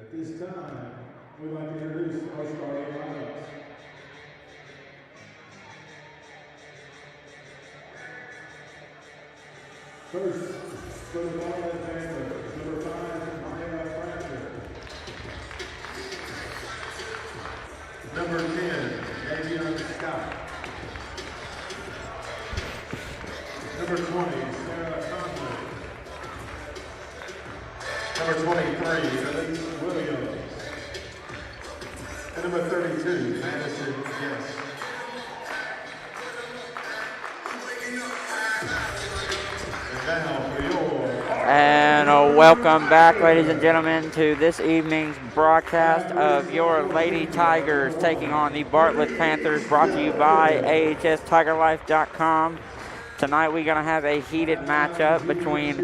At this time, we'd like to introduce our starting lineups. First, for the Bartlett Panthers, number 5, Maya Fracture. Number 10, Davion Scott. Number 20, Sarah Conley. Number 23, Elise Williams. And number 32, Madison Jess. And welcome back, ladies and gentlemen, to this evening's broadcast of your Lady Tigers taking on the Bartlett Panthers, brought to you by AHSTigerLife.com. Tonight we're going to have a heated matchup between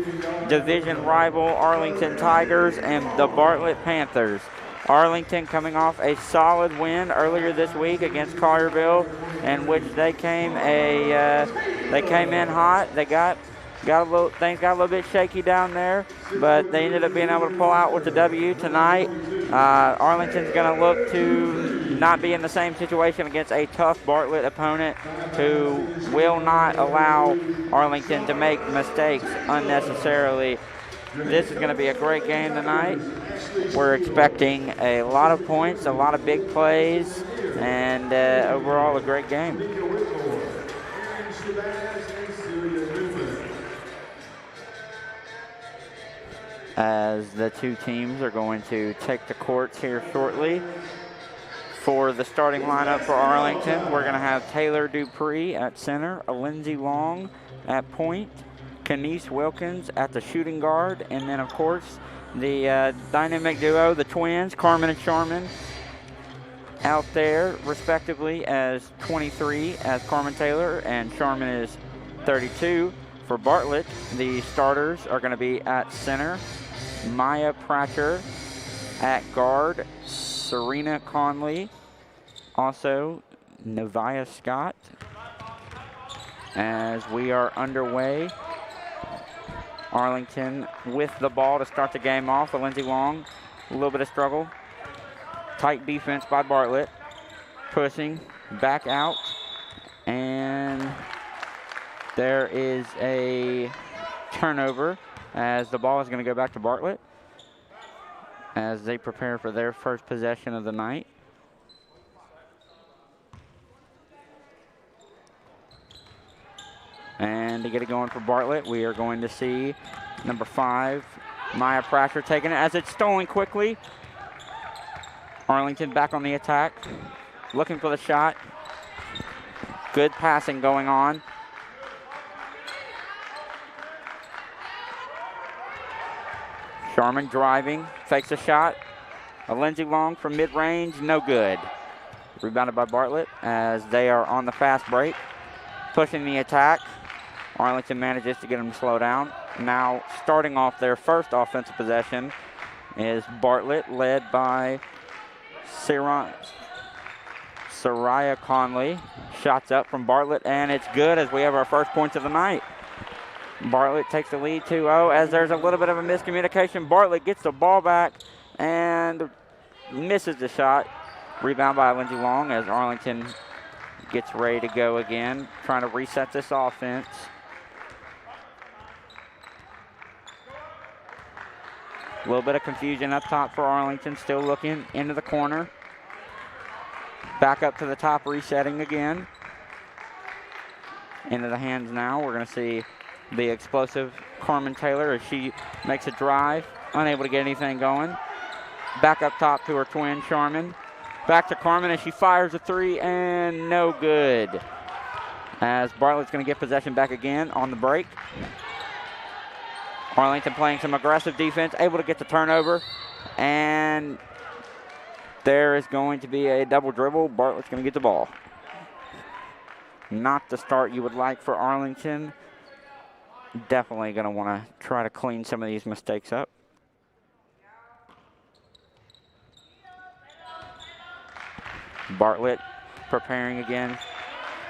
division rival Arlington Tigers and the Bartlett Panthers. Arlington coming off a solid win earlier this week against Collierville, in which they came in hot. Things got a little bit shaky down there, but they ended up being able to pull out with the W tonight. Arlington's going to look to not be in the same situation against a tough Bartlett opponent who will not allow Arlington to make mistakes unnecessarily. This is going to be a great game tonight. We're expecting a lot of points, a lot of big plays, and overall a great game. As the two teams are going to take the courts here shortly. For the starting lineup for Arlington, we're going to have Taylor Dupree at center, Lindsay Long at point, Kenise Wilkins at the shooting guard, and then, of course, the dynamic duo, the twins, Carmen and Charmin, out there respectively as 23 as Carmen Taylor, and Charmin is 32. For Bartlett, the starters are going to be at center, Maya Pratcher at guard, Serena Conley, also Nevaeh Scott. As we are underway, Arlington with the ball to start the game off. Lindsay Long, a little bit of struggle. Tight defense by Bartlett. Pushing back out. And there is a turnover as the ball is going to go back to Bartlett as they prepare for their first possession of the night. And to get it going for Bartlett, we are going to see number 5, Maya Pratcher, taking it as it's stolen quickly. Arlington back on the attack, looking for the shot. Good passing going on. Charmin driving, fakes a shot. A Lindsay Long from mid-range, no good. Rebounded by Bartlett as they are on the fast break. Pushing the attack. Arlington manages to get them to slow down. Now starting off their first offensive possession is Bartlett, led by Soraya Conley. Shots up from Bartlett, and it's good as we have our first points of the night. Bartlett takes the lead 2-0 as there's a little bit of a miscommunication. Bartlett gets the ball back and misses the shot. Rebound by Lindsay Long as Arlington gets ready to go again, trying to reset this offense. A little bit of confusion up top for Arlington, still looking into the corner. Back up to the top, resetting again. Into the hands now. We're going to see the explosive Carmen Taylor as she makes a drive, unable to get anything going. Back up top to her twin, Charmin. Back to Carmen as she fires a three, and no good. As Bartlett's going to get possession back again on the break. Arlington playing some aggressive defense, able to get the turnover, and there is going to be a double dribble. Bartlett's going to get the ball. Not the start you would like for Arlington. Definitely going to want to try to clean some of these mistakes up. Bartlett preparing again.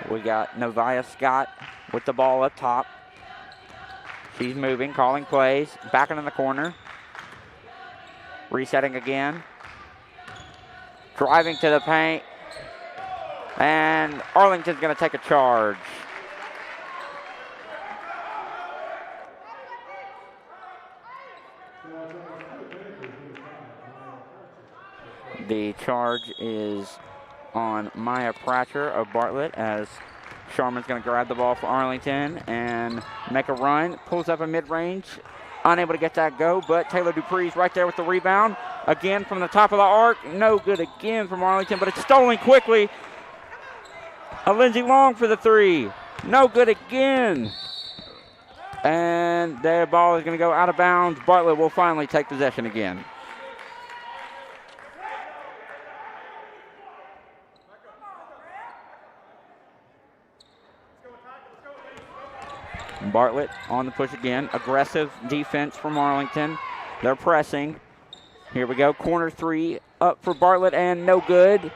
We got Nevaeh Scott with the ball up top. She's moving, calling plays, back into the corner. Resetting again. Driving to the paint. And Arlington's going to take a charge. The charge is on Maya Pratcher of Bartlett as Sharman's going to grab the ball for Arlington and make a run. Pulls up a mid-range. Unable to get that go, but Taylor Dupree's right there with the rebound. Again from the top of the arc. No good again from Arlington, but it's stolen quickly. Lindsey Long for the three. No good again. And their ball is going to go out of bounds. Bartlett will finally take possession again. Bartlett on the push again. Aggressive defense from Arlington. They're pressing. Here we go. Corner three up for Bartlett and no good.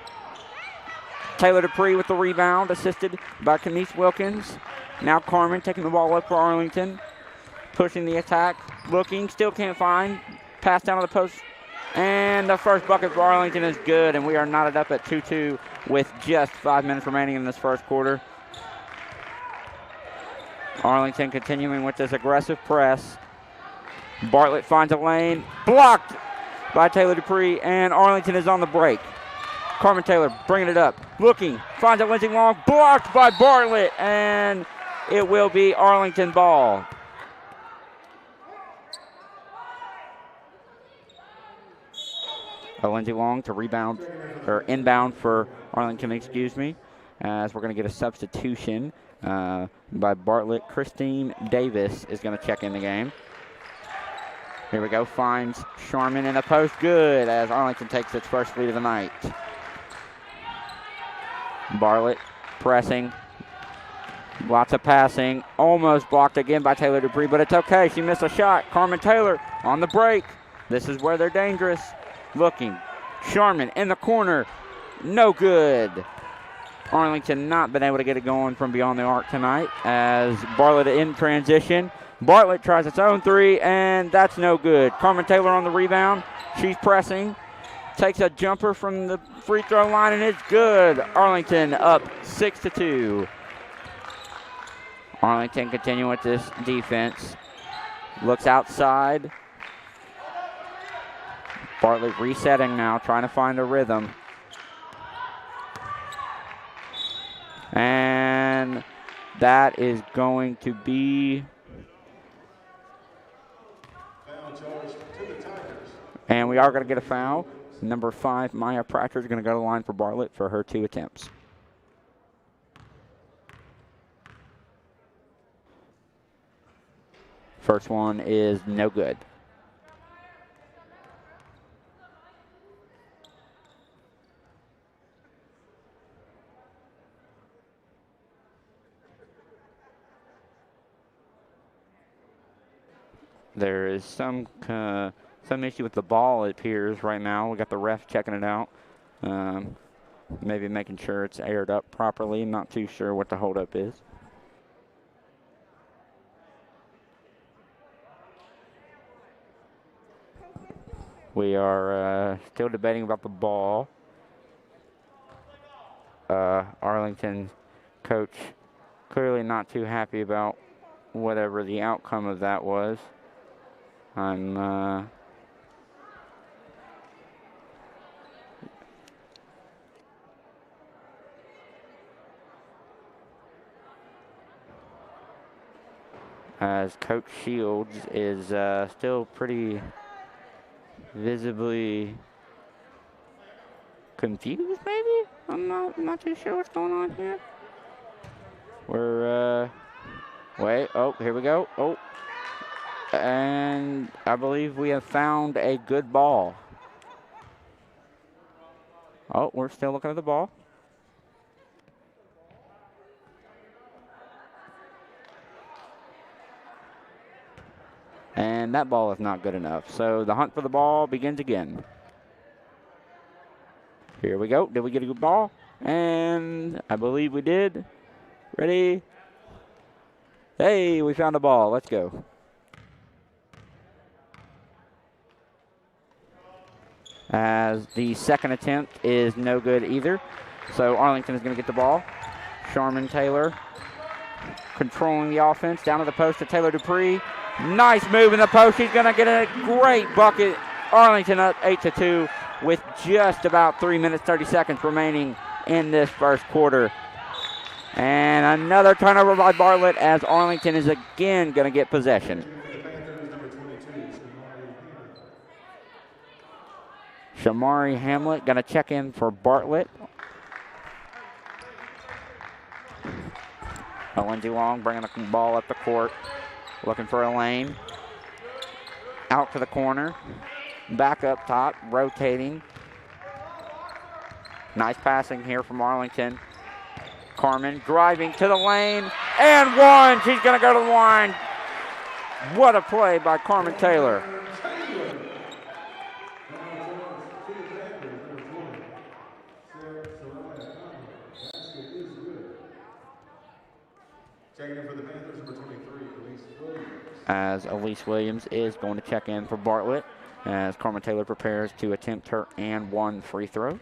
Taylor Dupree with the rebound, assisted by Kenise Wilkins. Now Carmen taking the ball up for Arlington. Pushing the attack. Looking. Still can't find. Pass down to the post. And the first bucket for Arlington is good. And we are knotted up at 2-2 with just 5 minutes remaining in this first quarter. Arlington continuing with this aggressive press. Bartlett finds a lane. Blocked by Taylor Dupree. And Arlington is on the break. Carmen Taylor bringing it up. Looking. Finds a Lindsey Long. Blocked by Bartlett. And it will be Arlington ball. Lindsey Long to rebound, or inbound for Arlington, excuse me, as we're going to get a substitution by Bartlett. Christine Davis is going to check in the game. Here we go, finds Sharman in the post. Good, as Arlington takes its first lead of the night. Bartlett pressing. Lots of passing. Almost blocked again by Taylor Dupree, but it's okay. She missed a shot. Carmen Taylor on the break. This is where they're dangerous. Looking. Sharman in the corner. No good. Arlington not been able to get it going from beyond the arc tonight as Bartlett in transition. Bartlett tries its own three, and that's no good. Carmen Taylor on the rebound. She's pressing. Takes a jumper from the free throw line, and it's good. Arlington up 6-2. Arlington continuing with this defense. Looks outside. Bartlett resetting now, trying to find a rhythm. And that is going to be... And we are going to get a foul. Number 5, Maya Pratcher, is going to go to the line for Bartlett for her 2 attempts. First one is no good. There is some issue with the ball, it appears, right now. We got the ref checking it out. Maybe making sure it's aired up properly. Not too sure what the holdup is. We are still debating about the ball. Arlington coach clearly not too happy about whatever the outcome of that was. As Coach Shields is still pretty visibly confused, maybe? I'm not too sure what's going on here. We're, wait, oh, here we go. Oh, and I believe we have found a good ball. Oh, we're still looking at the ball. And that ball is not good enough. So the hunt for the ball begins again. Here we go. Did we get a good ball? And I believe we did. Ready? Hey, we found a ball. Let's go. as the second attempt is no good either. So Arlington is going to get the ball. Sharman Taylor controlling the offense. Down to the post to Taylor Dupree. Nice move in the post. He's going to get a great bucket. Arlington up 8-2 with just about 3 minutes, 30 seconds remaining in this first quarter. And another turnover by Bartlett as Arlington is again going to get possession. Shamari Hamlet going to check in for Bartlett. Lindsey Long bringing the ball up the court, looking for a lane. Out to the corner, back up top, rotating. Nice passing here from Arlington. Carmen driving to the lane, and one. She's going to go to the line. What a play by Carmen Taylor. Checking in for the Panthers, number 23, Elise Williams. As Elise Williams is going to check in for Bartlett as Carmen Taylor prepares to attempt her and one free throw.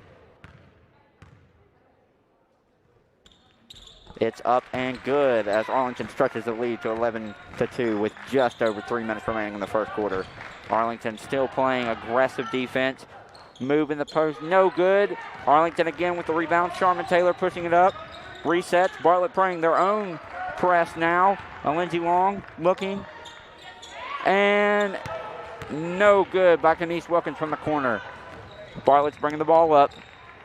It's up and good as Arlington stretches the lead to 11-2 with just over 3 minutes remaining in the first quarter. Arlington still playing aggressive defense. Move in the post, no good. Arlington again with the rebound. Sharman Taylor pushing it up. Resets. Bartlett playing their own press now. Lindsey Long looking. And no good by Kenise Wilkins from the corner. Bartlett's bringing the ball up.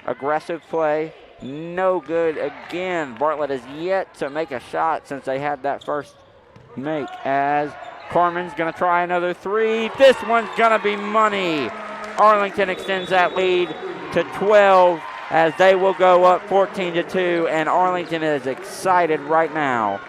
Aggressive play. No good again. Bartlett has yet to make a shot since they had that first make as Carmen's going to try another three. This one's going to be money. Arlington extends that lead to 12 as they will go up 14-2, and Arlington is excited right now.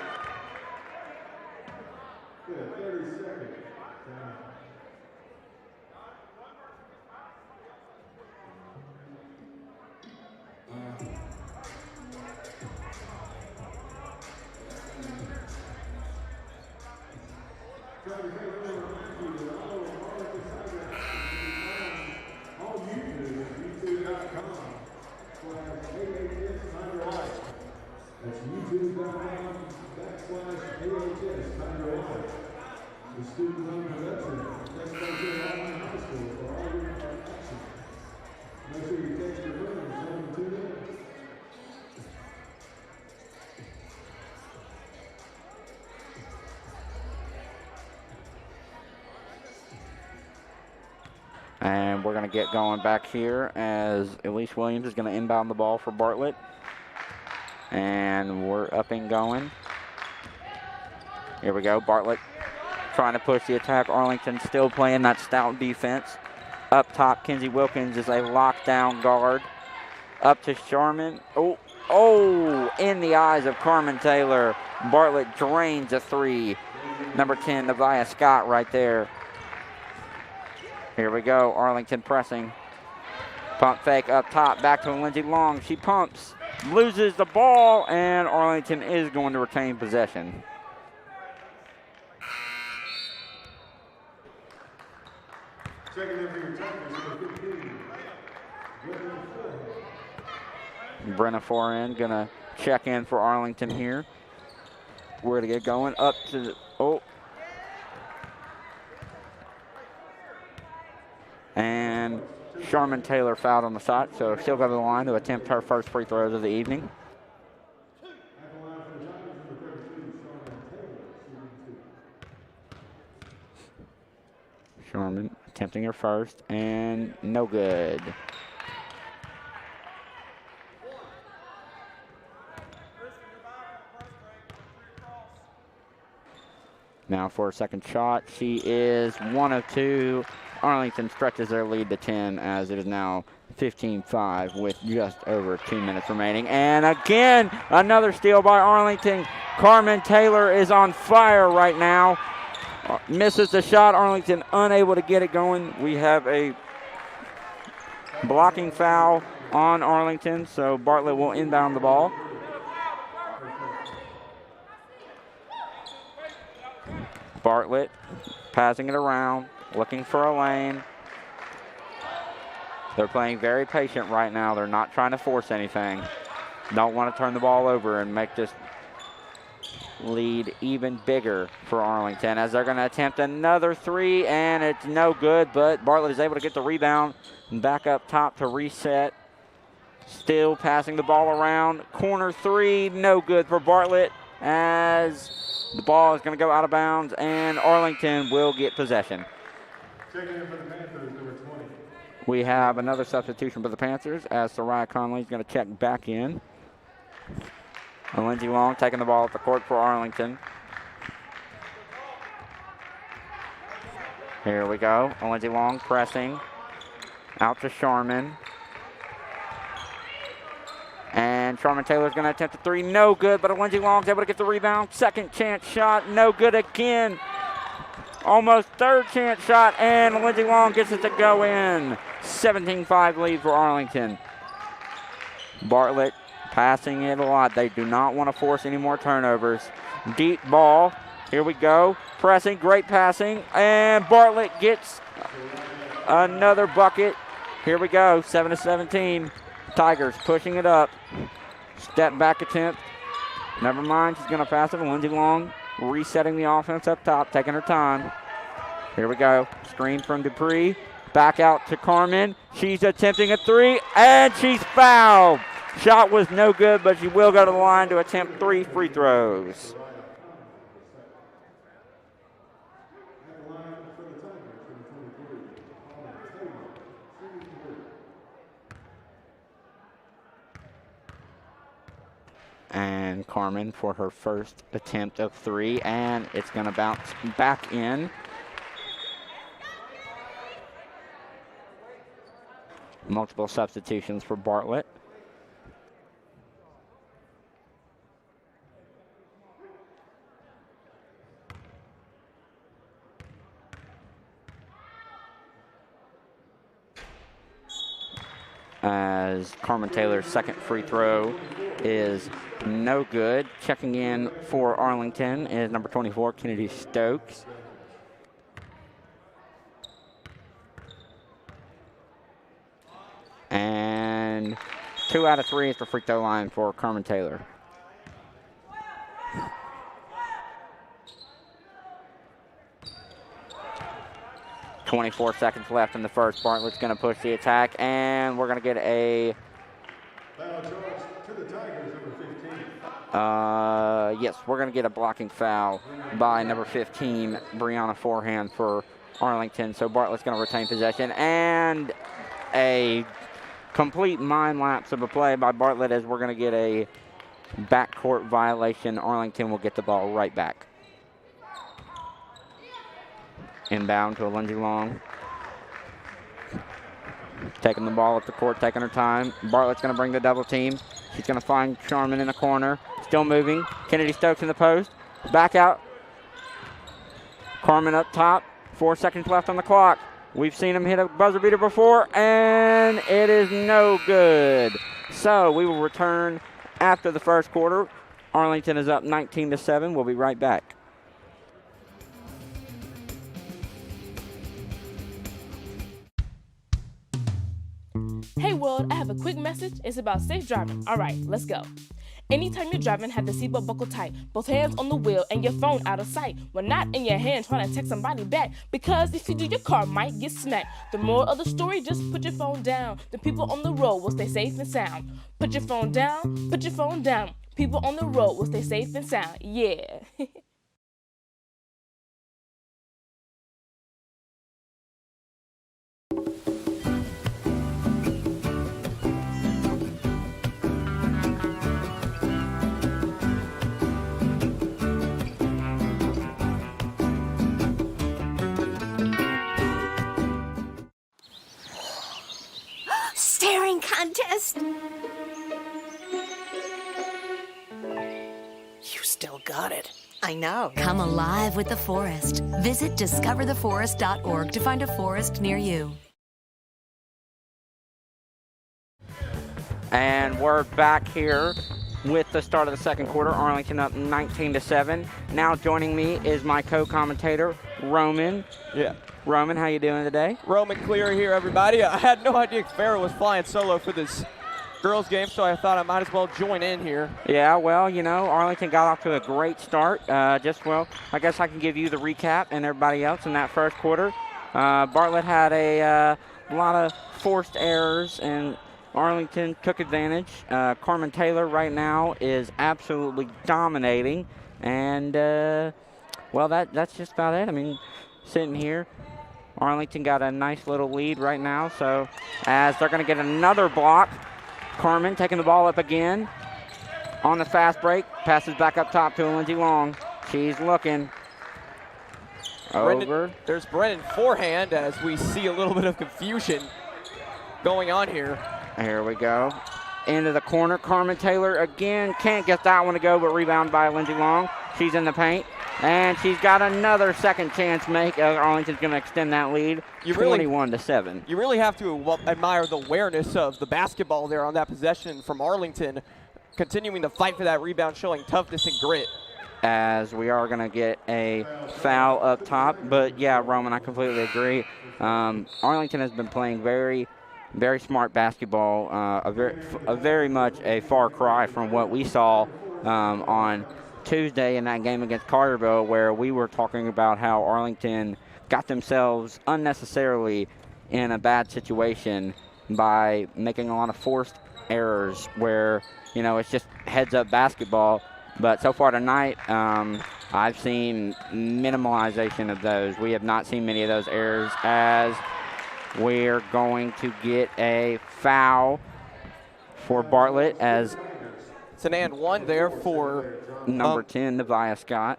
And we're going to get going back here as Elise Williams is going to inbound the ball for Bartlett. And we're up and going. Here we go. Bartlett trying to push the attack. Arlington still playing that stout defense. Up top, Kenzie Wilkins is a lockdown guard. Up to Sharman. Oh, in the eyes of Carmen Taylor. Bartlett drains a three. Number 10, Nevaeh Scott right there. Here we go, Arlington pressing. Pump fake up top, back to Lindsey Long. She pumps, loses the ball, and Arlington is going to retain possession. Brenna Foran gonna check in for Arlington here. We're gonna get going up to the, and Sharman Taylor fouled on the shot, so she'll go to the line to attempt her first free throws of the evening. Sharman attempting her first, and no good. Now for a second shot, she is 1 of 2. Arlington stretches their lead to 10 as it is now 15-5 with just over 2 minutes remaining. And again, another steal by Arlington. Carmen Taylor is on fire right now. Misses the shot. Arlington unable to get it going. We have a blocking foul on Arlington, so Bartlett will inbound the ball. Bartlett passing it around, looking for a lane. They're playing very patient right now. They're not trying to force anything. Don't want to turn the ball over and make this lead even bigger for Arlington as they're going to attempt another three, and it's no good, but Bartlett is able to get the rebound and back up top to reset. Still passing the ball around. Corner three, no good for Bartlett as the ball is going to go out of bounds, and Arlington will get possession. Checking in for the Panthers, number 20. We have another substitution for the Panthers as Soraya Conley is going to check back in. And Lindsey Long taking the ball at the court for Arlington. Here we go. Lindsey Long pressing. Out to Sharman. And Sharman Taylor's going to attempt a three. No good, but Lindsey Long's able to get the rebound. Second chance shot. No good again. Almost third chance shot, and Lindsey Long gets it to go in. 17-5 lead for Arlington. Bartlett passing it a lot. They do not want to force any more turnovers. Deep ball. Here we go. Pressing, great passing, and Bartlett gets another bucket. Here we go, 7-17. Tigers pushing it up. Step back attempt. Never mind, she's going to pass it to Lindsey Long. Resetting the offense up top, taking her time. Here we go. Screen from Dupree. Back out to Carmen. She's attempting a three, and she's fouled. Shot was no good, but she will go to the line to attempt 3 free throws. And Carmen for her first attempt of 3, and it's going to bounce back in. Multiple substitutions for Bartlett. As Carmen Taylor's second free throw is no good. Checking in for Arlington is number 24, Kennedy Stokes. And 2 out of 3 is the free throw line for Carmen Taylor. .24 seconds left in the first. Bartlett's going to push the attack, and we're going to get a Foul charge to the Tigers, number 15. yes, we're going to get a blocking foul by number 15, Brianna Forehand for Arlington. So Bartlett's going to retain possession, and a complete mind lapse of a play by Bartlett as we're going to get a backcourt violation. Arlington will get the ball right back. Inbound to Lindsey Long. Taking the ball up the court, taking her time. Bartlett's going to bring the double team. She's going to find Sharman in the corner. Still moving. Kennedy Stokes in the post. Back out. Carmen up top. 4 seconds left on the clock. We've seen him hit a buzzer beater before, and it is no good. So we will return after the first quarter. Arlington is up 19-7. We'll be right back. Hey world, I have a quick message. It's about safe driving. All right, let's go. Anytime you're driving, have the seatbelt buckled tight. Both hands on the wheel and your phone out of sight. When not in your hand trying to text somebody back. Because if you do, your car might get smacked. The moral of the story, just put your phone down. The people on the road will stay safe and sound. Put your phone down, put your phone down. People on the road will stay safe and sound. Yeah. Staring contest. You still got it. I know. Come alive with the forest. Visit discovertheforest.org to find a forest near you. And we're back here with the start of the second quarter. Arlington up 19-7. Now joining me is my co-commentator, Roman. Yeah. Roman, how you doing today? Roman Clear here, everybody. I had no idea Farrah was flying solo for this girls game, so I thought I might as well join in here. Yeah, well, you know, Arlington got off to a great start. I guess I can give you the recap and everybody else in that first quarter. Bartlett had a lot of forced errors, and Arlington took advantage. Carmen Taylor right now is absolutely dominating, and, well, that's just about it. I mean, sitting here, Arlington got a nice little lead right now, so as they're going to get another block, Carmen taking the ball up again on the fast break, passes back up top to Lindsey Long. She's looking over. There's Brennan forehand as we see a little bit of confusion going on here. Here we go. Into the corner. Carmen Taylor again. Can't get that one to go, but rebound by Lindsey Long. She's in the paint. And she's got another second chance make. Arlington's going to extend that lead 21-7. You really have to admire the awareness of the basketball there on that possession from Arlington, continuing to fight for that rebound, showing toughness and grit. As we are going to get a foul up top. But, yeah, Roman, I completely agree. Arlington has been playing very, very smart basketball, very much a far cry from what we saw on Tuesday in that game against Carterville, where we were talking about how Arlington got themselves unnecessarily in a bad situation by making a lot of forced errors where, you know, it's just heads-up basketball. But so far tonight, I've seen minimalization of those. We have not seen many of those errors, as we're going to get a foul for Bartlett, as it's an and one there for number 10, Nevaeh Scott.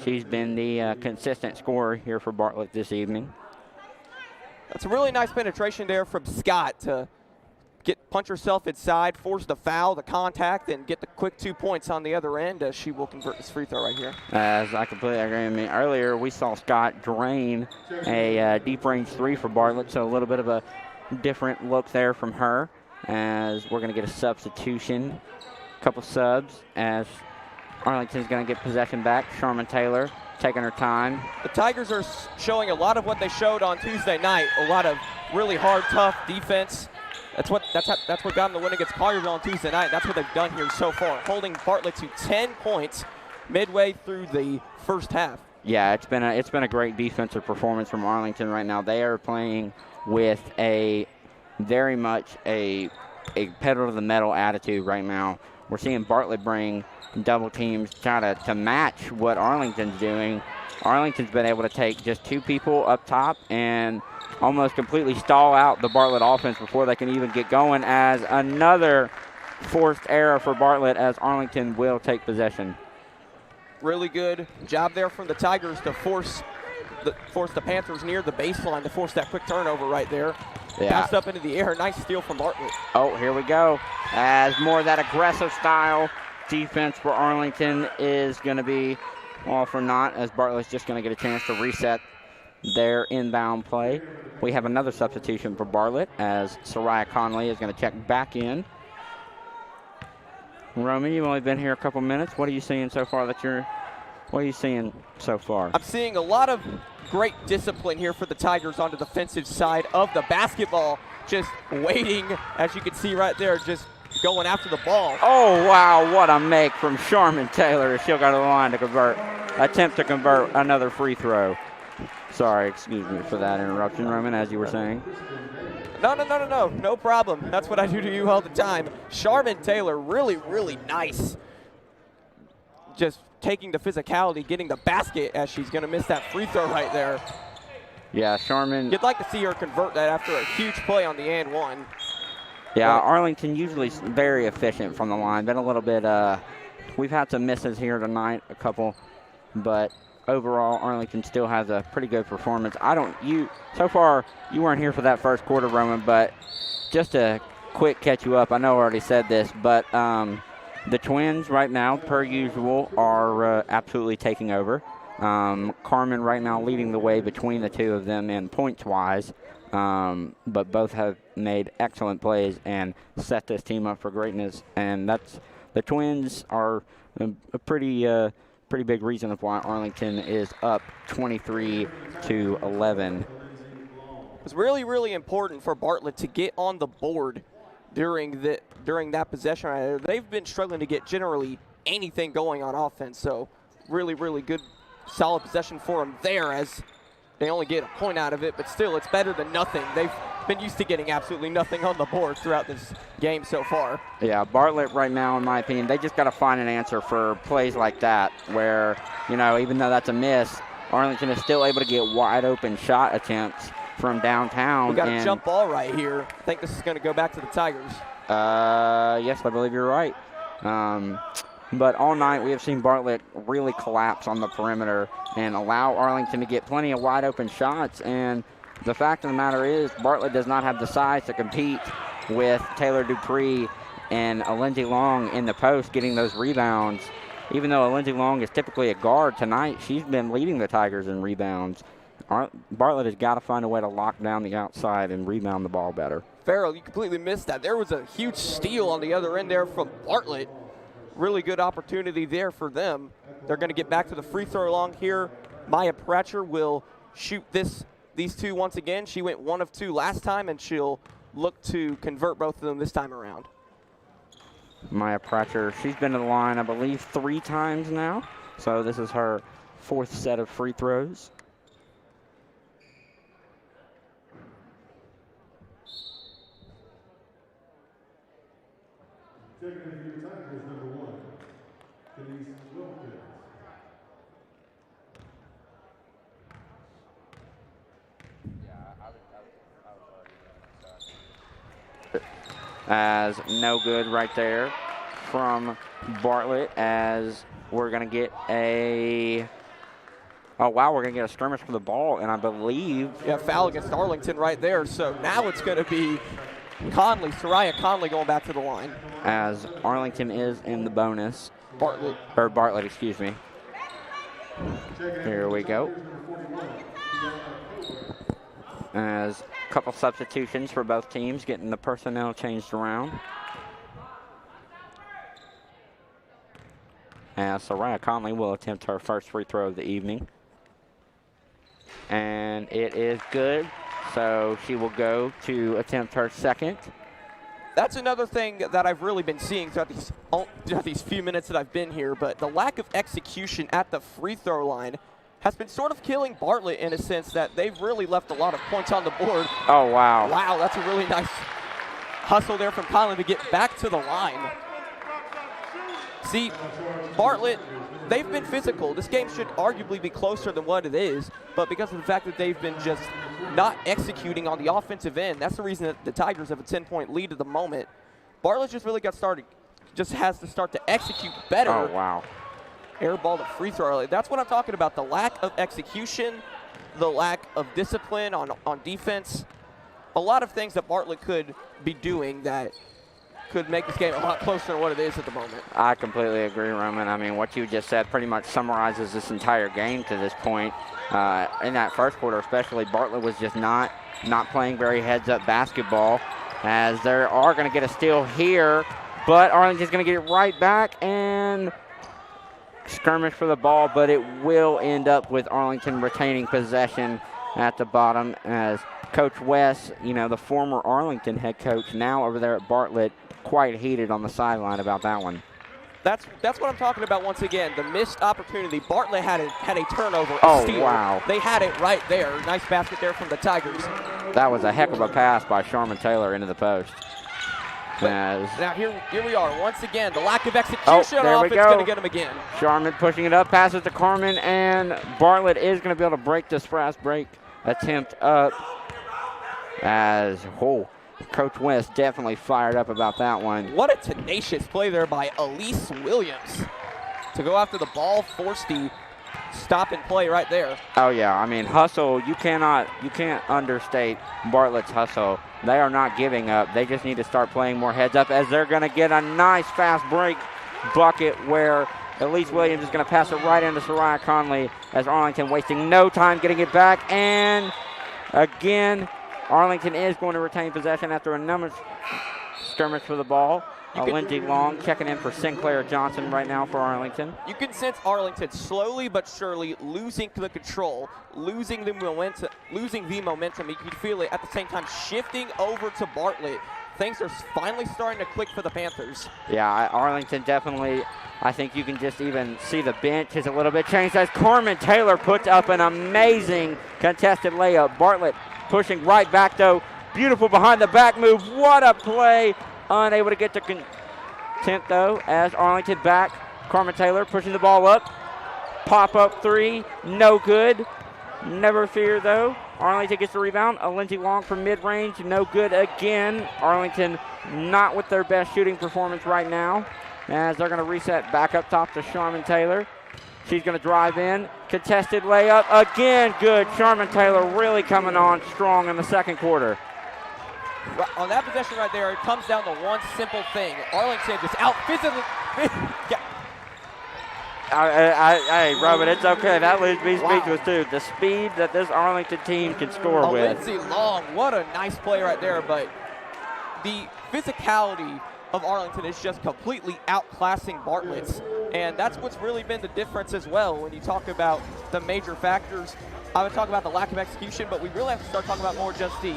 She's been the consistent scorer here for Bartlett this evening. That's a really nice penetration there from Scott to punch herself inside, force the foul, the contact, and get the quick 2 points on the other end as she will convert this free throw right here. As I completely agree. I mean, earlier we saw Scott drain a deep range three for Bartlett, so a little bit of a different look there from her, as we're going to get a substitution, a couple subs, as Arlington's going to get possession back. Sharman Taylor taking her time. The Tigers are showing a lot of what they showed on Tuesday night, a lot of really hard, tough defense. That's what got them the win against Carterville on Tuesday night. That's what they've done here so far, holding Bartlett to 10 points midway through the first half. Yeah, it's been a great defensive performance from Arlington right now. They are playing with a very much a pedal to the metal attitude right now. We're seeing Bartlett bring double teams, try to match what Arlington's doing. Arlington's been able to take just two people up top and almost completely stall out the Bartlett offense before they can even get going, as another forced error for Bartlett, as Arlington will take possession. Really good job there from the Tigers to force the Panthers near the baseline to force that quick turnover right there. Yeah. Passed up into the air. Nice steal from Bartlett. Oh, here we go. As more of that aggressive style defense for Arlington is going to be all for naught, as Bartlett's just going to get a chance to reset their inbound play. We have another substitution for Bartlett, as Soraya Conley is going to check back in. Roman, you've only been here a couple minutes. What are you seeing so far what are you seeing so far? I'm seeing a lot of great discipline here for the Tigers on the defensive side of the basketball. Just waiting, as you can see right there, just going after the ball. Oh, wow, what a make from Sharman Taylor. She'll go to the line to attempt to convert another free throw. Sorry, excuse me for that interruption, Roman, as you were saying. No problem. That's what I do to you all the time. Sharman Taylor, really, really nice. Just taking the physicality, getting the basket, as she's going to miss that free throw right there. Yeah, Sharman. You'd like to see her convert that after a huge play on the and one. Yeah, Arlington usually very efficient from the line. Been a little bit, we've had some misses here tonight, a couple, but overall, Arlington still has a pretty good performance. So far, you weren't here for that first quarter, Roman, but just to quick catch you up, I know I already said this, but the Twins right now, per usual, are absolutely taking over. Carmen right now leading the way between the two of them in points-wise, but both have made excellent plays and set this team up for greatness. And that's the Twins are a pretty big reason of why Arlington is up 23-11. It's really, really important for Bartlett to get on the board during that possession right there. They've been struggling to get generally anything going on offense, so really, really good, solid possession for them there as they only get a point out of it, but still it's better than nothing. They've been used to getting absolutely nothing on the board throughout this game so far. Yeah, Bartlett right now, in my opinion, they just got to find an answer for plays like that where, even though that's a miss, Arlington is still able to get wide open shot attempts from downtown. We got a jump ball right here. I think this is going to go back to the Tigers. Yes, I believe you're right. But all night we have seen Bartlett really collapse on the perimeter and allow Arlington to get plenty of wide open shots. And the fact of the matter is Bartlett does not have the size to compete with Taylor Dupree and Lindsey Long in the post getting those rebounds. Even though Lindsey Long is typically a guard, tonight she's been leading the Tigers in rebounds. Bartlett has got to find a way to lock down the outside and rebound the ball better. Farrell, you completely missed that. There was a huge steal on the other end there from Bartlett. Really good opportunity there for them. They're going to get back to the free throw line here. Maya Pratcher will shoot these two once again. She went 1 of 2 last time, and she'll look to convert both of them this time around. Maya Pratcher, she's been to the line, I believe, 3 times now. So this is her 4th set of free throws. Checking in for your Tigers, number 1, Denise Wilkins. As no good right there from Bartlett, as we're going to get we're going to get a skirmish for the ball, and I believe. Yeah, foul against Arlington right there. So now it's going to be Soraya Conley going back to the line. As Arlington is in the bonus. Bartlett, excuse me. Here we go. As a couple substitutions for both teams, getting the personnel changed around. As Soraya Conley will attempt her first free throw of the evening. And it is good, so she will go to attempt her second. That's another thing that I've really been seeing throughout these few minutes that I've been here, but the lack of execution at the free throw line has been sort of killing Bartlett in a sense that they've really left a lot of points on the board. Oh, wow. Wow, that's a really nice hustle there from Conley to get back to the line. See, Bartlett, they've been physical. This game should arguably be closer than what it is, but because of the fact that they've been just not executing on the offensive end, that's the reason that the Tigers have a 10-point lead at the moment. Bartlett just really got started, just has to start to execute better. Oh, wow. Air ball to free throw. That's what I'm talking about, the lack of execution, the lack of discipline on defense. A lot of things that Bartlett could be doing that could make this game a lot closer than what it is at the moment. I completely agree, Roman. I mean, what you just said pretty much summarizes this entire game to this point. In that first quarter especially, Bartlett was just not playing very heads-up basketball, as they are going to get a steal here, but Arlington's going to get it right back and skirmish for the ball, but it will end up with Arlington retaining possession at the bottom, as Coach West, the former Arlington head coach, now over there at Bartlett, quite heated on the sideline about that one. That's what I'm talking about once again, the missed opportunity. Bartlett had a turnover, a steal. Wow. They had it right there. Nice basket there from the Tigers. That was a heck of a pass by Sharman Taylor into the post. Now here we are. Once again, the lack of execution on offense is going to get him again. Sharman pushing it up, passes to Carmen, and Bartlett is going to be able to break this fast break attempt up, as Coach West definitely fired up about that one. What a tenacious play there by Elise Williams to go after the ball, force the stop and play right there. Oh yeah, I mean, hustle, you can't understate Bartlett's hustle. They are not giving up. They just need to start playing more heads up, as they're going to get a nice fast break bucket where Elise Williams is going to pass it right into Soraya Conley as Arlington wasting no time getting it back. And again, Arlington is going to retain possession after a number of skirmish for the ball. Lindsey Long checking in for Sinclair Johnson right now for Arlington. You can sense Arlington slowly but surely losing the control, losing the momentum. You can feel it at the same time shifting over to Bartlett. Things are finally starting to click for the Panthers. Yeah, Arlington definitely, I think you can just even see the bench is a little bit changed as Carmen Taylor puts up an amazing contested layup. Bartlett pushing right back though. Beautiful behind the back move. What a play. Unable to get to content though as Arlington back. Carmen Taylor pushing the ball up. Pop up three. No good. Never fear though. Arlington gets the rebound. Lindsey Long from mid-range. No good again. Arlington not with their best shooting performance right now as they're going to reset back up top to Sharman Taylor. She's going to drive in. Contested layup. Again, good. Sharman Taylor really coming on strong in the second quarter. On that possession right there, it comes down to one simple thing. Arlington just out physically. Hey, Robert, it's okay. That leaves me speechless too. The speed that this Arlington team can score with. Lindsey Long, what a nice play right there, but the physicality of Arlington is just completely outclassing Bartlett's, and that's what's really been the difference as well when you talk about the major factors. I would talk about the lack of execution, but we really have to start talking about more just the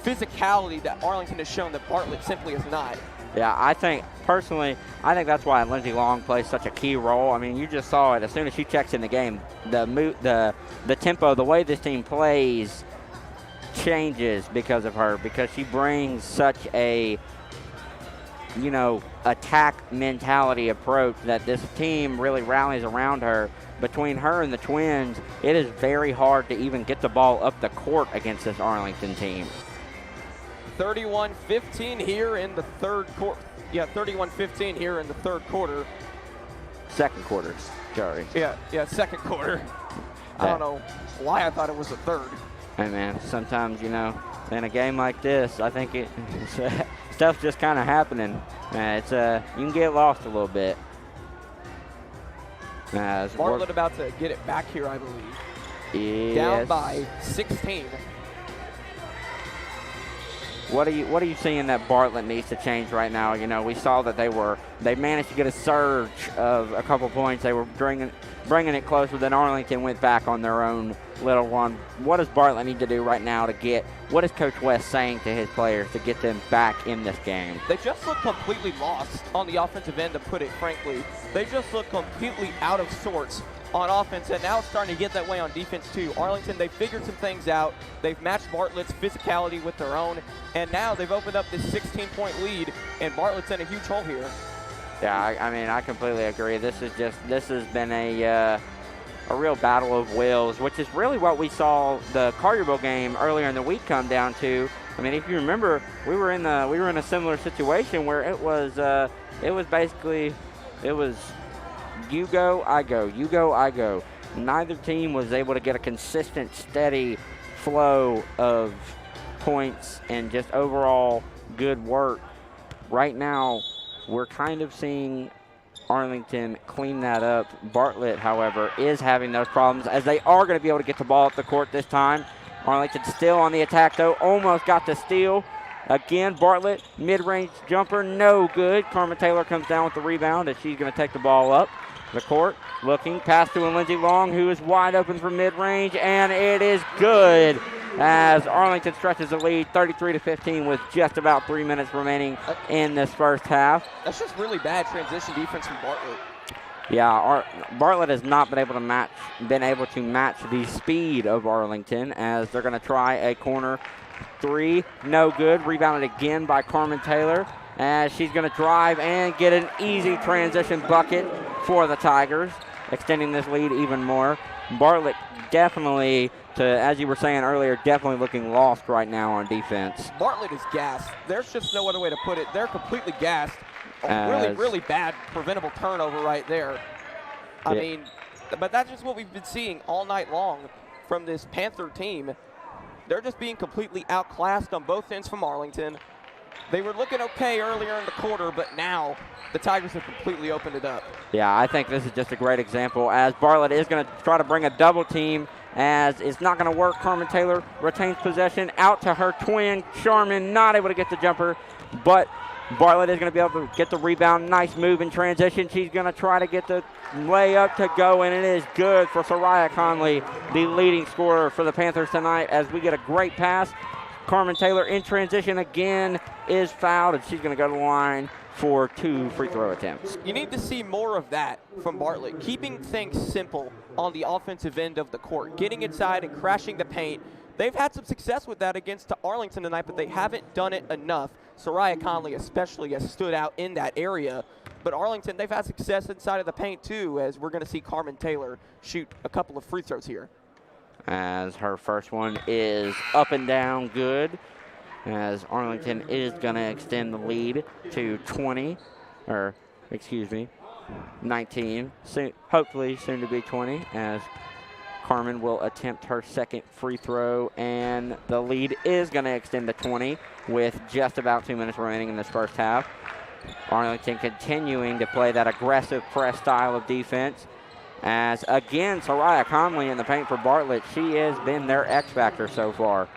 physicality that Arlington has shown that Bartlett simply is not. Yeah, I think that's why Lindsey Long plays such a key role. I mean, you just saw it as soon as she checks in the game. The tempo, the way this team plays changes because of her, because she brings such a attack mentality approach that this team really rallies around her. Between her and the Twins, it is very hard to even get the ball up the court against this Arlington team. 31-15 here in the third quarter. Yeah, 31-15 here in the third quarter. Second quarter, sorry. Yeah, second quarter. I don't know why I thought it was the third. Hey, man, sometimes, in a game like this, I think stuff's just kind of happening. You can get lost a little bit. Bartlett about to get it back here, I believe. Yes. Down by 16. What are you seeing that Bartlett needs to change right now? We saw that they managed to get a surge of a couple points. They were bringing it closer. Then Arlington went back on their own little run. What does Bartlett need to do right now what is Coach West saying to his players to get them back in this game? They just look completely lost on the offensive end, to put it frankly. They just look completely out of sorts on offense, and now it's starting to get that way on defense too. Arlington, they figured some things out. They've matched Bartlett's physicality with their own, and now they've opened up this 16-point lead, and Bartlett's in a huge hole here. Yeah, I completely agree. This has been a real battle of wills, which is really what we saw the Collierville game earlier in the week come down to. I mean, if you remember, we were in a similar situation where it was basically you go, I go, you go, I go. Neither team was able to get a consistent, steady flow of points and just overall good work. Right now, we're kind of seeing Arlington clean that up. Bartlett, however, is having those problems as they are going to be able to get the ball up the court this time. Arlington still on the attack, though. Almost got the steal. Again, Bartlett, mid-range jumper, no good. Carmen Taylor comes down with the rebound as she's going to take the ball up the court. Looking, pass to Lindsey Long, who is wide open from mid-range, and it is good as Arlington stretches the lead 33-15 with just about 3 minutes remaining in this first half. That's just really bad transition defense from Bartlett. Yeah, Bartlett has not been able to match the speed of Arlington as they're going to try a corner three. No good. Rebounded again by Carmen Taylor as she's going to drive and get an easy transition bucket for the Tigers, extending this lead even more. Bartlett definitely, as you were saying earlier, definitely looking lost right now on defense. Bartlett is gassed. There's just no other way to put it. They're completely gassed. A really bad preventable turnover right there. I mean, but that's just what we've been seeing all night long from this Panther team. They're just being completely outclassed on both ends from Arlington. They were looking okay earlier in the quarter, but now the Tigers have completely opened it up. Yeah, I think this is just a great example as Bartlett is going to try to bring a double team as it's not going to work. Carmen Taylor retains possession out to her twin, Sharman, not able to get the jumper, but Bartlett is going to be able to get the rebound. Nice move in transition. She's going to try to get the layup to go, and it is good for Soraya Conley, the leading scorer for the Panthers tonight, as we get a great pass. Carmen Taylor in transition again is fouled, and she's going to go to the line for 2 free throw attempts. You need to see more of that from Bartlett, keeping things simple on the offensive end of the court, getting inside and crashing the paint. They've had some success with that against Arlington tonight, but they haven't done it enough. Soraya Conley especially has stood out in that area. But Arlington, they've had success inside of the paint too, as we're going to see Carmen Taylor shoot a couple of free throws here. As her first one is up and down good, as Arlington is going to extend the lead to 19, hopefully soon to be 20, as Carmen will attempt her second free throw, and the lead is going to extend to 20 with just about 2 minutes remaining in this first half. Arlington continuing to play that aggressive press style of defense. As again, Soraya Conley in the paint for Bartlett. She has been their X factor so far.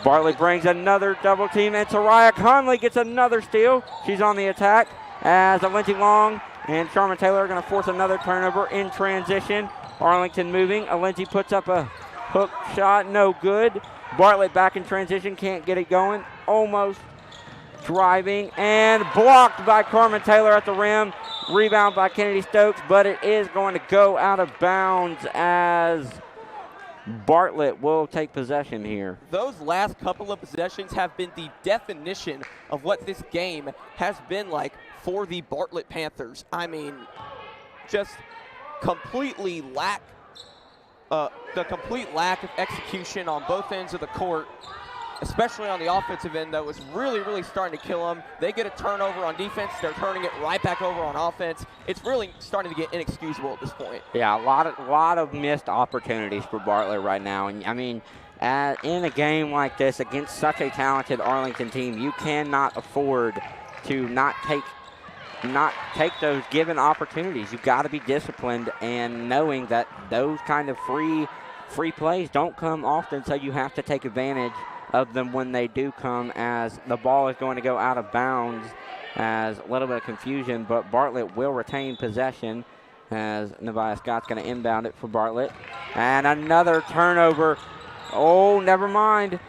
Bartlett brings another double team, and Soraya Conley gets another steal. She's on the attack as Alinti Long and Sharman Taylor are going to force another turnover in transition. Arlington moving. Alinti puts up a hook shot, no good. Bartlett back in transition, can't get it going. Almost driving and blocked by Carmen Taylor at the rim. Rebound by Kennedy Stokes, but it is going to go out of bounds as Bartlett will take possession here. Those last couple of possessions have been the definition of what this game has been like for the Bartlett Panthers. I mean, just completely the complete lack of execution on both ends of the court, especially on the offensive end, that was really, really starting to kill them. They get a turnover on defense. They're turning it right back over on offense. It's really starting to get inexcusable at this point. Yeah, a lot of missed opportunities for Bartlett right now. And, I mean, in a game like this against such a talented Arlington team, you cannot afford to not take those given opportunities. You've got to be disciplined and knowing that those kind of free plays don't come often, so you have to take advantage of them when they do come, as the ball is going to go out of bounds. As a little bit of confusion, but Bartlett will retain possession as Nevaeh Scott's going to inbound it for Bartlett. And another turnover. Oh, never mind.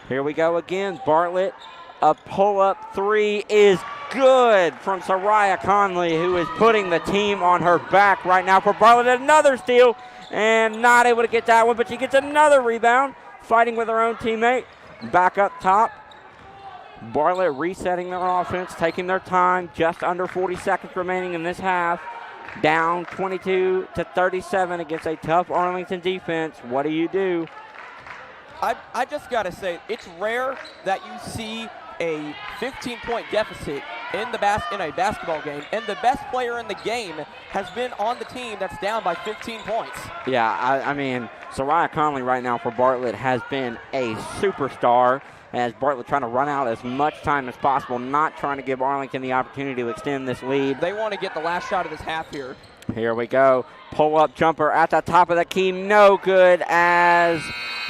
Here we go again. Bartlett, a pull-up three is good from Soraya Conley, who is putting the team on her back right now for Bartlett. Another steal, and not able to get that one, but she gets another rebound, fighting with her own teammate. Back up top. Bartlett resetting their offense, taking their time. Just under 40 seconds remaining in this half. Down 22-37 against a tough Arlington defense. What do you do? I just got to say, it's rare that you see a 15-point deficit in a basketball game, and the best player in the game has been on the team that's down by 15 points. Yeah, I mean, Soraya Conley right now for Bartlett has been a superstar, as Bartlett trying to run out as much time as possible, not trying to give Arlington the opportunity to extend this lead. They want to get the last shot of this half here. Here we go. Pull-up jumper at the top of the key. No good, as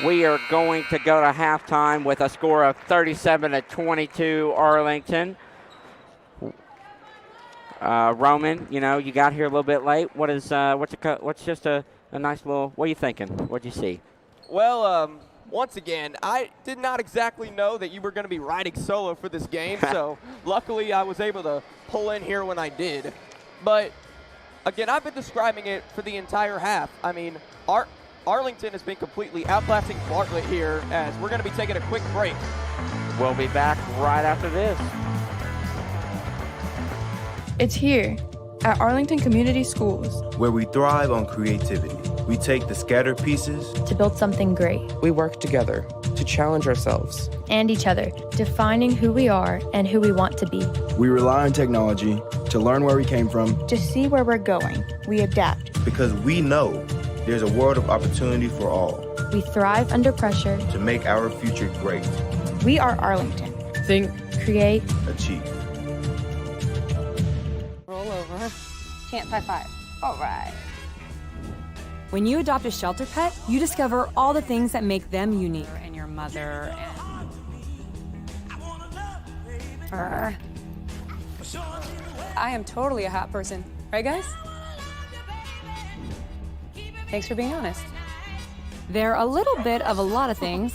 we are going to go to halftime with a score of 37-22 Arlington. Roman, you know, you got here a little bit late. What's just a nice little, what are you thinking? What'd you see? Well, once again, I did not exactly know that you were going to be riding solo for this game, so luckily I was able to pull in here when I did. But again, I've been describing it for the entire half. I mean, Arlington has been completely outclassing Bartlett here, as we're going to be taking a quick break. We'll be back right after this. It's here at Arlington Community Schools, where we thrive on creativity. We take the scattered pieces to build something great. We work together to challenge ourselves and each other, defining who we are and who we want to be. We rely on technology to learn where we came from, to see where we're going. We adapt because we know there's a world of opportunity for all. We thrive under pressure to make our future great. We are Arlington, think, create, Achieve. Roll over. Chance high five. All right. When you adopt a shelter pet, you discover all the things that make them unique. And your mother and... I am totally a hot person. Right, guys? Thanks for being honest. They're a little bit of a lot of things,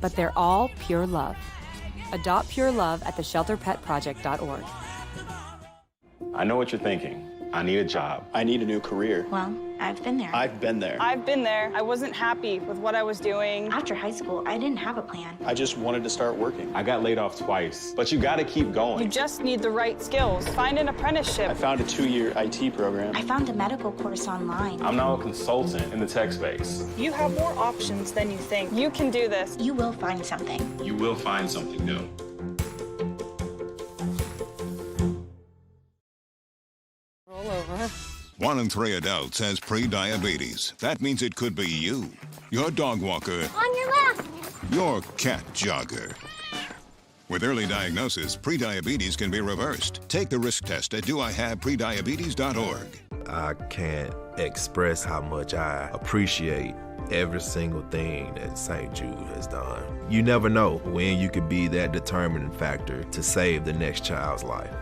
but they're all pure love. Adopt pure love at theshelterpetproject.org. I know what you're thinking. I need a job. I need a new career. Well, I've been there. I've been there. I've been there. I wasn't happy with what I was doing. After high school, I didn't have a plan. I just wanted to start working. I got laid off twice, but you gotta keep going. You just need the right skills. Find an apprenticeship. I found a 2-year IT program. I found a medical course online. I'm now a consultant in the tech space. You have more options than you think. You can do this. You will find something. You will find something new. Roll over. 1 in 3 adults has pre-diabetes. That means it could be you, your dog walker, On your left. your cat jogger. With early diagnosis, pre-diabetes can be reversed. Take the risk test at doihaveprediabetes.org. I can't express how much I appreciate every single thing that St. Jude has done. You never know when you could be that determining factor to save the next child's life.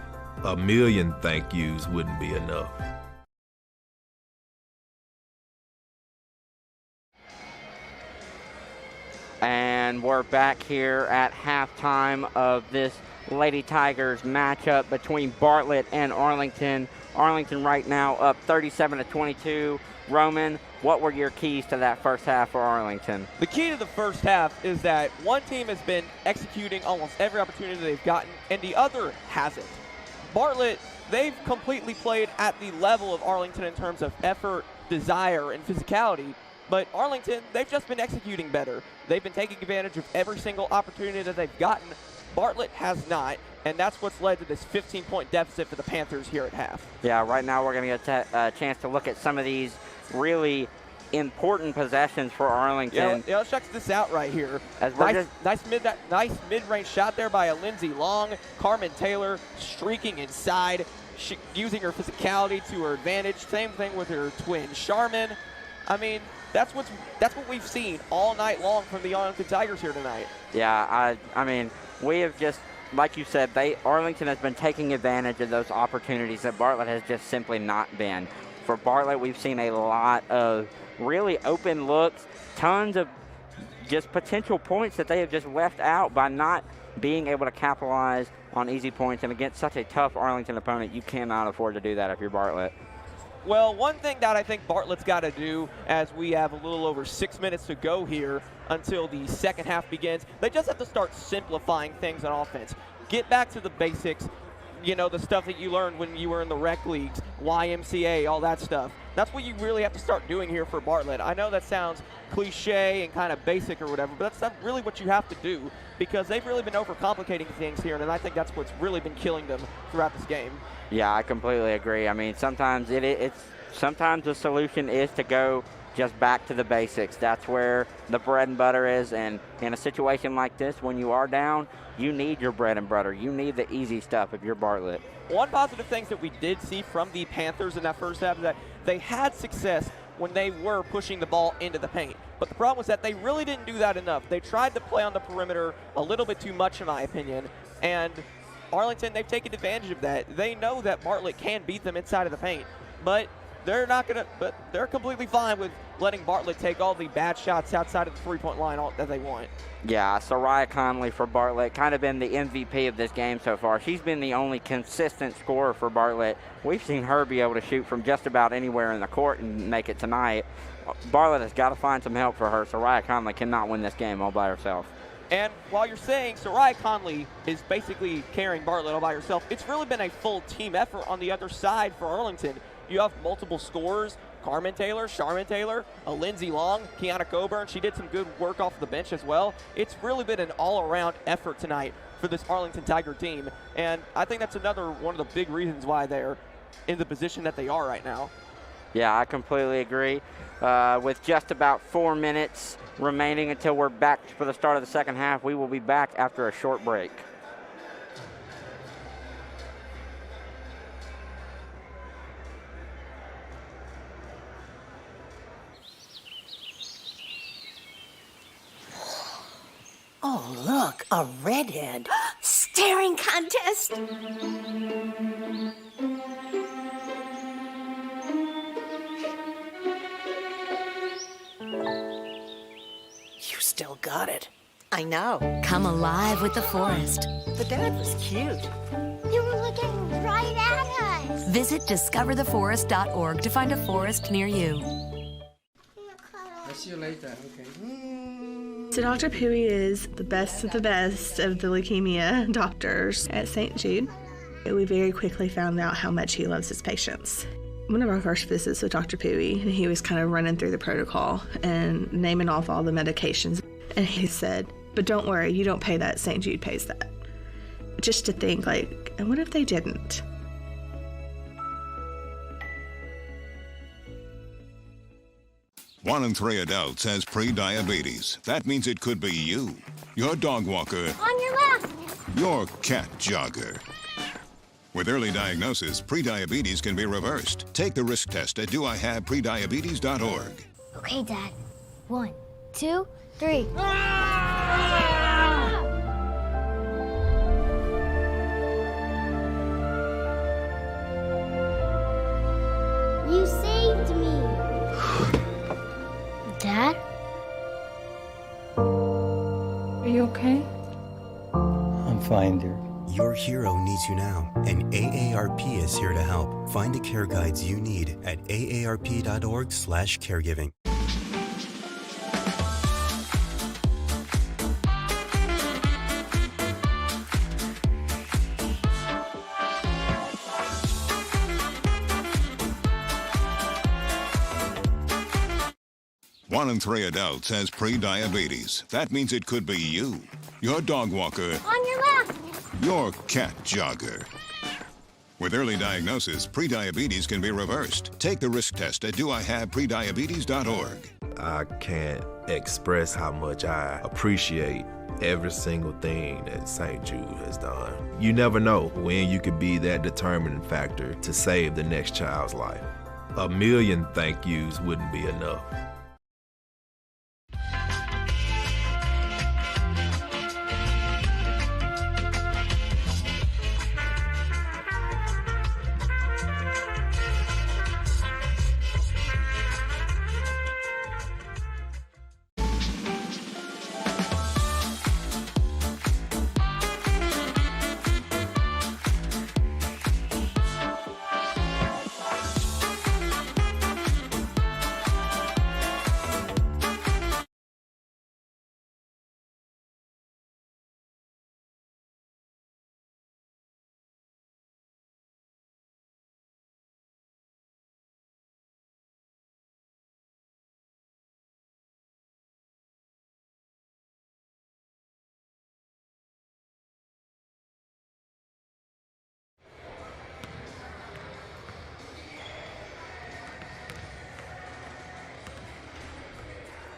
1 million thank yous wouldn't be enough. And we're back here at halftime of this Lady Tigers matchup between Bartlett and Arlington. Arlington right now up 37-22. Roman, what were your keys to that first half for Arlington? The key to the first half is that one team has been executing almost every opportunity they've gotten, and the other hasn't. Bartlett, they've completely played at the level of Arlington in terms of effort, desire, and physicality. But Arlington, they've just been executing better. They've been taking advantage of every single opportunity that they've gotten. Bartlett has not, and that's what's led to this 15-point deficit for the Panthers here at half. Yeah, right now we're going to get a chance to look at some of these really important possessions for Arlington. Yeah, let's check this out right here. Nice mid-range shot there by a Lindsey Long. Carmen Taylor streaking inside, using her physicality to her advantage. Same thing with her twin Charmin. I mean, that's what we've seen all night long from the Arlington Tigers here tonight. Yeah, I mean, we have just, like you said, Arlington has been taking advantage of those opportunities that Bartlett has just simply not been. For Bartlett, we've seen a lot of really open looks, tons of just potential points that they have just left out by not being able to capitalize on easy points. And against such a tough Arlington opponent, you cannot afford to do that if you're Bartlett. Well, one thing that I think Bartlett's got to do, as we have a little over 6 minutes to go here until the second half begins, they just have to start simplifying things on offense. Get back to the basics, you know, the stuff that you learned when you were in the rec leagues, YMCA, all that stuff. That's what you really have to start doing here for Bartlett. I know that sounds cliche and kind of basic or whatever, but that's really what you have to do, because they've really been overcomplicating things here, and I think that's what's really been killing them throughout this game. Yeah, I completely agree. I mean, sometimes sometimes the solution is to go just back to the basics. That's where the bread and butter is, and in a situation like this, when you are down, you need your bread and butter. You need the easy stuff if you're Bartlett. One positive thing that we did see from the Panthers in that first half is that they had success when they were pushing the ball into the paint. But the problem was that they really didn't do that enough. They tried to play on the perimeter a little bit too much, in my opinion, and Arlington, they've taken advantage of that. They know that Bartlett can beat them inside of the paint, but they're completely fine with letting Bartlett take all the bad shots outside of the three-point line that they want. Yeah, Soraya Conley for Bartlett, kind of been the MVP of this game so far. She's been the only consistent scorer for Bartlett. We've seen her be able to shoot from just about anywhere in the court and make it tonight. Bartlett has got to find some help for her. Soraya Conley cannot win this game all by herself. And while you're saying Soraya Conley is basically carrying Bartlett all by herself, it's really been a full team effort on the other side for Arlington. You have multiple scorers, Carmen Taylor, Charmin Taylor, Lindsey Long, Kiana Coburn. She did some good work off the bench as well. It's really been an all-around effort tonight for this Arlington Tiger team, and I think that's another one of the big reasons why they're in the position that they are right now. Yeah, I completely agree. With just about 4 minutes remaining until we're back for the start of the second half, we will be back after a short break. Oh, look, a redhead. Staring contest. You still got it. I know. Come alive with the forest. The dad was cute. They were looking right at us. Visit discovertheforest.org to find a forest near you. I'll see you later, okay? So Dr. Pooey is the best of the leukemia doctors at St. Jude. We very quickly found out how much he loves his patients. One of our first visits with Dr. Pooey, he was kind of running through the protocol and naming off all the medications. And he said, but don't worry, you don't pay that, St. Jude pays that. Just to think, like, and what if they didn't? One in 3 adults has pre-diabetes. That means it could be you, your dog walker, On your left. your cat jogger. With early diagnosis, pre-diabetes can be reversed. Take the risk test at doihaveprediabetes.org. Okay, Dad. 1, 2, 3. You saved me. Dad? Are you okay? I'm fine, dear. Your hero needs you now, and AARP is here to help. Find the care guides you need at aarp.org/caregiving. One in 3 adults has pre-diabetes. That means it could be you, your dog walker, On your left. your cat jogger. With early diagnosis, pre-diabetes can be reversed. Take the risk test at doihaveprediabetes.org. I can't express how much I appreciate every single thing that St. Jude has done. You never know when you could be that determining factor to save the next child's life. 1,000,000 thank yous wouldn't be enough.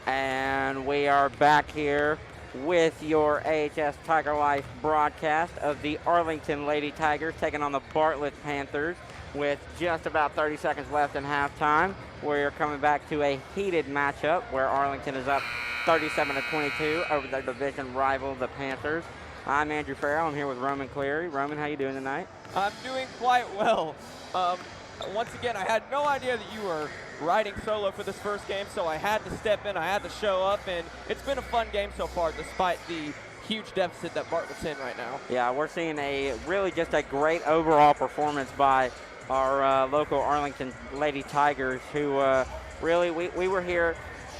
And we are back here with your AHS Tiger Life broadcast of the Arlington Lady Tigers taking on the Bartlett Panthers with just about 30 seconds left in halftime. We're coming back to a heated matchup where Arlington is up 37-22 over their division rival, the Panthers. I'm Andrew Farrell. I'm here with Roman Cleary. Roman, how you doing tonight? I'm doing quite well. Once again, I had no idea that you were riding solo for this first game, so I had to step in, I had to show up, and it's been a fun game so far despite the huge deficit that Bartlett's in right now. Yeah, we're seeing really just a great overall performance by our local Arlington Lady Tigers, who really, we were here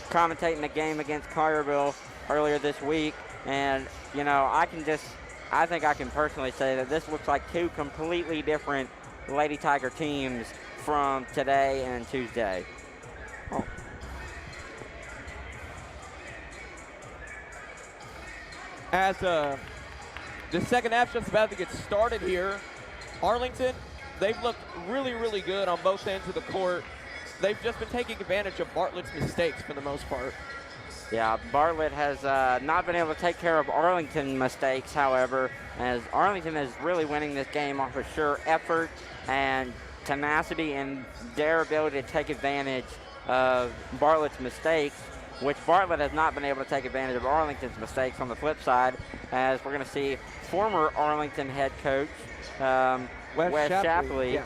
commentating the game against Collierville earlier this week, and, you know, I think I can personally say that this looks like 2 completely different Lady Tiger teams from today and Tuesday. Oh. As the second half's just about to get started here, Arlington, they've looked really, really good on both ends of the court. they've just been taking advantage of Bartlett's mistakes for the most part. Yeah, Bartlett has not been able to take care of Arlington's mistakes, however, as Arlington is really winning this game off of sheer effort and tenacity and their ability to take advantage of Bartlett's mistakes, which Bartlett has not been able to take advantage of Arlington's mistakes on the flip side, as we're going to see former Arlington head coach Wes Shapley, yeah,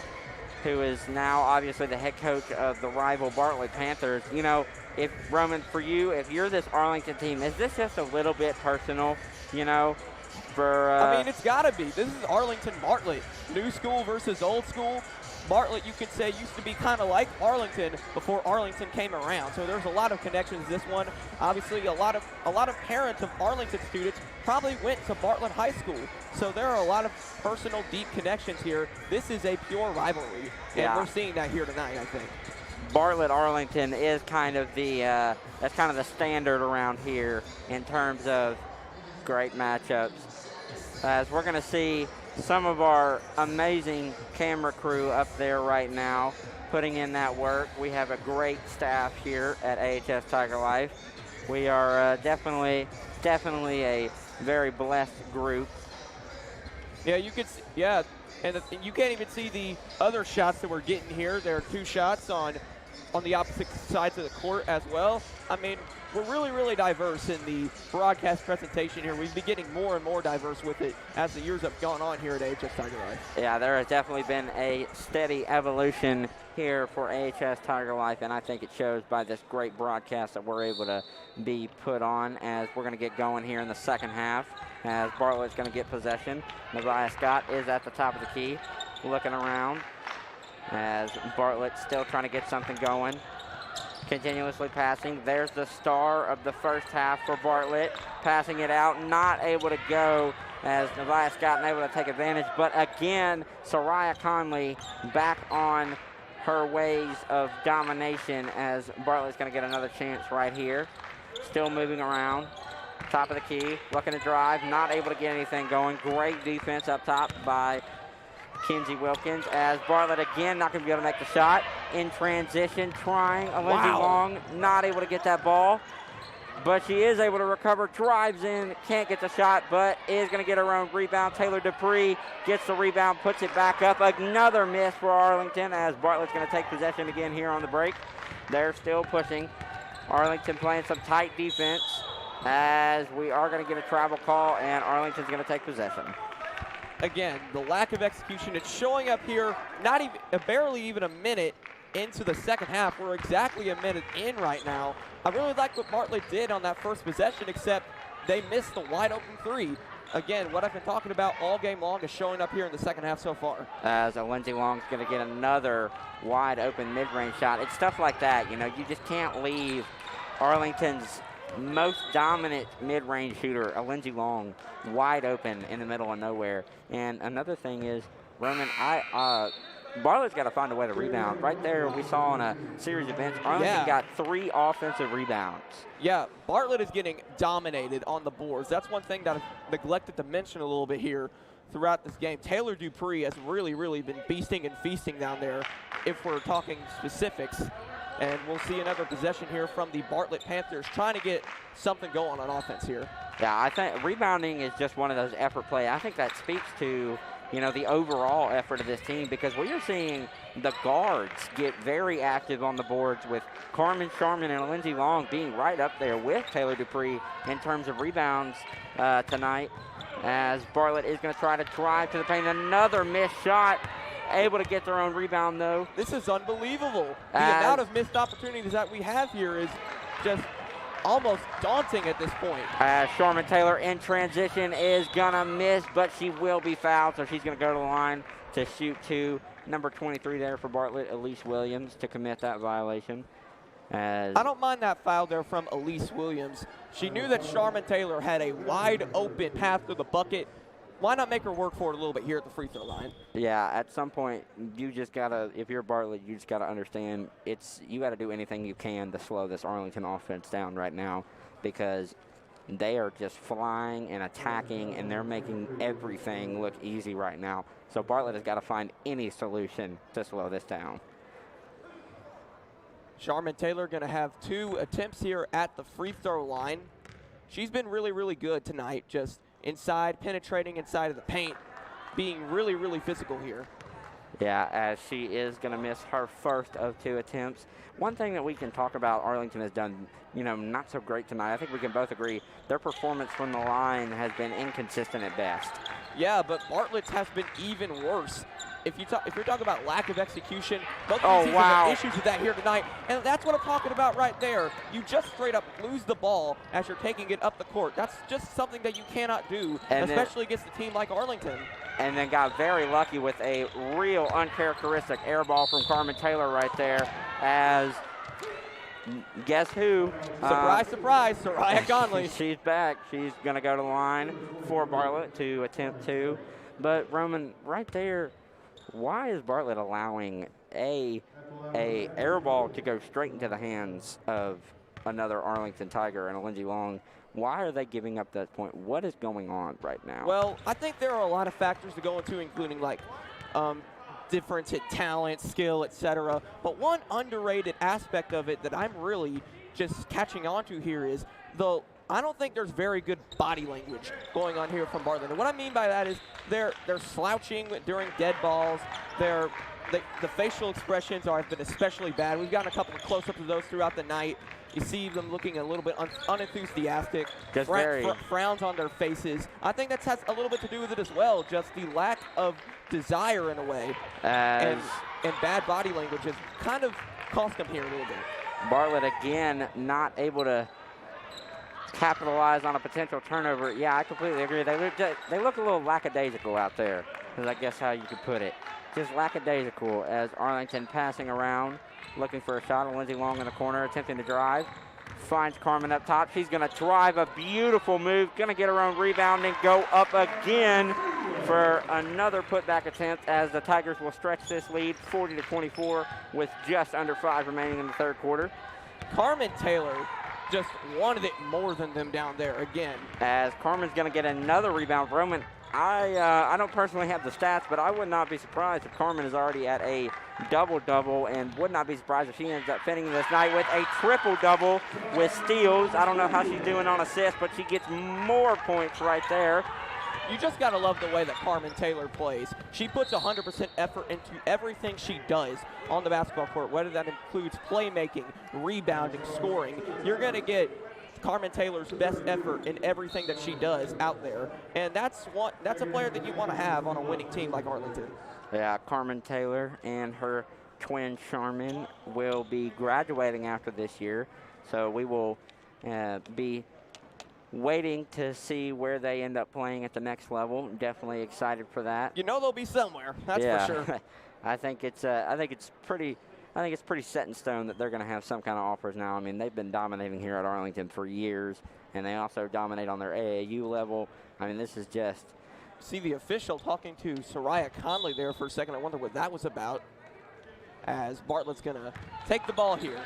who is now obviously the head coach of the rival Bartlett Panthers. You know, if Roman, for you, if you're this Arlington team, is this just a little bit personal, you know, for I mean, it's got to be. This is Arlington Bartlett. New school versus old school. Bartlett, you could say, used to be kind of like Arlington before Arlington came around. So there's a lot of connections. This one, obviously, a lot of parents of Arlington students probably went to Bartlett High School. So there are a lot of personal, deep connections here. This is a pure rivalry, and we're seeing that here tonight, I think. Bartlett Arlington is kind of the that's kind of the standard around here in terms of great matchups. As we're going to see some of our amazing camera crew up there right now putting in that work. We have a great staff here at AHS Tiger Life. We are definitely a very blessed group. Yeah, you could see, yeah, and you can't even see the other shots that we're getting here. There are two shots on the opposite sides of the court as well. I mean, we're really, really diverse in the broadcast presentation here. We've been getting more and more diverse with it as the years have gone on here at AHS Tiger Life. Yeah, there has definitely been a steady evolution here for AHS Tiger Life, and I think it shows by this great broadcast that we're able to be put on as we're going to get going here in the second half as Bartlett's going to get possession. Nevaeh Scott is at the top of the key, looking around as Bartlett's still trying to get something going. Continuously passing. There's the star of the first half for Bartlett. Passing it out, not able to go as Nevaeh Scott able to take advantage. But again, Soraya Conley back on her ways of domination as Bartlett's going to get another chance right here. Still moving around. Top of the key, looking to drive, not able to get anything going. Great defense up top by Kinsey Wilkins as Bartlett again not going to be able to make the shot. In transition, trying. Lindsey Long not able to get that ball, but she is able to recover. Drives in, can't get the shot, but is going to get her own rebound. Taylor Dupree gets the rebound, puts it back up. Another miss for Arlington as Bartlett's going to take possession again here on the break. They're still pushing. Arlington playing some tight defense as we are going to get a travel call, and Arlington's going to take possession. Again, the lack of execution, it's showing up here, not even, barely even a minute into the second half. We're exactly a minute in right now. I really like what Bartlett did on that first possession, except they missed the wide open three. Again, what I've been talking about all game long is showing up here in the second half so far. As Lindsey Long's going to get another wide open mid-range shot. It's stuff like that, you know, you just can't leave Arlington's most dominant mid-range shooter, Lindsey Long, wide open in the middle of nowhere. And another thing is, Roman, Bartlett's got to find a way to rebound. Right there, we saw on a series of events, Arlington got 3 offensive rebounds. Yeah, Bartlett is getting dominated on the boards. That's one thing that I've neglected to mention a little bit here throughout this game. Taylor Dupree has really, really been beasting and feasting down there if we're talking specifics. And we'll see another possession here from the Bartlett Panthers trying to get something going on offense here. Yeah, I think rebounding is just one of those effort plays. I think that speaks to, you know, the overall effort of this team, because we are seeing the guards get very active on the boards with Carmen Sharman and Lindsey Long being right up there with Taylor Dupree in terms of rebounds tonight, as Bartlett is going to try to drive to the paint. Another missed shot. Able to get their own rebound, though. This is unbelievable. The amount of missed opportunities that we have here is just almost daunting at this point. Sharman Taylor in transition is going to miss, but she will be fouled, so she's going to go to the line to shoot 2. Number 23 there for Bartlett, Elise Williams, to commit that violation. I don't mind that foul there from Elise Williams. She knew that Sharman Taylor had a wide open path to the bucket. Why not make her work for it a little bit here at the free throw line? Yeah, at some point, you just got to, if you're Bartlett, you just got to understand you got to do anything you can to slow this Arlington offense down right now, because they are just flying and attacking, and they're making everything look easy right now. So Bartlett has got to find any solution to slow this down. Charmin Taylor going to have 2 attempts here at the free throw line. She's been really, really good tonight, just inside, penetrating inside of the paint, being really, really physical here. Yeah, as she is going to miss her first of 2 attempts. One thing that we can talk about Arlington has done, not so great tonight. I think we can both agree their performance from the line has been inconsistent at best. Yeah, but Bartlett's has been even worse. If you're talking about lack of execution, both oh, teams wow. have issues with that here tonight, and that's what I'm talking about right there. You just straight up lose the ball as you're taking it up the court. That's just something that you cannot do, especially against a team like Arlington. And then got very lucky with a real uncharacteristic air ball from Carmen Taylor right there, as guess who? Surprise, surprise, Soraya Conley. She's back. She's going to go to the line for Bartlett to attempt 2. But, Roman, right there, why is Bartlett allowing a air ball to go straight into the hands of another Arlington Tiger and a Lindsey Long? Why are they giving up that point? What is going on right now? Well, I think there are a lot of factors to go into, including like difference in talent, skill, etc. But one underrated aspect of it that I'm really just catching on to here is I don't think there's very good body language going on here from Bartlett. And what I mean by that is they're slouching during dead balls. The facial expressions have been especially bad. We've gotten a couple of close-ups of those throughout the night. You see them looking a little bit unenthusiastic, frowns on their faces. I think that has a little bit to do with it as well, just the lack of desire in a way. And bad body language has kind of cost them here a little bit. Bartlett again not able to capitalize on a potential turnover. Yeah, I completely agree. They look a little lackadaisical out there, is I guess how you could put it. Just lackadaisical as Arlington passing around, looking for a shot. Lindsey Long in the corner, attempting to drive. Finds Carmen up top. She's going to drive a beautiful move. Going to get her own rebound and go up again for another putback attempt as the Tigers will stretch this lead 40-24 with just under 5 remaining in the third quarter. Carmen Taylor just wanted it more than them down there again. As Carmen's going to get another rebound. Roman, I don't personally have the stats, but I would not be surprised if Carmen is already at a double-double, and would not be surprised if she ends up finishing this night with a triple-double with steals. I don't know how she's doing on assists, but she gets more points right there. You just got to love the way that Carmen Taylor plays. She puts 100% effort into everything she does on the basketball court, whether that includes playmaking, rebounding, scoring. You're going to get Carmen Taylor's best effort in everything that she does out there, and that's a player that you want to have on a winning team like Arlington. Yeah, Carmen Taylor and her twin Charmin will be graduating after this year, so we will be waiting to see where they end up playing at the next level. Definitely excited for that. You know they'll be somewhere, that's for sure. I think it's pretty set in stone that they're going to have some kind of offers now. I mean, they've been dominating here at Arlington for years, and they also dominate on their AAU level. I mean, this is just... See the official talking to Soraya Conley there for a second. I wonder what that was about, as Bartlett's going to take the ball here.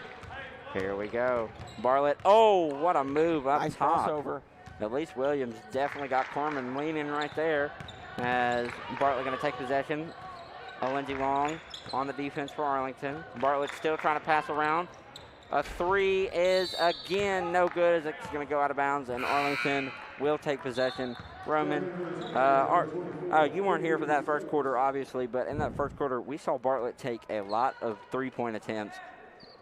Here we go. Bartlett. Oh, what a move up nice top. Crossover. Elise Williams definitely got Carmen leaning right there, as Bartlett going to take possession. Lindsey Long on the defense for Arlington. Bartlett still trying to pass around. A 3 is again no good as it's going to go out of bounds, and Arlington will take possession. Roman, you weren't here for that first quarter, obviously, but in that first quarter, we saw Bartlett take a lot of three-point attempts,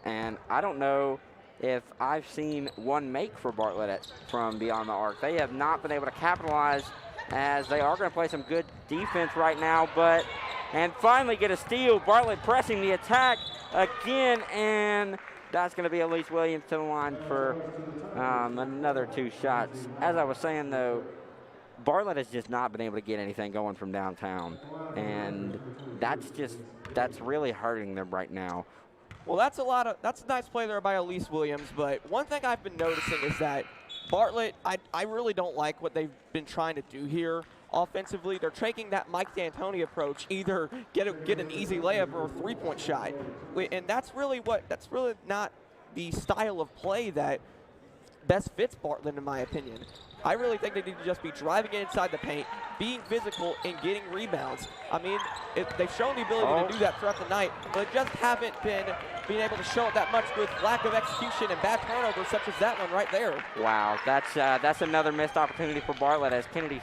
and I don't know if I've seen one make for Bartlett from beyond the arc. They have not been able to capitalize, as they are going to play some good defense right now, and finally get a steal. Bartlett pressing the attack again, and that's going to be Elise Williams to the line for another 2 shots. As I was saying, though, Bartlett has just not been able to get anything going from downtown, and that's really hurting them right now. Well, that's a nice play there by Elise Williams, but one thing I've been noticing is that Bartlett, I really don't like what they've been trying to do here offensively. They're taking that Mike D'Antoni approach, either get an easy layup or a 3-point shot, and that's really not the style of play that best fits Bartlett, in my opinion. I really think they need to just be driving inside the paint, being physical, and getting rebounds. I mean, they've shown the ability to do that throughout the night, but just haven't been being able to show it that much with lack of execution and bad turnovers such as that one right there. Wow, that's another missed opportunity for Bartlett, as Kennedy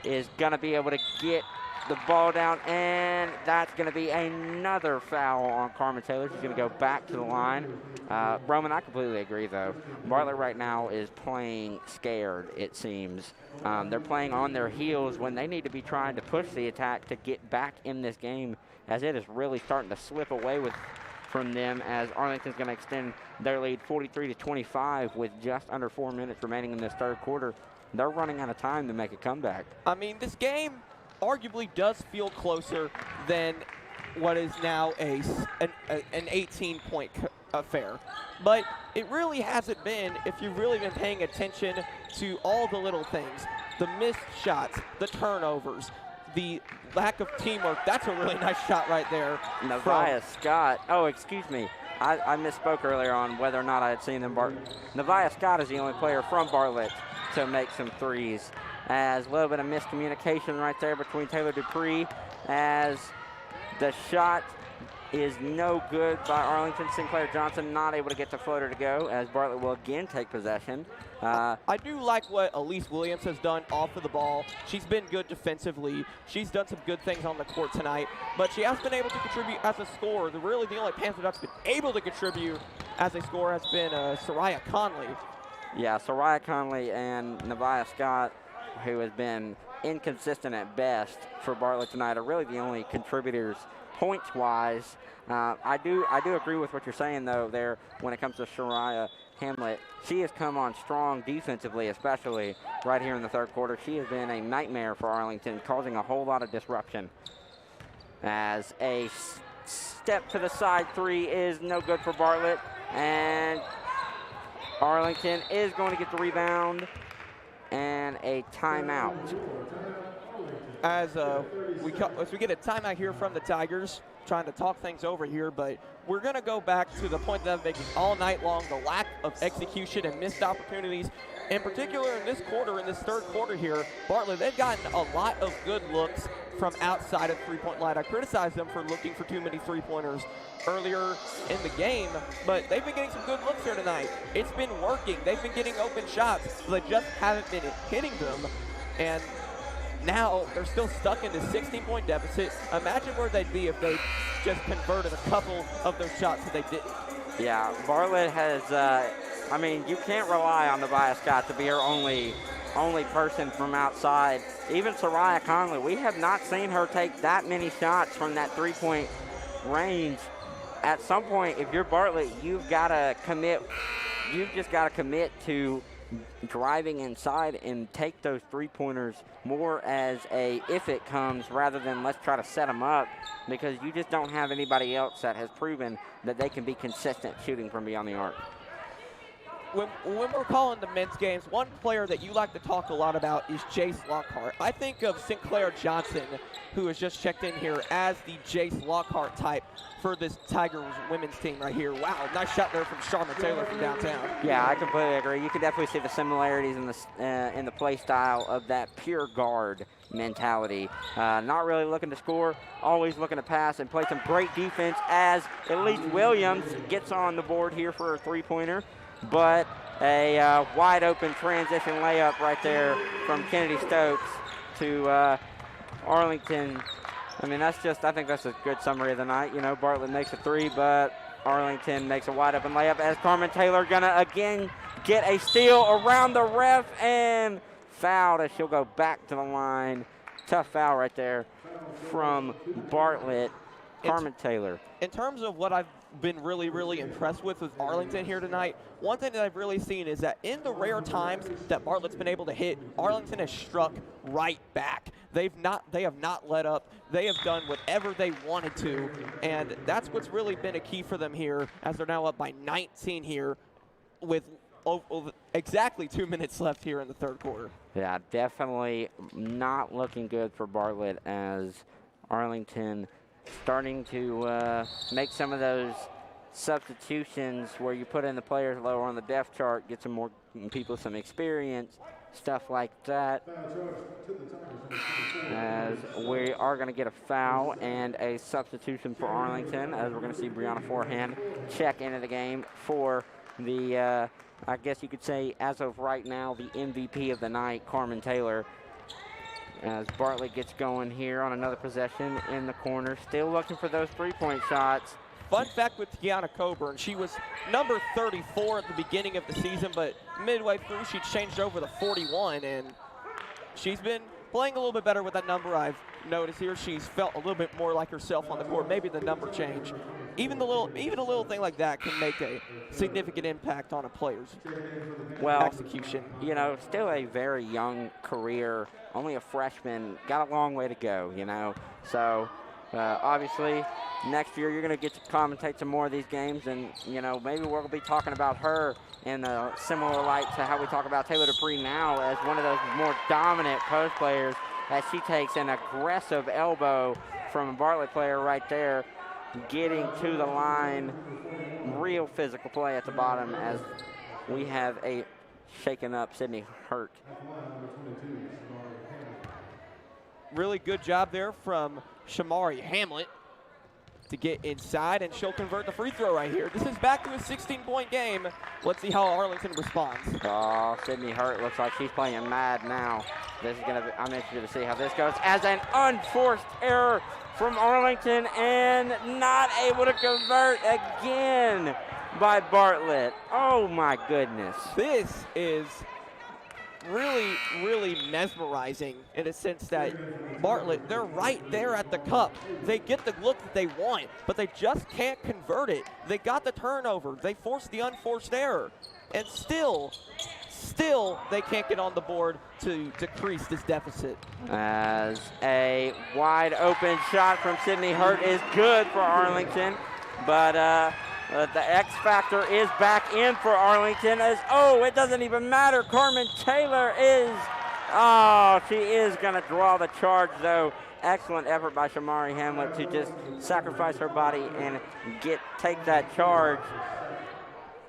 is going to be able to get the ball down, and that's going to be another foul on Carmen Taylor. She's going to go back to the line. Roman, I completely agree, though. Bartlett right now is playing scared, it seems. They're playing on their heels when they need to be trying to push the attack to get back in this game, as it is really starting to slip away from them, as Arlington's going to extend their lead 43-25 with just under 4 minutes remaining in this third quarter. They're running out of time to make a comeback. I mean, this game arguably does feel closer than what is now an 18-point affair. But it really hasn't been if you've really been paying attention to all the little things. The missed shots, the turnovers, the lack of teamwork. That's a really nice shot right there. Nevaeh Scott. Oh, excuse me. I misspoke earlier on whether or not I had seen them. Nevaeh Scott is the only player from Bartlett to make some threes. As a little bit of miscommunication right there between Taylor Dupree, as the shot is no good by Arlington. Sinclair Johnson not able to get the floater to go, as Bartlett will again take possession. I do like what Elise Williams has done off of the ball. She's been good defensively. She's done some good things on the court tonight, but she has been able to contribute as a scorer. Really, the only Panther that's been able to contribute as a scorer has been Soraya Conley. Yeah, Soraya Conley and Nevaeh Scott, who has been inconsistent at best for Bartlett tonight, are really the only contributors points-wise. I do agree with what you're saying, though, there when it comes to Shariah Hamlet. She has come on strong defensively, especially right here in the third quarter. She has been a nightmare for Arlington, causing a whole lot of disruption. As a step to the side three is no good for Bartlett, and Arlington is going to get the rebound and a timeout. As we get a timeout here from the Tigers, trying to talk things over here, but we're going to go back to the point that I've been making all night long, the lack of execution and missed opportunities. In particular, in this quarter, in this third quarter here, Bartlett, they've gotten a lot of good looks from outside of three-point line. I criticized them for looking for too many three-pointers earlier in the game, but they've been getting some good looks here tonight. It's been working. They've been getting open shots, but they just haven't been hitting them. And now they're still stuck in this 16-point deficit. Imagine where they'd be if they just converted a couple of those shots that they didn't. Yeah, Bartlett has, I mean, you can't rely on Nevaeh Scott to be her only person from outside. Even Soraya Conley, we have not seen her take that many shots from that three-point range. At some point, if you're Bartlett, you've got to commit. You've just got to commit to driving inside and take those three-pointers more as a if it comes rather than let's try to set them up, because you just don't have anybody else that has proven that they can be consistent shooting from beyond the arc. When we're calling the men's games, one player that you like to talk a lot about is Jace Lockhart. I think of Sinclair Johnson, who has just checked in here, as the Jace Lockhart type for this Tigers women's team right here. Wow, nice shot there from Charmin Taylor from downtown. Yeah, I completely agree. You can definitely see the similarities in the play style of that pure guard mentality. Not really looking to score, always looking to pass and play some great defense, as Elise Williams gets on the board here for her three-pointer. But a wide open transition layup right there from Kennedy Stokes to Arlington. I mean, I think that's a good summary of the night. You know, Bartlett makes a three, but Arlington makes a wide open layup, as Carmen Taylor gonna again get a steal around the ref and fouled, as she'll go back to the line. Tough foul right there from Bartlett. Carmen Taylor. In terms of what I've been really, really impressed with Arlington here tonight, one thing that I've really seen is that in the rare times that Bartlett's been able to hit, Arlington has struck right back. They have not let up. They have done whatever they wanted to, and that's what's really been a key for them here, as they're now up by 19 here with exactly 2 minutes left here in the third quarter. Yeah, definitely not looking good for Bartlett, as Arlington starting to make some of those substitutions where you put in the players lower on the depth chart, get some more people some experience, stuff like that. As we are going to get a foul and a substitution for Arlington, as we're going to see Brianna Forehand check into the game for the, I guess you could say, as of right now, the MVP of the night, Carmen Taylor. As Bartlett gets going here on another possession in the corner, still looking for those three-point shots. Fun fact with Tiana Coburn, she was number 34 at the beginning of the season, but midway through she changed over to 41, and she's been playing a little bit better with that number. I've noticed here she's felt a little bit more like herself on the court. Maybe the number change. Even a little thing like that can make a significant impact on a player's execution. You know, still a very young career, only a freshman, got a long way to go, you know. So obviously next year you're going to get to commentate some more of these games, and, you know, maybe we'll be talking about her in a similar light to how we talk about Taylor Dupree now as one of those more dominant post players, as she takes an aggressive elbow from a Bartlett player right there, getting to the line. Real physical play at the bottom as we have a shaken up Sydney Hurt. Really good job there from Shamari Hamlet to get inside, and she'll convert the free throw right here. This is back to a 16-point game. Let's see how Arlington responds. Oh, Sydney Hurt looks like she's playing mad now. This is going to be, I'm interested to see how this goes, as an unforced error from Arlington, and not able to convert again by Bartlett. Oh my goodness. This is really, really mesmerizing in a sense that Bartlett, they're right there at the cup. They get the look that they want, but they just can't convert it. They got the turnover. They forced the unforced error, and still they can't get on the board to decrease this deficit. As a wide open shot from Sydney Hurt is good for Arlington, but the X factor is back in for Arlington. As, oh, it doesn't even matter. Carmen Taylor is, oh, she is going to draw the charge, though. Excellent effort by Shamari Hamlet to just sacrifice her body and take that charge.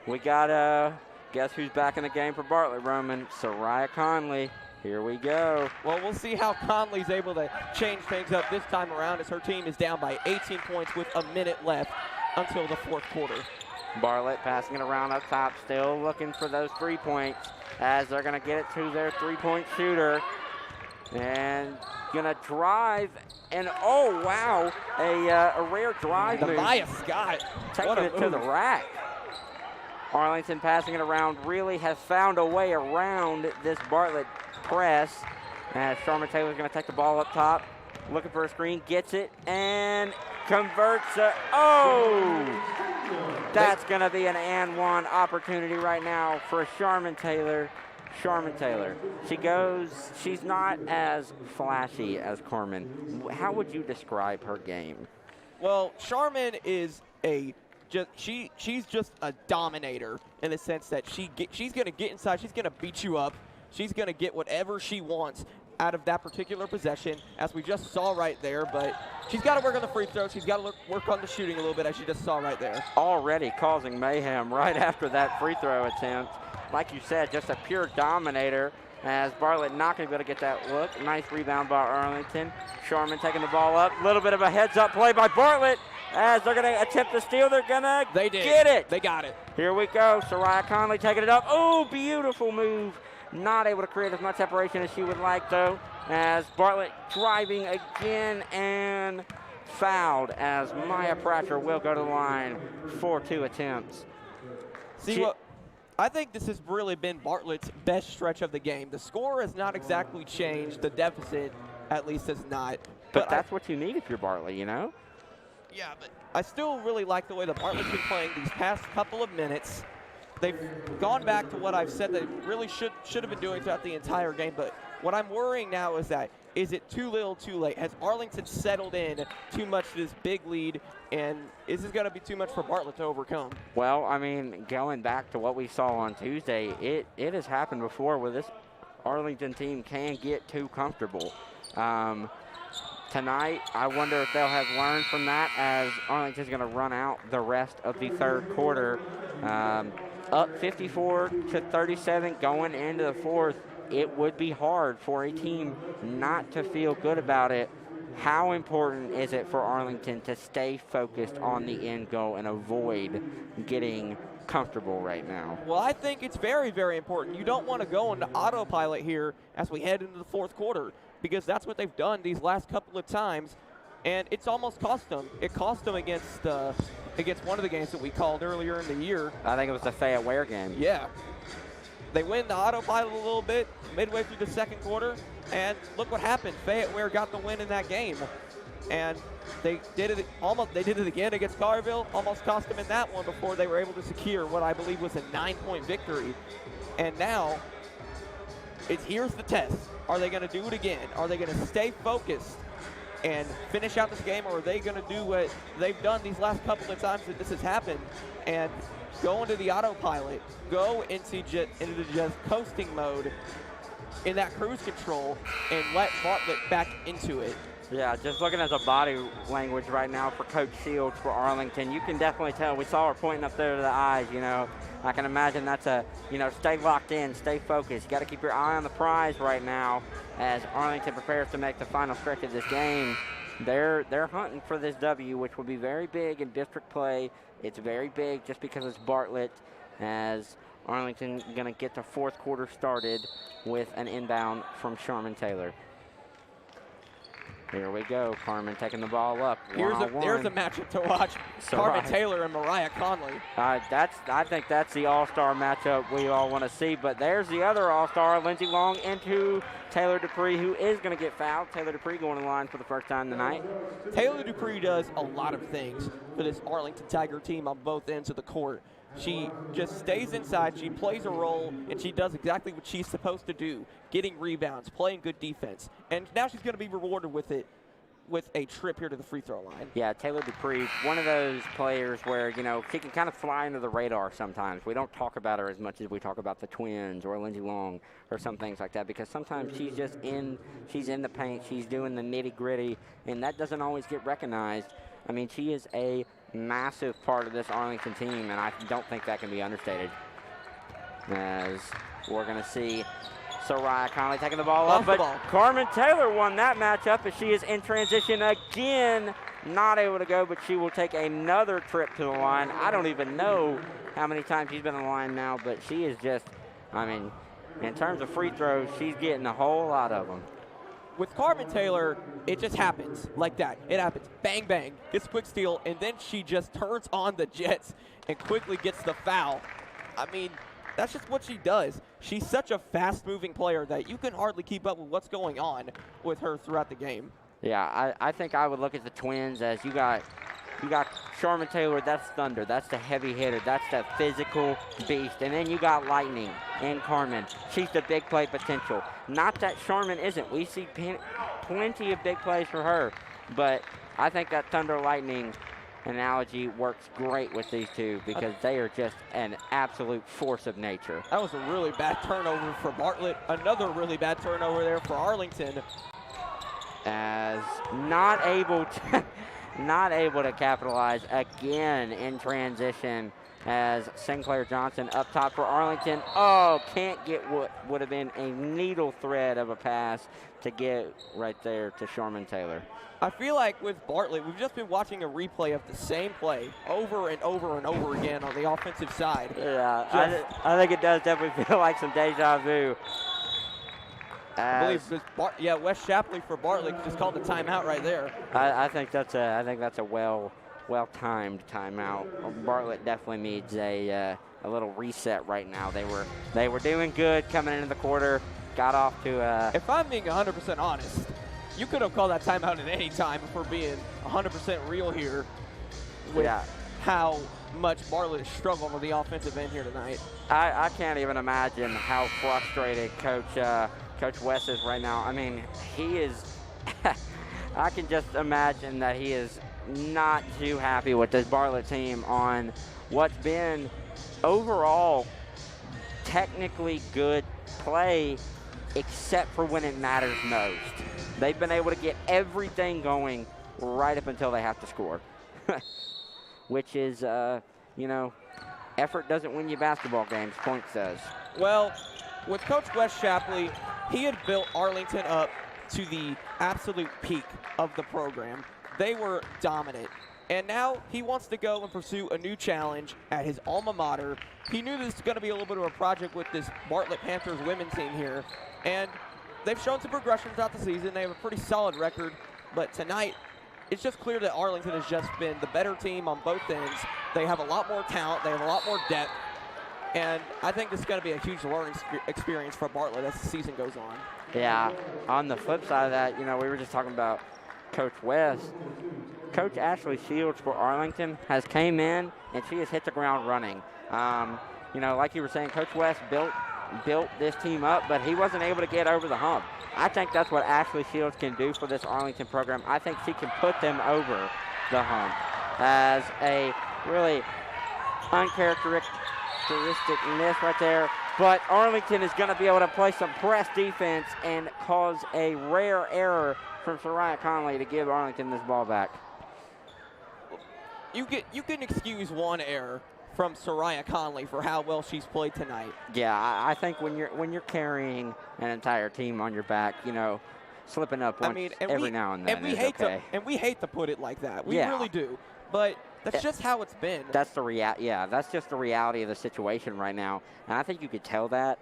We got guess who's back in the game for Bartlett, Roman? Soraya Conley. Here we go. Well, we'll see how Conley's able to change things up this time around, as her team is down by 18 points with a minute left until the fourth quarter. Bartlett passing it around up top, still looking for those 3 points, as they're going to get it to their three-point shooter. And going to drive, and oh, wow, a rare drive move. Maya Scott. Taking it to the rack. Arlington passing it around, really has found a way around this Bartlett press. As Sharma Taylor's going to take the ball up top, looking for a screen, gets it, and converts. That's going to be an and one opportunity right now for Sharman Taylor. She's not as flashy as Carmen. How would you describe her game? Well, Sharman is she's just a dominator in the sense that she's going to get inside, she's going to beat you up, she's going to get whatever she wants out of that particular possession, as we just saw right there, but she's got to work on the free throw, she's got to work on the shooting a little bit, as you just saw right there. Already causing mayhem right after that free throw attempt. Like you said, just a pure dominator, as Bartlett not going to be able to get that look. Nice rebound by Arlington. Sharman taking the ball up. A little bit of a heads-up play by Bartlett. As they're going to attempt to steal, they're going to get it. They got it. Here we go. Soraya Conley taking it up. Oh, beautiful move. Not able to create as much separation as she would like, though, as Bartlett driving again and fouled, as Maya Pratcher will go to the line for 2 attempts. I think this has really been Bartlett's best stretch of the game. The score has not exactly changed. The deficit, at least, has not. But that's what you need if you're Bartlett, you know? Yeah, but I still really like the way the Bartlett's been playing these past couple of minutes. They've gone back to what I've said they really should have been doing throughout the entire game. But what I'm worrying now is it too little too late? Has Arlington settled in too much to this big lead, and is this going to be too much for Bartlett to overcome? Well, I mean, going back to what we saw on Tuesday, it has happened before where this Arlington team can get too comfortable. Tonight, I wonder if they'll have learned from that, as Arlington's going to run out the rest of the third quarter. up 54-37 going into the fourth. It would be hard for a team not to feel good about it. How important is it for Arlington to stay focused on the end goal and avoid getting comfortable right now? Well, I think it's very, very important. You don't want to go into autopilot here as we head into the fourth quarter, because that's what they've done these last couple of times, and it's almost cost them. It cost them against one of the games that we called earlier in the year. I think it was the Fayette Ware game. Yeah. They win the autopilot a little bit midway through the second quarter, and look what happened. Fayette Ware got the win in that game, and they did it again against Collierville. Almost cost them in that one before they were able to secure what I believe was a 9-point victory. And now, here's the test. Are they going to do it again? Are they going to stay focused and finish out this game, or are they going to do what they've done these last couple of times that this has happened and go into the autopilot, go into just coasting mode in that cruise control and let Bartlett back into it? Yeah, just looking at the body language right now for Coach Shields for Arlington, you can definitely tell. We saw her pointing up there to the eyes, you know. I can imagine that's a, stay locked in, stay focused. You got to keep your eye on the prize right now as Arlington prepares to make the final stretch of this game. They're hunting for this W, which will be very big in district play. It's very big just because it's Bartlett, as Arlington going to get the fourth quarter started with an inbound from Sharman Taylor. Here we go. Carmen taking the ball up. There's a matchup to watch. Carmen Taylor and Mariah Conley. I think that's the all-star matchup we all want to see. But there's the other all-star, Lindsey Long, into Taylor Dupree, who is going to get fouled. Taylor Dupree going in line for the first time tonight. Taylor Dupree does a lot of things for this Arlington Tiger team on both ends of the court. She just stays inside, she plays a role, and she does exactly what she's supposed to do, getting rebounds, playing good defense. And now she's going to be rewarded with it, with a trip here to the free throw line. Yeah, Taylor Dupree, one of those players where, she can kind of fly under the radar sometimes. We don't talk about her as much as we talk about the twins or Lindsey Long or some things like that, because sometimes she's in the paint, she's doing the nitty-gritty, and that doesn't always get recognized. I mean, she is a massive part of this Arlington team, and I don't think that can be understated. As we're going to see Mariah Conley taking the ball up, but Carmen Taylor won that matchup as she is in transition again. Not able to go, but she will take another trip to the line. I don't even know how many times she's been on the line now, but she is just, in terms of free throws, she's getting a whole lot of them. With Carmen Taylor, it just happens like that. It happens. Bang, bang. Gets a quick steal, and then she just turns on the Jets and quickly gets the foul. That's just what she does. She's such a fast-moving player that you can hardly keep up with what's going on with her throughout the game. Yeah, I think I would look at the twins as you got Sharman Taylor, that's thunder. That's the heavy hitter. That's the physical beast. And then you got lightning in Carmen. She's the big play potential. Not that Sharman isn't. We see plenty of big plays for her. But I think that thunder lightning analogy works great with these two because they are just an absolute force of nature. That was a really bad turnover for Bartlett. Another really bad turnover there for Arlington. As not able to capitalize again in transition as Sinclair Johnson up top for Arlington. Oh, can't get what would have been a needle thread of a pass to get right there to Sharman Taylor. I feel like with Bartlett, we've just been watching a replay of the same play over and over and over again on the offensive side. Yeah, I think it does definitely feel like some deja vu. I believe Wes Shapley for Bartlett just called the timeout right there. I think that's a well-timed timeout. Bartlett definitely needs a little reset right now. They were doing good coming into the quarter. Got off to If I'm being 100% honest, you could have called that timeout at any time if we're being 100% real here with how much Bartlett struggled on the offensive end here tonight. I can't even imagine how frustrated Coach West is right now. I mean, he is I can just imagine that he is not too happy with this Bartlett team on what's been overall technically good play, except for when it matters most. They've been able to get everything going right up until they have to score, which is, effort doesn't win you basketball games, Point says. Well, with Coach Wes Shapley, he had built Arlington up to the absolute peak of the program. They were dominant. And now he wants to go and pursue a new challenge at his alma mater. He knew this was going to be a little bit of a project with this Bartlett Panthers women's team here. And they've shown some progression throughout the season. They have a pretty solid record. But tonight, it's just clear that Arlington has just been the better team on both ends. They have a lot more talent. They have a lot more depth. And I think this is going to be a huge learning experience for Bartlett as the season goes on. Yeah, on the flip side of that, you know, we were just talking about Coach West. Coach Ashley Shields for Arlington has came in, and she has hit the ground running. You know, like you were saying, Coach West built this team up, but he wasn't able to get over the hump. I think that's what Ashley Shields can do for this Arlington program. I think she can put them over the hump as a really uncharacteristicness right there. But Arlington is going to be able to play some press defense and cause a rare error from Soraya Conley to give Arlington this ball back. You can excuse one error from Soraya Conley for how well she's played tonight. Yeah, I think when you're carrying an entire team on your back, you know, slipping up once every now and then and we is hate okay. we hate to put it like that. We really do. But that's just how it's been. That's the that's just the reality of the situation right now. And I think you could tell that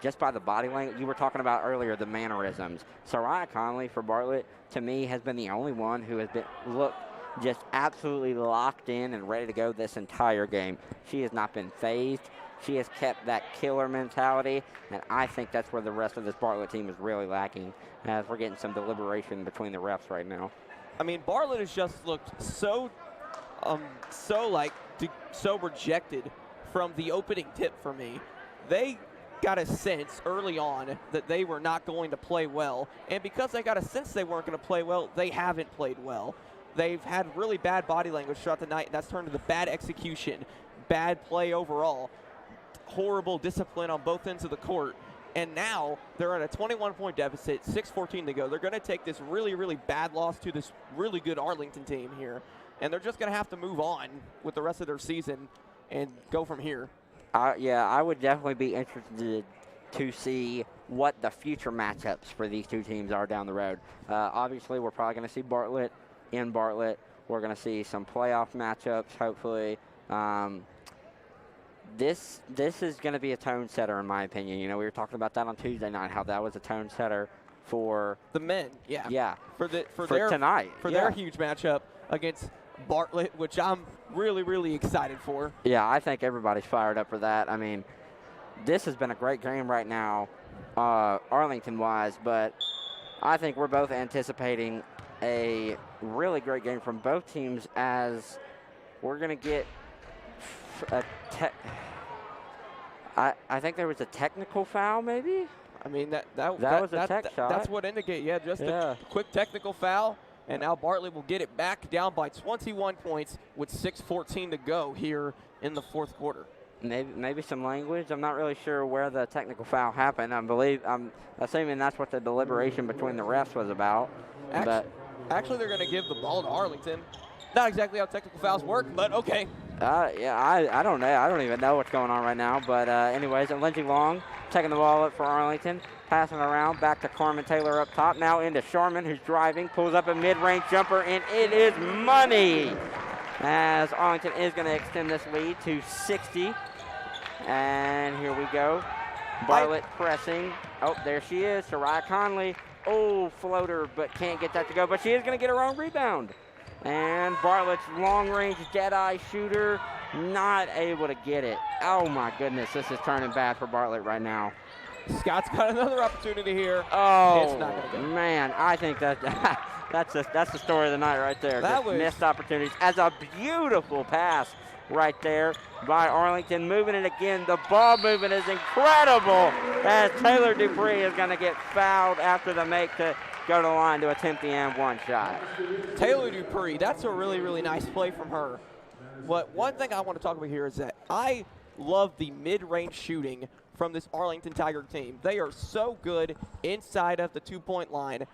just by the body language. You were talking about earlier, the mannerisms. Soraya Conley for Bartlett, to me, has been the only one who has been just absolutely locked in and ready to go this entire game. She has not been phased. She has kept that killer mentality, and I think that's where the rest of this Bartlett team is really lacking, as we're getting some deliberation between the refs right now. I mean, Bartlett has just looked so rejected from the opening tip for me. They got a sense early on that they were not going to play well, and because they got a sense they weren't going to play well, they haven't played well. They've had really bad body language throughout the night, and that's turned into bad execution, bad play overall, horrible discipline on both ends of the court. And now they're at a 21-point deficit, 6:14 to go. They're going to take this really, really bad loss to this really good Arlington team here, and they're just going to have to move on with the rest of their season and go from here. Yeah, I would definitely be interested to see what the future matchups for these two teams are down the road. Obviously, we're probably going to see Bartlett in Bartlett. We're going to see some playoff matchups, hopefully. This is going to be a tone setter, in my opinion. You know, we were talking about that on Tuesday night, how that was a tone setter for the men. Yeah. Yeah. For their tonight. For their huge matchup against Bartlett, which I'm really, really excited for. Yeah, I think everybody's fired up for that. I mean, this has been a great game right now, Arlington-wise, but I think we're both anticipating a really great game from both teams, as we're going to get I think there was a technical foul, maybe? I mean, that was a tech shot. That's what indicates, a quick technical foul, and now Bartlett will get it back down by 21 points with 6:14 to go here in the fourth quarter. Maybe some language. I'm not really sure where the technical foul happened. I'm assuming that's what the deliberation between the refs was about. Actually, they're going to give the ball to Arlington. Not exactly how technical fouls work, but okay. Yeah, I don't know. I don't even know what's going on right now. But anyways, Lindsey Long taking the ball up for Arlington, passing around back to Carmen Taylor up top. Now into Sharman, who's driving, pulls up a mid-range jumper, and it is money. As Arlington is going to extend this lead to 60. And here we go. Bartlett pressing. Oh, there she is, Soraya Conley. Oh, floater, but can't get that to go. But she is going to get her own rebound. And Bartlett's long-range dead-eye shooter not able to get it. Oh, my goodness, this is turning bad for Bartlett right now. Scott's got another opportunity here. Oh, it's not gonna go. Man, I think that's the story of the night right there. That was missed opportunities. As a beautiful pass right there by Arlington, moving it again. The ball movement is incredible, as Taylor Dupree is going to get fouled after the make to go to the line to attempt the and-one shot. Taylor Dupree, that's a really, really nice play from her. But one thing I want to talk about here is that I love the mid-range shooting from this Arlington Tiger team. They are so good inside of the two-point line.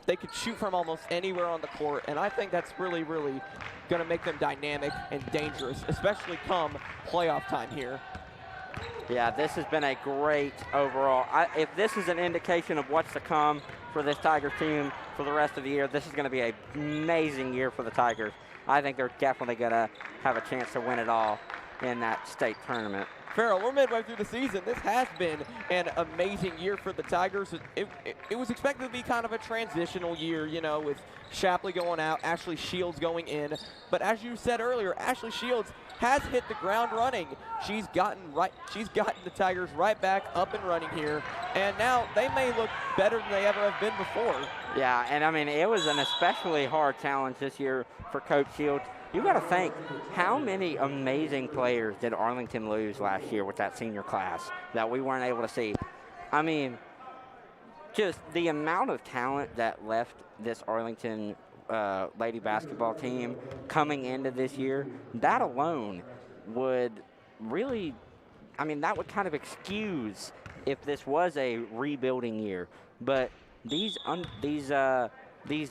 They could shoot from almost anywhere on the court, and I think that's really, really going to make them dynamic and dangerous, especially come playoff time here. Yeah, this has been a great overall. If this is an indication of what's to come for this Tigers team for the rest of the year, this is going to be an amazing year for the Tigers. I think they're definitely going to have a chance to win it all in that state tournament. Farrell, we're midway through the season. This has been an amazing year for the Tigers. It was expected to be kind of a transitional year, you know, with Shapley going out, Ashley Shields going in. But as you said earlier, Ashley Shields has hit the ground running. She's gotten the Tigers right back up and running here. And now they may look better than they ever have been before. Yeah, and I mean, it was an especially hard challenge this year for Coach Shields. You got to think, how many amazing players did Arlington lose last year with that senior class that we weren't able to see? I mean, just the amount of talent that left this Arlington lady basketball team coming into this year, that alone would really, I mean, that would kind of excuse if this was a rebuilding year. But these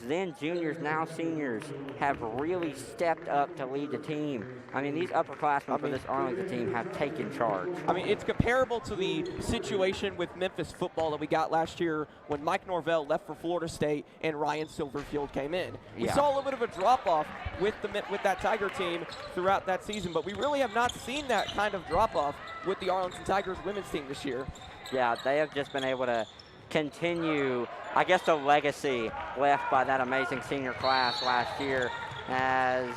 then juniors, now seniors, have really stepped up to lead the team. I mean, these upperclassmen for this Arlington team have taken charge. I mean, it's comparable to the situation with Memphis football that we got last year when Mike Norvell left for Florida State and Ryan Silverfield came in. We saw a little bit of a drop-off with that Tiger team throughout that season, but we really have not seen that kind of drop-off with the Arlington Tigers women's team this year. Yeah, they have just been able to continue, I guess, the legacy left by that amazing senior class last year as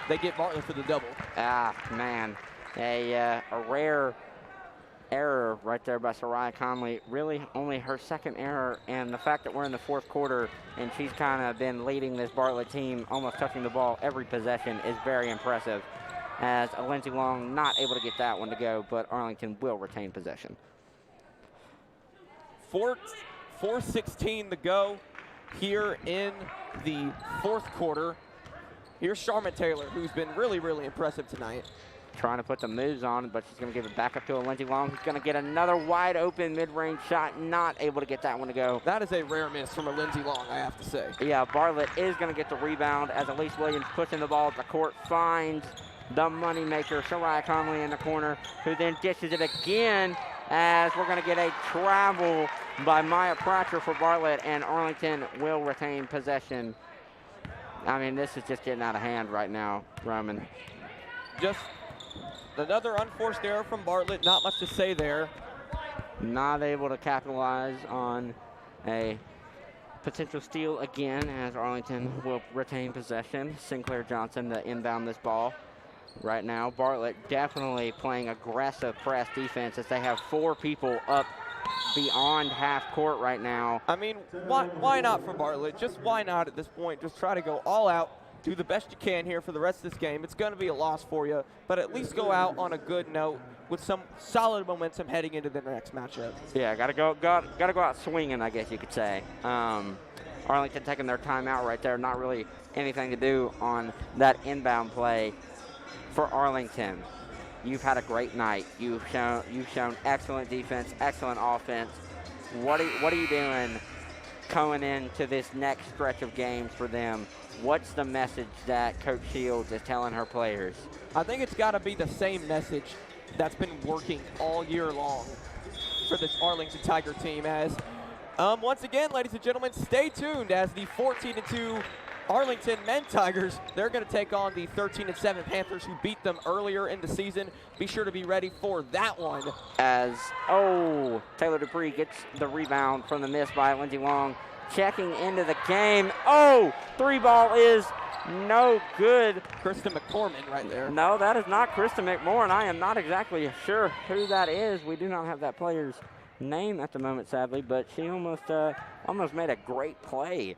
they get Bartlett for the double. Man, a rare error right there by Soraya Conley. Really only her second error, and the fact that we're in the fourth quarter and she's kind of been leading this Bartlett team, almost touching the ball every possession, is very impressive. As Lindsey Long not able to get that one to go, but Arlington will retain possession. 4:16 to go here in the fourth quarter. Here's Charlotte Taylor, who's been really, really impressive tonight. Trying to put the moves on, but she's going to give it back up to Lindsey Long, who's going to get another wide open mid-range shot, not able to get that one to go. That is a rare miss from a Lindsey Long, I have to say. Yeah, Bartlett is going to get the rebound as Elise Williams pushing the ball at the court, finds the moneymaker, Soraya Conley, in the corner, who then dishes it again, as we're going to get a travel by Maya Pratcher for Bartlett, and Arlington will retain possession. I mean, this is just getting out of hand right now, Roman. Just another unforced error from Bartlett, not much to say there. Not able to capitalize on a potential steal again, as Arlington will retain possession. Sinclair Johnson to inbound this ball. Right now, Bartlett definitely playing aggressive press defense as they have 4 people up beyond half court right now. I mean, why not for Bartlett? Just why not at this point? Just try to go all out, do the best you can here for the rest of this game. It's going to be a loss for you, but at least go out on a good note with some solid momentum heading into the next matchup. Yeah, gotta go out swinging, I guess you could say. Arlington taking their timeout right there. Not really anything to do on that inbound play. For Arlington, you've had a great night. You've shown excellent defense, excellent offense. What are you doing going into this next stretch of games for them? What's the message that Coach Shields is telling her players? I think it's got to be the same message that's been working all year long for this Arlington Tiger team. As once again, ladies and gentlemen, stay tuned as the 14-2 Arlington men Tigers, they're going to take on the 13-7 Panthers, who beat them earlier in the season. Be sure to be ready for that one. As, Taylor Dupree gets the rebound from the miss by Lindsey Long. Checking into the game. 3-ball is no good. Krista McCorman right there. No, that is not Krista McMorrin. I am not exactly sure who that is. We do not have that player's name at the moment, sadly, but she almost made a great play.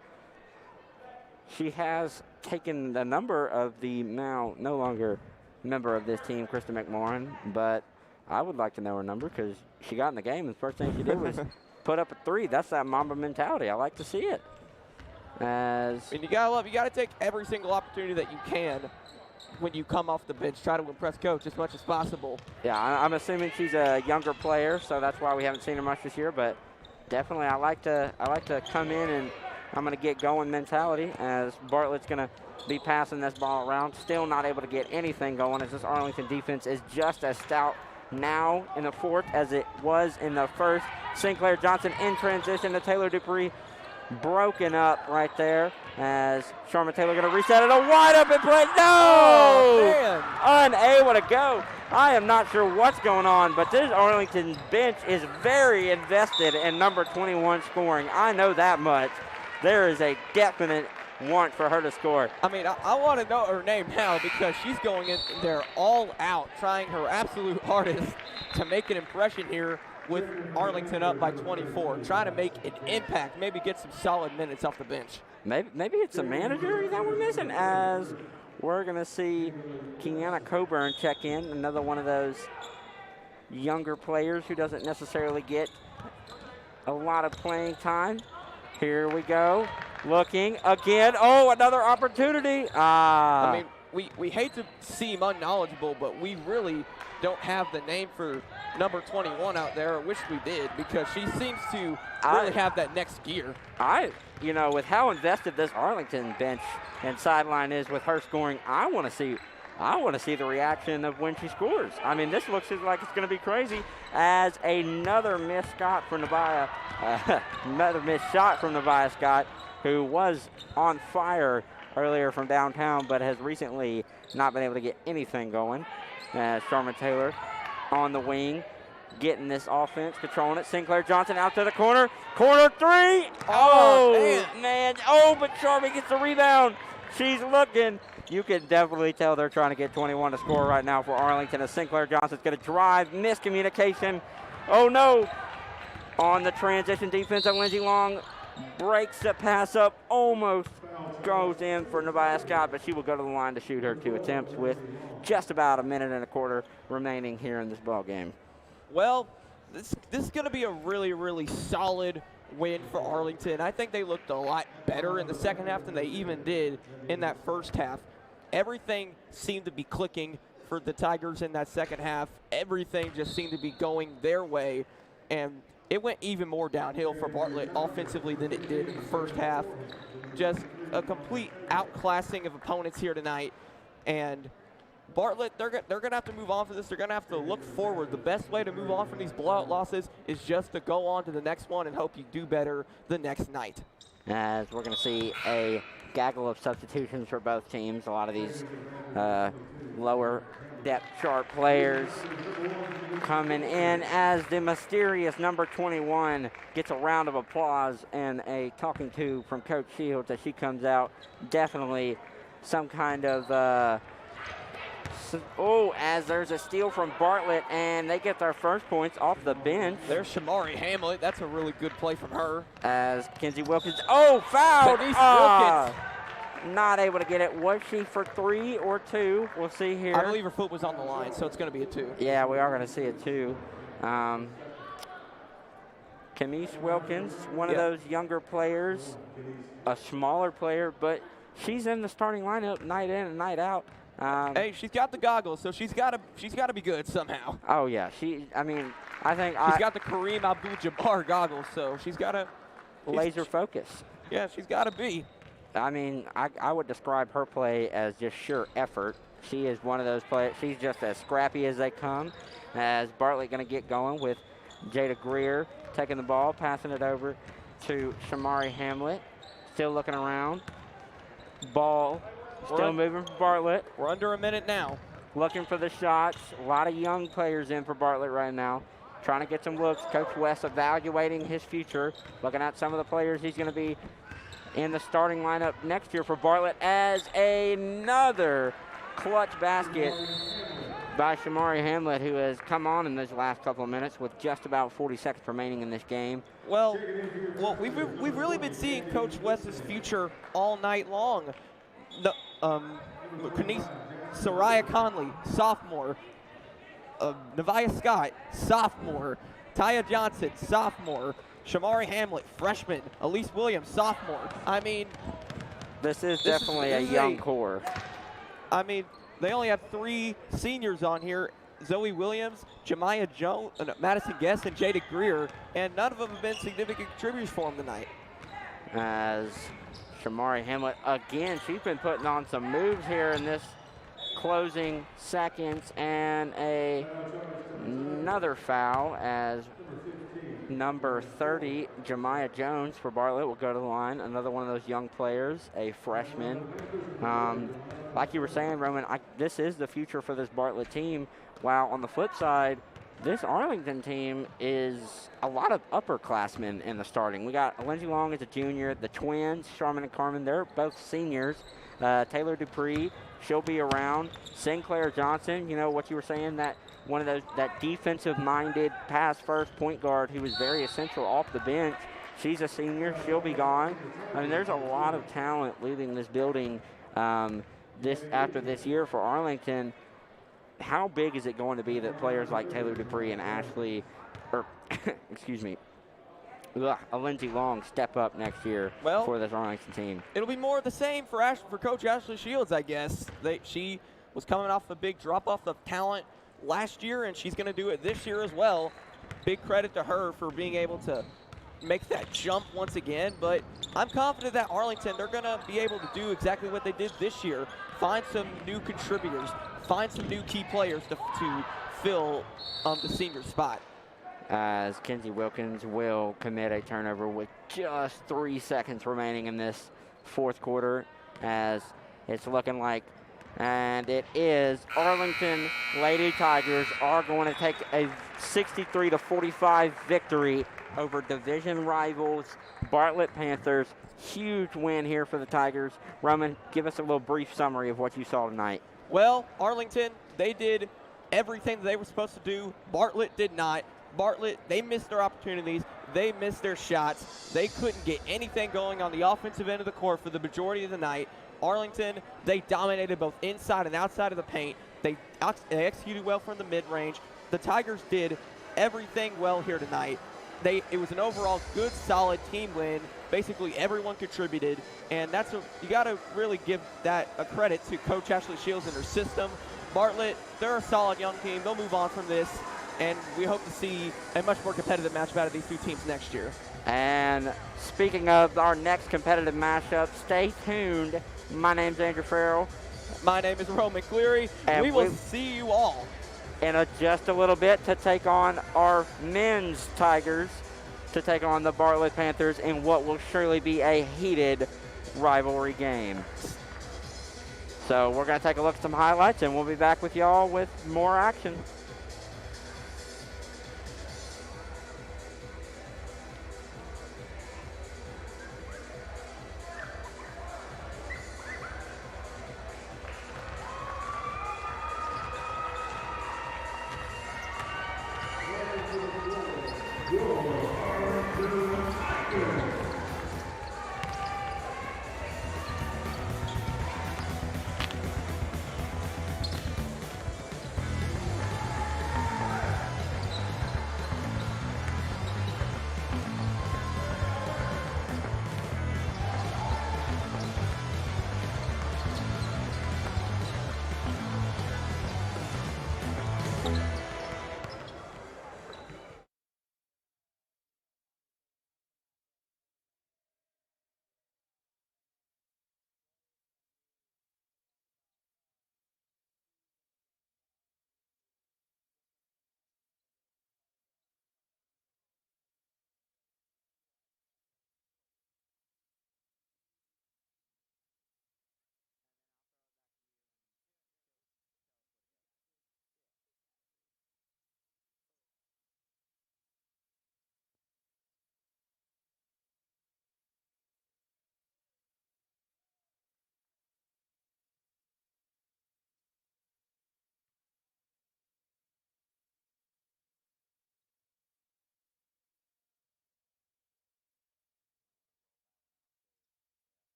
She has taken the number of the now no longer member of this team, Krista McMorrin, but I would like to know her number because she got in the game and the first thing she did was put up a 3. That's that Mamba mentality. I like to see it. And you gotta take every single opportunity that you can when you come off the bench. Try to impress coach as much as possible. Yeah, I'm assuming she's a younger player, so that's why we haven't seen her much this year. But definitely, I like to come in and I'm going to get going mentality, as Bartlett's going to be passing this ball around. Still not able to get anything going, as this Arlington defense is just as stout now in the fourth as it was in the first. Sinclair Johnson in transition to Taylor Dupree. Broken up right there, as Sharma Taylor going to reset it. A wide open play. No! Unable to go. I am not sure what's going on, but this Arlington bench is very invested in number 21 scoring. I know that much. There is a definite want for her to score. I mean, I want to know her name now, because she's going in there all out, trying her absolute hardest to make an impression here with Arlington up by 24, trying to make an impact, maybe get some solid minutes off the bench. Maybe it's a manager that we're missing, as we're going to see Kiana Coburn check in, another one of those younger players who doesn't necessarily get a lot of playing time. Here we go, looking again. Oh, another opportunity. I mean, we hate to seem unknowledgeable, but we really don't have the name for number 21 out there. I wish we did, because she seems to really have that next gear. You know, with how invested this Arlington bench and sideline is with her scoring, I want to see the reaction of when she scores. I mean, this looks like it's going to be crazy, as another missed shot from Nevaeh, Scott, who was on fire earlier from downtown, but has recently not been able to get anything going. Sharma Taylor on the wing, getting this offense, controlling it. Sinclair Johnson out to the corner. Corner three. Oh, man. Oh, but Sharma gets the rebound. She's looking. You can definitely tell they're trying to get 21 to score right now for Arlington, as Sinclair Johnson's going to drive. Miscommunication. Oh, no. On the transition defense, Lindsey Long breaks the pass up, almost goes in for Nevaeh Scott, but she will go to the line to shoot her 2 attempts with just about a minute and a quarter remaining here in this ball game. Well, this is going to be a really, really solid win for Arlington. I think they looked a lot better in the second half than they even did in that first half. Everything seemed to be clicking for the Tigers in that second half. Everything just seemed to be going their way, and it went even more downhill for Bartlett offensively than it did in the first half. Just a complete outclassing of opponents here tonight. And Bartlett, they're going to have to move on from this. They're going to have to look forward. The best way to move on from these blowout losses is just to go on to the next one and hope you do better the next night. As we're going to see a gaggle of substitutions for both teams. A lot of these lower depth chart players coming in, as the mysterious number 21 gets a round of applause and a talking to from Coach Shields as she comes out. Definitely some kind of as there's a steal from Bartlett, and they get their first points off the bench. There's Shamari Hamlet. That's a really good play from her. As Kenzie Wilkins, foul! Wilkins. Not able to get it. Was she for 3 or 2? We'll see here. I believe her foot was on the line, so it's going to be a 2. Yeah, we are going to see a 2. Camise Wilkins, one of those younger players, a smaller player, but she's in the starting lineup night in and night out. Hey, she's got the goggles, so she's got to be good somehow. Oh yeah, I think she's got the Kareem Abdul-Jabbar goggles, so she's got to laser focus. Yeah, she's got to be. I mean, I would describe her play as just sheer effort. She is one of those players. She's just as scrappy as they come. As Bartlett going to get going with Jada Greer taking the ball, passing it over to Shamari Hamlet. Still looking around. Ball still moving for Bartlett. We're under a minute now. Looking for the shots. A lot of young players in for Bartlett right now. Trying to get some looks. Coach West evaluating his future. Looking at some of the players he's going to be in the starting lineup next year for Bartlett, as another clutch basket by Shamari Hamlet, who has come on in these last couple of minutes with just about 40 seconds remaining in this game. Well, we've really been seeing Coach West's future all night long. Soraya Conley, sophomore. Nevaeh Scott, sophomore. Taya Johnson, sophomore. Shamari Hamlet, freshman. Elise Williams, sophomore. I mean, this is definitely a young core. I mean, they only have 3 seniors on here: Zoe Williams, Jemiah Jones, Madison Guest, and Jada Greer, and none of them have been significant contributors for them tonight. as Shamari Hamlet, again, she's been putting on some moves here in this closing seconds, and another foul as number 30, Jemiah Jones for Bartlett, will go to the line. Another one of those young players, a freshman. Like you were saying, Roman, this is the future for this Bartlett team, while on the flip side, this Arlington team is a lot of upperclassmen in the starting. We got Lindsey Long as a junior. The twins, Charmin and Carmen, they're both seniors. Taylor Dupree, she'll be around. Sinclair Johnson, you know what you were saying, that one of those, that defensive-minded pass-first point guard who was very essential off the bench. She's a senior. She'll be gone. I mean, there's a lot of talent leaving this building after this year for Arlington. How big is it going to be that players like Taylor Dupree and Lindsey Long step up next year for this Arlington team? It'll be more of the same for Coach Ashley Shields, I guess. She was coming off a big drop-off of talent last year, and she's going to do it this year as well. Big credit to her for being able to make that jump once again, but I'm confident that Arlington, they're going to be able to do exactly what they did this year, find some new contributors, find some new key players to fill the senior spot. As Kenzie Wilkins will commit a turnover with just 3 seconds remaining in this fourth quarter, as it's looking like, and it is, Arlington Lady Tigers are going to take a 63-45 victory over division rivals Bartlett Panthers. Huge win here for the Tigers. Roman, give us a little brief summary of what you saw tonight. Well, Arlington, they did everything they were supposed to do. Bartlett did not. Bartlett, they missed their opportunities. They missed their shots. They couldn't get anything going on the offensive end of the court for the majority of the night. Arlington, they dominated both inside and outside of the paint. They executed well from the mid-range. The Tigers did everything well here tonight. It was an overall good, solid team win. Basically, everyone contributed, and you got to really give that a credit to Coach Ashley Shields and her system. Bartlett, they're a solid young team. They'll move on from this, and we hope to see a much more competitive matchup out of these two teams next year. And speaking of our next competitive matchup, stay tuned. My name's Andrew Farrell. My name is Roman Cleary. And we will see you all in just a little bit to take on our men's Tigers, to take on the Bartlett Panthers in what will surely be a heated rivalry game. So we're going to take a look at some highlights, and we'll be back with y'all with more action.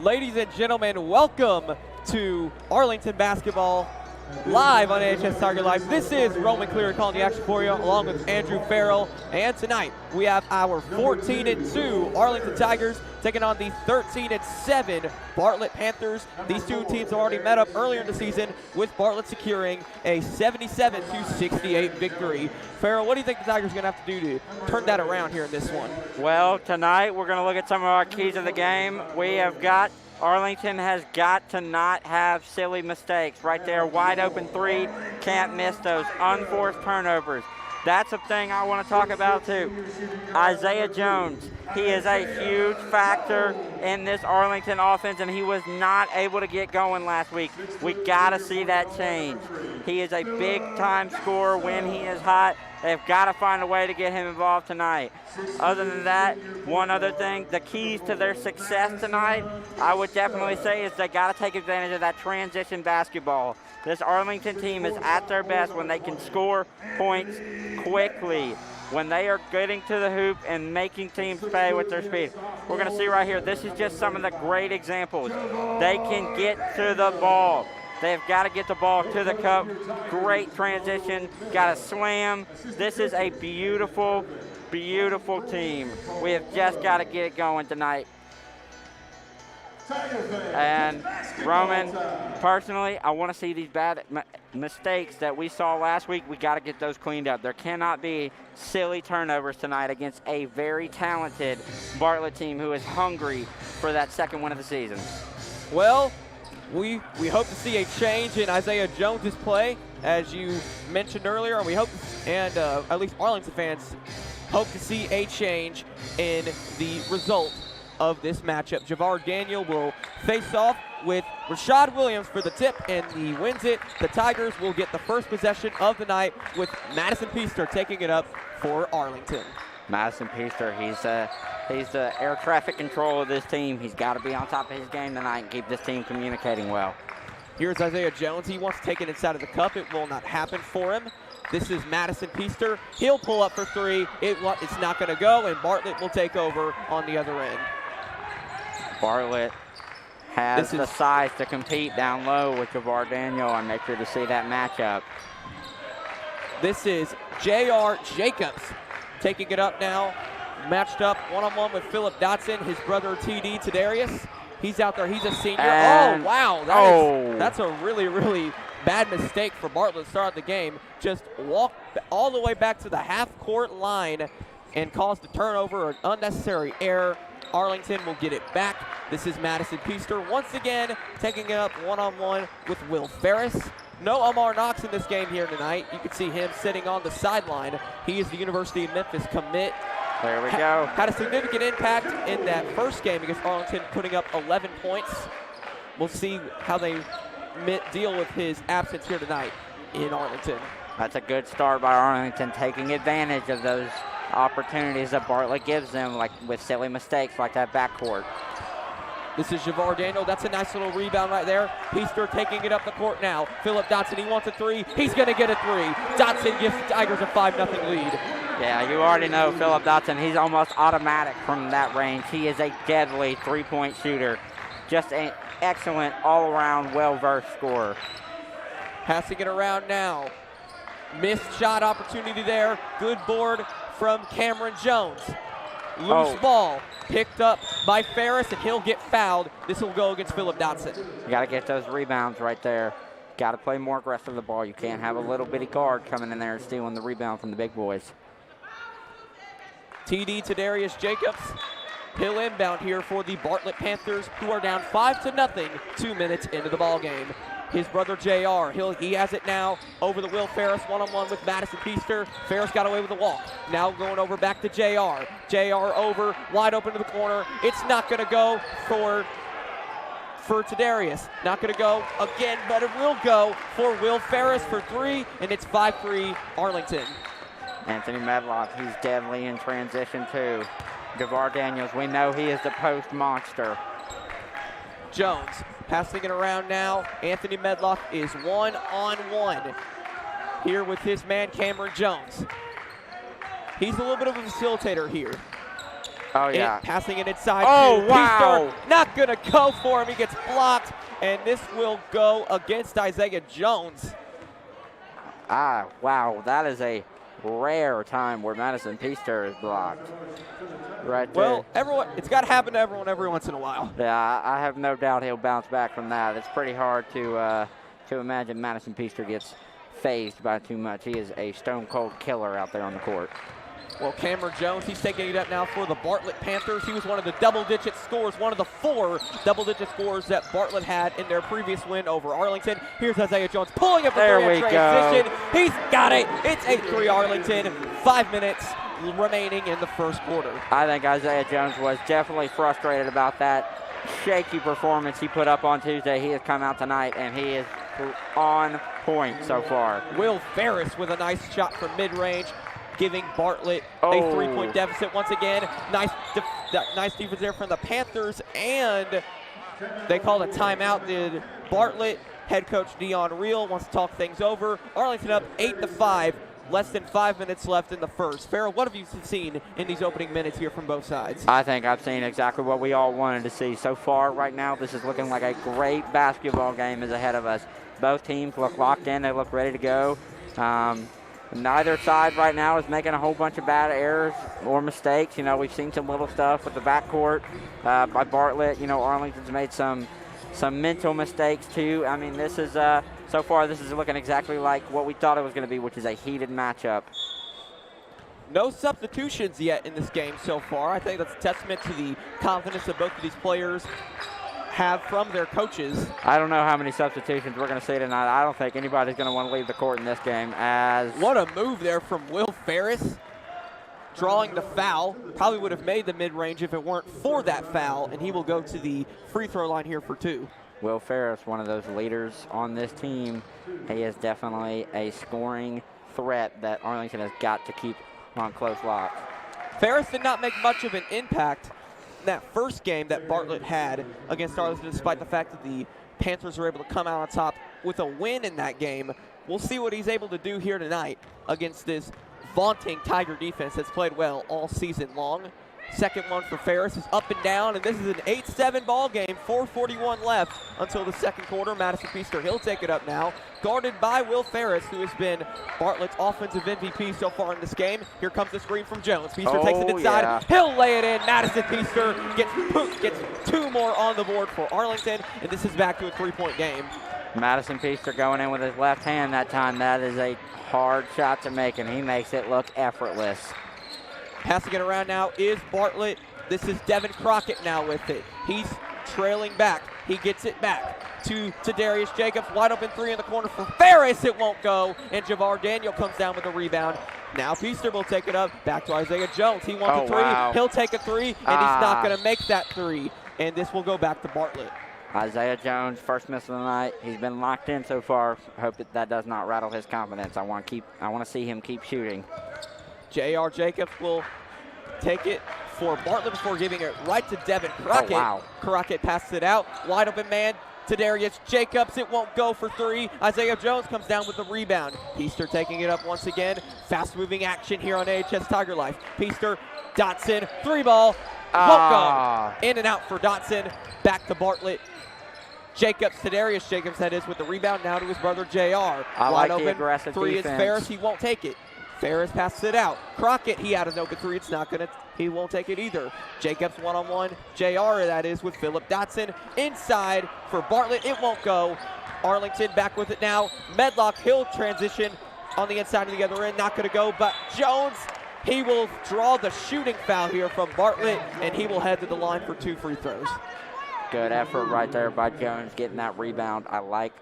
Ladies and gentlemen, welcome to Arlington basketball live on AHS Tiger Live. This is Roman Cleary calling the action for you, along with Andrew Farrell. And tonight we have our 14-2 Arlington Tigers taking on the 13-7 Bartlett Panthers. These two teams have already met up earlier in the season, with Bartlett securing a 77-68 victory. Farrell, what do you think the Tigers are going to have to do to turn that around here in this one? Well, tonight we're going to look at some of our keys of the game. Arlington has got to not have silly mistakes. Right there, wide open three, can't miss those unforced turnovers. That's a thing I want to talk about too. Isaiah Jones, he is a huge factor in this Arlington offense, and he was not able to get going last week. We got to see that change. He is a big-time scorer when he is hot. They've got to find a way to get him involved tonight. Other than that, one other thing, the keys to their success tonight, I would definitely say, is they got to take advantage of that transition basketball. This Arlington team is at their best when they can score points quickly, when they are getting to the hoop and making teams pay with their speed. We're going to see right here, this is just some of the great examples. They can get to the ball. They've got to get the ball to the cup. Great transition, got to slam. This is a beautiful, beautiful team. We have just got to get it going tonight. And Roman, personally, I want to see these bad mistakes that we saw last week. We got to get those cleaned up. There cannot be silly turnovers tonight against a very talented Bartlett team who is hungry for that second win of the season. Well, we hope to see a change in Isaiah Jones's play, as you mentioned earlier, and we hope, and at least Arlington fans hope to see a change in the result of this matchup. Javar Daniel will face off with Rashad Williams for the tip, and he wins it. The Tigers will get the first possession of the night, with Madison Peaster taking it up for Arlington. Madison Peaster, he's the air traffic control of this team. He's got to be on top of his game tonight and keep this team communicating well. Here's Isaiah Jones. He wants to take it inside of the cup. It will not happen for him. This is Madison Peaster. He'll pull up for three. It's not going to go, and Bartlett will take over on the other end. Bartlett has the size to compete down low with Javar Daniel, and make sure to see that matchup. This is J.R. Jacobs taking it up now, matched up one-on-one with Philip Dotson, his brother T.D. Tadarius. He's out there. He's a senior. And oh, wow. That's a really, really bad mistake for Bartlett to start the game. Just walked all the way back to the half-court line and caused a turnover, an unnecessary error. Arlington will get it back. This is Madison Peaster once again taking it up one-on-one with Will Ferris. No Amar Knox in this game here tonight. You can see him sitting on the sideline. He is the University of Memphis commit. There we go. Had a significant impact in that first game against Arlington, putting up 11 points. We'll see how they deal with his absence here tonight in Arlington. That's a good start by Arlington, taking advantage of those opportunities that Bartlett gives them, like with silly mistakes like that backcourt. This is Javar Daniel. That's a nice little rebound right there. Peaster taking it up the court now. Philip Dotson, he wants a three. He's going to get a three. Dotson gives the Tigers a 5-0 lead. Yeah, you already know Philip Dotson. He's almost automatic from that range. He is a deadly three-point shooter. Just an excellent all-around, well-versed scorer. Passing it around now. Missed shot opportunity there. Good board from Cameron Jones. Loose ball picked up by Ferris, and he'll get fouled. This will go against Philip Dotson. You got to get those rebounds right there. Got to play more aggressive the ball. You can't have a little bitty guard coming in there and stealing the rebound from the big boys. TD Tadarius Jacobs. He'll inbound here for the Bartlett Panthers, who are down 5-0 2 minutes into the ball game. His brother JR, he has it now over the Will Ferris, one-on-one with Madison Peaster. Ferris got away with the walk. Now going over back to JR. JR over, wide open to the corner. It's not going to go for Tadarius. Not going to go again, but it will go for Will Ferris for three, and it's 5-3 Arlington. Anthony Medlock, he's deadly in transition too. Javar Daniels, we know he is the post monster. Jones passing it around now. Anthony Medlock is one-on-one here with his man Cameron Jones. He's a little bit of a facilitator here. Oh, yeah. Passing it inside. Oh, to wow. Peaster. Not going to go for him. He gets blocked, and this will go against Isaiah Jones. Wow. That is a rare time where Madison Peaster is blocked. Right there. Well, it's got to happen to everyone every once in a while. Yeah, I have no doubt he'll bounce back from that. It's pretty hard to imagine Madison Peaster gets phased by too much. He is a stone-cold killer out there on the court. Well, Cameron Jones, he's taking it up now for the Bartlett Panthers. He was one of the double-digit scores, one of the 4 double-digit scores that Bartlett had in their previous win over Arlington. Here's Isaiah Jones pulling up the three in transition. He's got it. It's 8-3 Arlington. 5 minutes remaining in the first quarter. I think Isaiah Jones was definitely frustrated about that shaky performance he put up on Tuesday. He has come out tonight, and he is on point so far. Will Ferris with a nice shot from mid-range, giving Bartlett a 3-point deficit once again. Nice defense there from the Panthers, and they called a timeout. Did Bartlett head coach Dion Reel wants to talk things over. Arlington up 8-5. Less than 5 minutes left in the first. Farrell, what have you seen in these opening minutes here from both sides? I think I've seen exactly what we all wanted to see. So far, right now, this is looking like a great basketball game is ahead of us. Both teams look locked in. They look ready to go. Neither side right now is making a whole bunch of bad errors or mistakes. You know, we've seen some little stuff with the backcourt by Bartlett. You know, Arlington's made some mental mistakes too. I mean, this is so far this is looking exactly like what we thought it was going to be, which is a heated matchup. No substitutions yet in this game so far. I think that's a testament to the confidence that both of these players have from their coaches. I don't know how many substitutions we're going to see tonight. I don't think anybody's going to want to leave the court in this game. What a move there from Will Ferris, drawing the foul. Probably would have made the mid-range if it weren't for that foul, and he will go to the free throw line here for 2. Will Ferris, one of those leaders on this team. He is definitely a scoring threat that Arlington has got to keep on close lock. Ferris did not make much of an impact in that first game that Bartlett had against Arlington, despite the fact that the Panthers were able to come out on top with a win in that game. We'll see what he's able to do here tonight against this vaunting Tiger defense that's played well all season long. Second one for Ferris is up and down, and this is an 8-7 ball game. 4:41 left until the second quarter. Madison Peaster, he'll take it up now, guarded by Will Ferris, who has been Bartlett's offensive MVP so far in this game. Here comes the screen from Jones. Peaster takes it inside. Yeah. He'll lay it in. Madison Peaster gets 2 more on the board for Arlington, and this is back to a 3-point game. Madison Peaster going in with his left hand that time. That is a hard shot to make, and he makes it look effortless. Passing it around now is Bartlett. This is Devin Crockett now with it. He's trailing back. He gets it back to Darius Jacobs. Wide open 3 in the corner for Ferris. It won't go. And Javar Daniel comes down with the rebound. Now Peaster will take it up. Back to Isaiah Jones. He wants a 3. Wow. He'll take a 3, and he's not going to make that 3. And this will go back to Bartlett. Isaiah Jones, first miss of the night. He's been locked in so far. Hope that does not rattle his confidence. I want to see him keep shooting. J.R. Jacobs will take it for Bartlett before giving it right to Devin Crockett. Oh, wow. Crockett passes it out. Wide open man to Darius Jacobs. It won't go for 3. Isaiah Jones comes down with the rebound. Peaster taking it up once again. Fast moving action here on AHS Tiger Life. Peaster, Dotson, 3 ball. Won't go. In and out for Dotson. Back to Bartlett. Jacobs to Darius Jacobs, that is, with the rebound now to his brother J.R. I Wide like open. the aggressive 3 defense. is Ferris. He won't take it. Ferris passes it out. Crockett, he had an open 3. It's not going to, he won't take it either. Jacobs one-on-one. JR, that is, with Philip Dotson. Inside for Bartlett. It won't go. Arlington back with it now. Medlock, he'll transition on the inside of the other end. Not going to go, but Jones, he will draw the shooting foul here from Bartlett, and he will head to the line for 2 free throws. Good effort right there by Jones getting that rebound. I like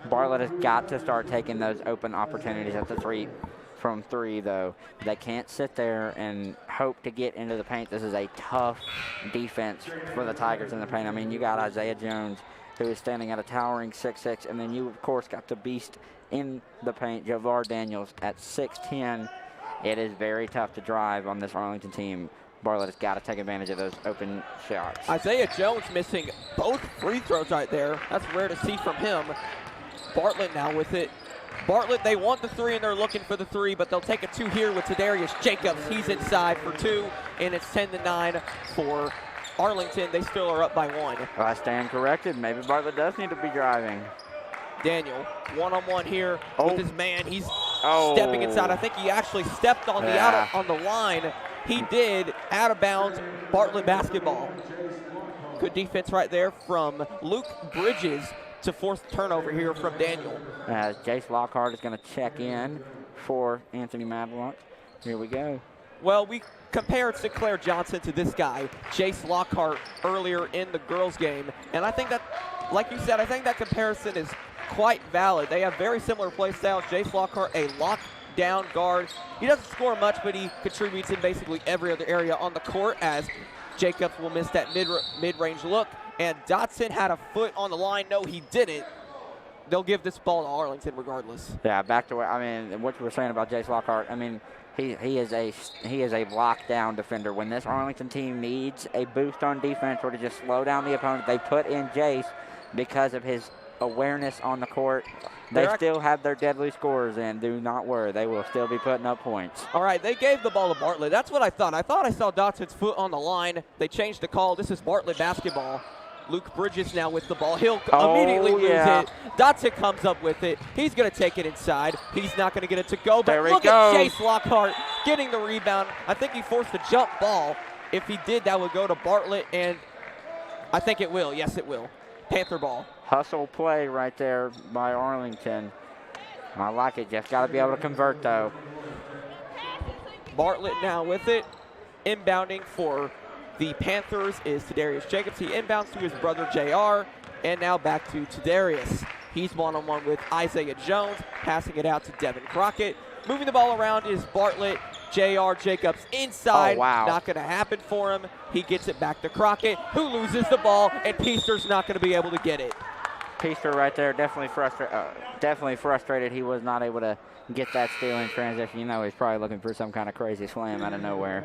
Bartlett has got to start taking those open opportunities at the 3. From 3, though. They can't sit there and hope to get into the paint. This is a tough defense for the Tigers in the paint. I mean, you got Isaiah Jones, who is standing at a towering 6'6", and then you, of course, got the beast in the paint, Javar Daniels, at 6'10". It is very tough to drive on this Arlington team. Bartlett has got to take advantage of those open shots. Isaiah Jones missing both free throws right there. That's rare to see from him. Bartlett now with it. Bartlett, they want the 3 and they're looking for the 3, but they'll take a 2 here with Darius Jacobs. He's inside for 2. and it's 10-9 for Arlington. They still are up by 1. I stand corrected. Maybe Bartlett does need to be driving. Daniel, one-on-one here with his man. He's stepping inside. I think he actually stepped on the out on the line. He did, out of bounds. Bartlett basketball. Good defense right there from Luke Bridges to force the turnover here from Daniel. Jace Lockhart is going to check in for Anthony Madlock. Here we go. Well, we compared Sinclair Johnson to this guy, Jace Lockhart, earlier in the girls' game. And I think that, like you said, I think that comparison is quite valid. They have very similar play styles. Jace Lockhart, a lockdown guard. He doesn't score much, but he contributes in basically every other area on the court, as Jacobs will miss that mid-range look. And Dotson had a foot on the line. No, he didn't. They'll give this ball to Arlington regardless. Yeah, back to what you were saying about Jace Lockhart. I mean, he is a lockdown defender. When this Arlington team needs a boost on defense or to just slow down the opponent, they put in Jace because of his awareness on the court. They still have their deadly scorers, and do not worry, they will still be putting up points. All right, they gave the ball to Bartlett. That's what I thought. I thought I saw Dotson's foot on the line. They changed the call. This is Bartlett basketball. Luke Bridges now with the ball. He'll immediately lose it. Dotson comes up with it. He's going to take it inside. He's not going to get it to go, but look at Jace Lockhart getting the rebound. I think he forced a jump ball. If he did, that would go to Bartlett, and I think it will. Yes, it will. Panther ball. Hustle play right there by Arlington. I like it. Just got to be able to convert, though. Bartlett now with it. Inbounding for the Panthers is Tadarius Jacobs. He inbounds to his brother JR, and now back to Tadarius. He's one-on-one with Isaiah Jones, passing it out to Devin Crockett. Moving the ball around is Bartlett. JR Jacobs inside. Not going to happen for him. He gets it back to Crockett, who loses the ball, and Peaster's not going to be able to get it. Peaster right there, definitely frustrated. He was not able to get that steal in transition. You know, he's probably looking for some kind of crazy slam out of nowhere.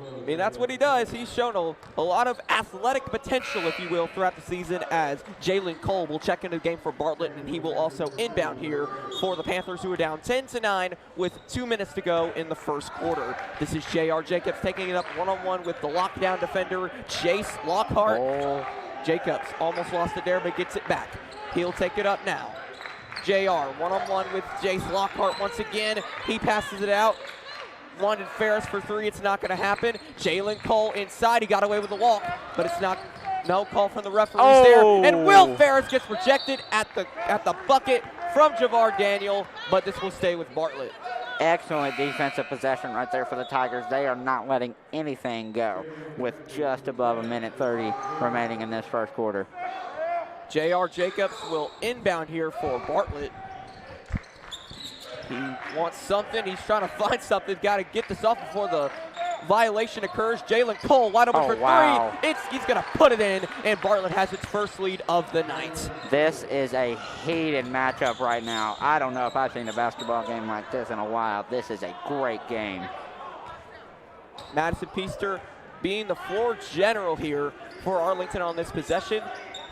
I mean, that's what he does. He's shown a lot of athletic potential, if you will, throughout the season, as Jalen Cole will check into the game for Bartlett, and he will also inbound here for the Panthers, who are down 10-9 with 2 minutes to go in the first quarter. This is J.R. Jacobs taking it up one-on-one with the lockdown defender, Jace Lockhart. Jacobs almost lost it there, but gets it back. He'll take it up now. JR one-on-one with Jace Lockhart once again. He passes it out. Wanted Ferris for 3. It's not going to happen. Jalen Cole inside. He got away with the walk, but it's not. No call from the referees there. And Will Ferris gets rejected at the bucket from Javar Daniel, but this will stay with Bartlett. Excellent defensive possession right there for the Tigers. They are not letting anything go with just above 1:30 remaining in this first quarter. J.R. Jacobs will inbound here for Bartlett. He wants something. He's trying to find something. Got to get this off before the violation occurs. Jalen Cole wide open for 3. He's going to put it in, and Bartlett has its first lead of the night. This is a heated matchup right now. I don't know if I've seen a basketball game like this in a while. This is a great game. Madison Peaster being the floor general here for Arlington on this possession.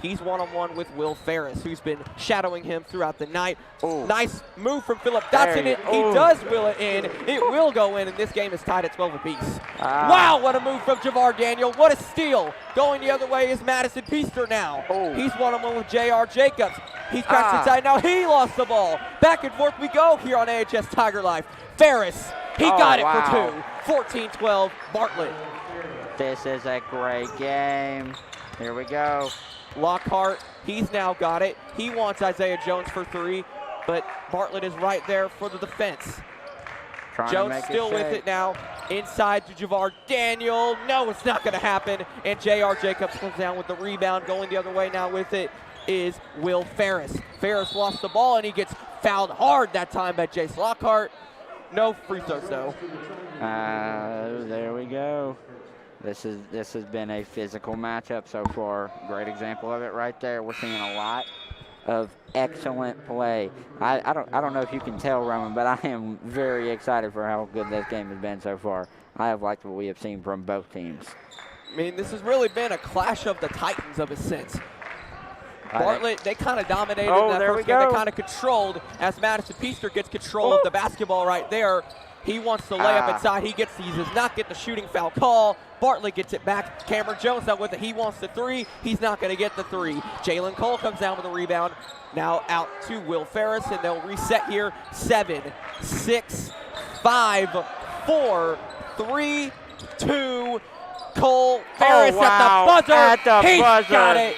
He's one-on-one with Will Ferris, who's been shadowing him throughout the night. Nice move from Philip Dotson. He does will it in. It will go in, and this game is tied at 12 apiece. Wow, what a move from Javar Daniel. What a steal. Going the other way is Madison Peaster now. He's one-on-one with J.R. Jacobs. He's cracked inside. Now he lost the ball. Back and forth we go here on AHS Tiger Life. Ferris, he got it for 2. 14-12, Bartlett. This is a great game. Here we go. Lockhart, he's now got it. He wants Isaiah Jones for 3, but Bartlett is right there for the defense. Jones still with it now. Inside to Javar Daniel. No, it's not going to happen. And J.R. Jacobs comes down with the rebound. Going the other way now with it is Will Ferris. Ferris lost the ball, and he gets fouled hard that time by Jace Lockhart. No free throws, though. There we go. This has been a physical matchup so far. Great example of it right there. We're seeing a lot of excellent play. I don't know if you can tell, Roman, but I am very excited for how good this game has been so far. I have liked what we have seen from both teams. I mean, this has really been a clash of the Titans of a sense. Bartlett, they kind of dominated in that first game. They kind of controlled as Madison Peaster gets control of the basketball right there. He wants to lay up inside. He does not get the shooting foul call. Bartlett gets it back. Cameron Jones now with it. He wants the three. He's not going to get the three. Jalen Cole comes down with a rebound. Now out to Will Ferris, and they'll reset here. 7, 6, 5, 4, 3, 2. Cole Ferris at the buzzer. He's got it.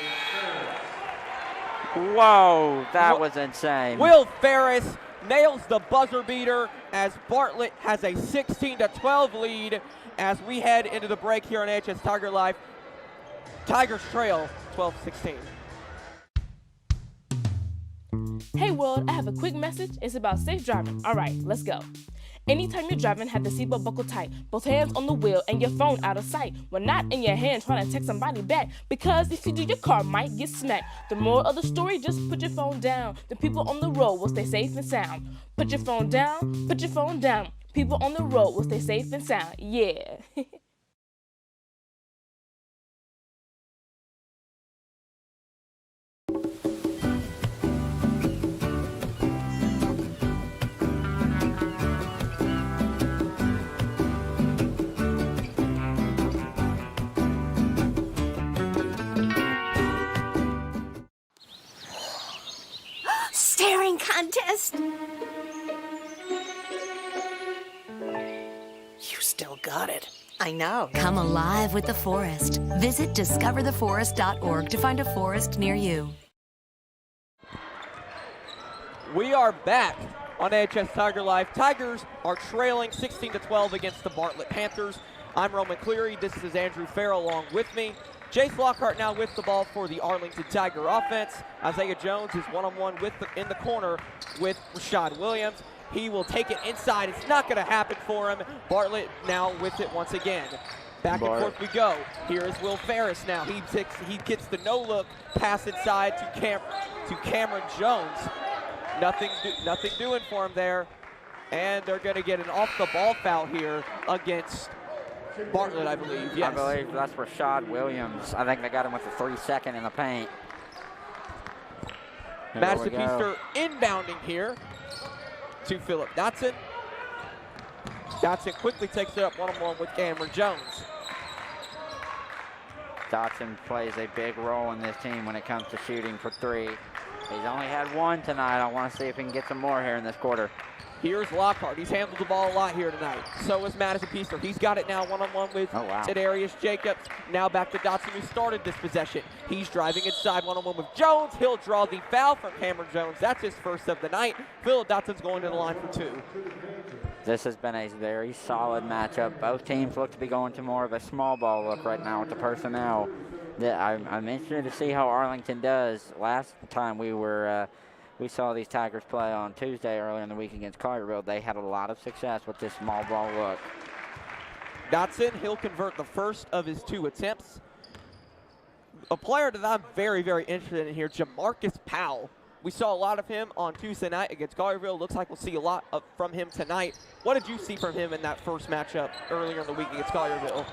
Whoa, that was insane. Will Ferris nails the buzzer beater as Bartlett has a 16-12 lead as we head into the break here on AHS Tiger Live. Tigers trail 12-16. Hey world, I have a quick message. It's about safe driving. All right, let's go. Anytime you're driving, have the seatbelt buckled tight, both hands on the wheel and your phone out of sight. When not in your hand trying to text somebody back, because if you do, your car might get smacked. The moral of the story, just put your phone down. The people on the road will stay safe and sound. Put your phone down, put your phone down. People on the road will stay safe and sound. Yeah. Staring contest. You still got it. I know. Come alive with the forest. Visit discovertheforest.org to find a forest near you. We are back on AHS Tiger Live. Tigers are trailing 16-12 against the Bartlett Panthers. I'm Roman Cleary. This is Andrew Farrell along with me. Jace Lockhart now with the ball for the Arlington Tiger offense. Isaiah Jones is one-on-one in the corner with Rashad Williams. He will take it inside. It's not going to happen for him. Bartlett now with it once again. Back and forth we go. Here is Will Ferris now. He gets the no-look pass inside to Cameron Jones. Nothing doing for him there. And they're going to get an off-the-ball foul here against Bartlett, I believe. Yes. I believe that's Rashad Williams. I think they got him with the 3-second in the paint. Madison Peaster inbounding here to Philip Dotson. Dotson quickly takes it up one-on-one with Cameron Jones. Dotson plays a big role in this team when it comes to shooting for three. He's only had one tonight. I want to see if he can get some more here in this quarter. Here's Lockhart. He's handled the ball a lot here tonight. So is Madison Peaster. He's got it now one-on-one with Tadarius Jacobs. Now back to Dotson, who started this possession. He's driving inside one-on-one with Jones. He'll draw the foul from Cameron Jones. That's his first of the night. Philip Dotson's going to the line for two. This has been a very solid matchup. Both teams look to be going to more of a small ball look right now with the personnel. I'm interested to see how Arlington does. Last time we saw these Tigers play on Tuesday earlier in the week against Collierville. They had a lot of success with this small ball look. Dotson, he'll convert the first of his two attempts. A player that I'm very, very interested in here, Jamarcus Powell. We saw a lot of him on Tuesday night against Collierville. Looks like we'll see a lot from him tonight. What did you see from him in that first matchup earlier in the week against Collierville?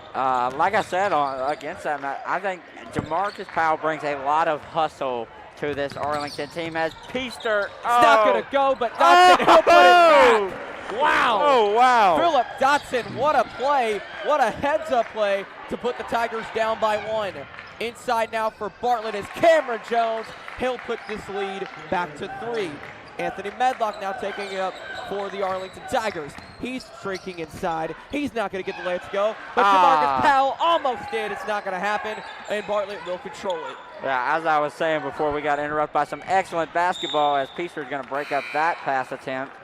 Like I said, against that match, I think Jamarcus Powell brings a lot of hustle to this Arlington team as Peaster. It's not going to go, but Dotson, he'll put it back. Wow. Oh, wow. Philip Dotson, what a play. What a heads-up play to put the Tigers down by one. Inside now for Bartlett is Cameron Jones. He'll put this lead back to 3. Anthony Medlock now taking it up for the Arlington Tigers. He's streaking inside. He's not going to get the layup to go, but Jamarcus Powell almost did. It's not going to happen, and Bartlett will control it. Yeah, as I was saying before, we got interrupted by some excellent basketball as Peaster is going to break up that pass attempt.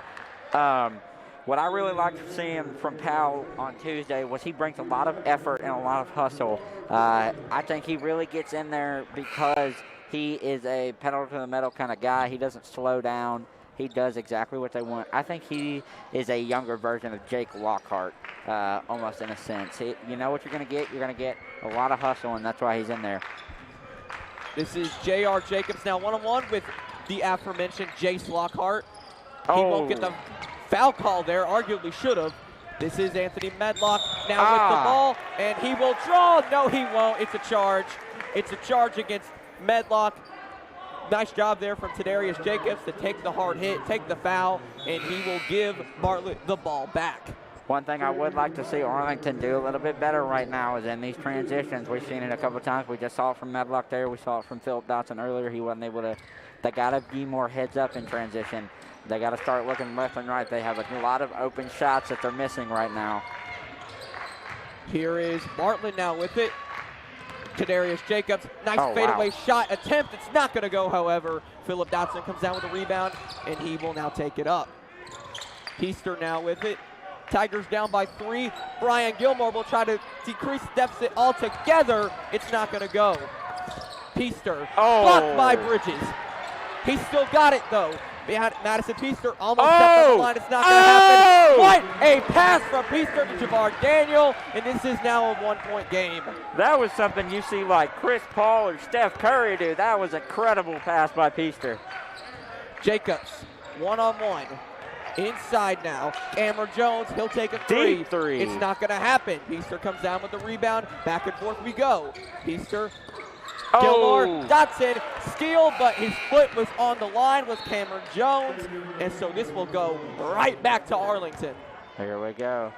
What I really liked seeing from Powell on Tuesday was he brings a lot of effort and a lot of hustle. I think he really gets in there because he is a pedal to the metal kind of guy. He doesn't slow down. He does exactly what they want. I think he is a younger version of Jake Lockhart, almost in a sense. You know what you're going to get? You're going to get a lot of hustle, and that's why he's in there. This is J.R. Jacobs now one-on-one with the aforementioned Jace Lockhart. He won't get the foul call there, arguably should have. This is Anthony Medlock now with the ball, and he will draw. No, he won't. It's a charge. It's a charge against Medlock. Nice job there from Tadarius Jacobs to take the hard hit, take the foul, and he will give Bartlett the ball back. One thing I would like to see Arlington do a little bit better right now is in these transitions. We've seen it a couple of times. We just saw it from Medlock there. We saw it from Philip Dotson earlier. He wasn't able to. They got to be more heads up in transition. They got to start looking left and right. They have a lot of open shots that they're missing right now. Here is Bartlett now with it. Tadarius Jacobs, nice fadeaway shot attempt. It's not going to go, however. Philip Dotson comes down with a rebound, and he will now take it up. Peaster now with it. Tigers down by 3. Brian Gilmore will try to decrease the deficit altogether. It's not going to go. Peaster blocked by Bridges. He's still got it, though. Behind Madison Peaster, almost stepped on the line. It's not going to happen. What a pass from Peaster to Javar Daniel, and this is now a 1-point game. That was something you see like Chris Paul or Steph Curry do. That was an incredible pass by Peaster. Jacobs, one-on-one. Inside now, Cameron Jones, he'll take a three. Deep three. It's not going to happen. Peaster comes down with the rebound. Back and forth we go. Peaster, Gilmore, Dotson, steal, but his foot was on the line with Cameron Jones, and so this will go right back to Arlington. Here we go.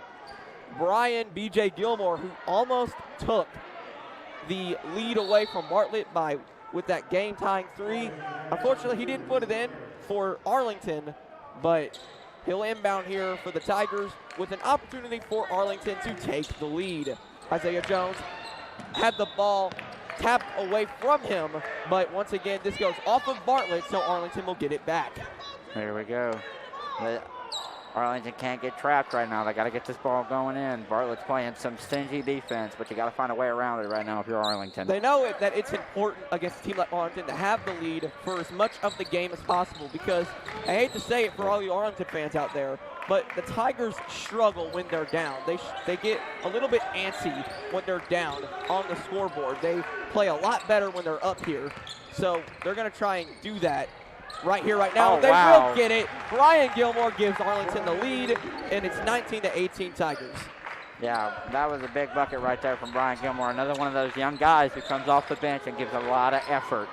Brian B.J. Gilmore, who almost took the lead away from Bartlett with that game-tying three. Unfortunately, he didn't put it in for Arlington, but he'll inbound here for the Tigers with an opportunity for Arlington to take the lead. Isaiah Jones had the ball tapped away from him, but once again, this goes off of Bartlett, so Arlington will get it back. There we go. Arlington can't get trapped right now. They got to get this ball going in. Bartlett's playing some stingy defense, but you got to find a way around it right now if you're Arlington. They know that it's important against a team like Arlington to have the lead for as much of the game as possible, because I hate to say it for all you Arlington fans out there, but the Tigers struggle when they're down. They get a little bit antsy when they're down on the scoreboard. They play a lot better when they're up here, so they're going to try and do that right here, right now. They will get it. Brian Gilmore gives Arlington the lead, and it's 19-18 Tigers. Yeah, that was a big bucket right there from Brian Gilmore. Another one of those young guys who comes off the bench and gives a lot of effort.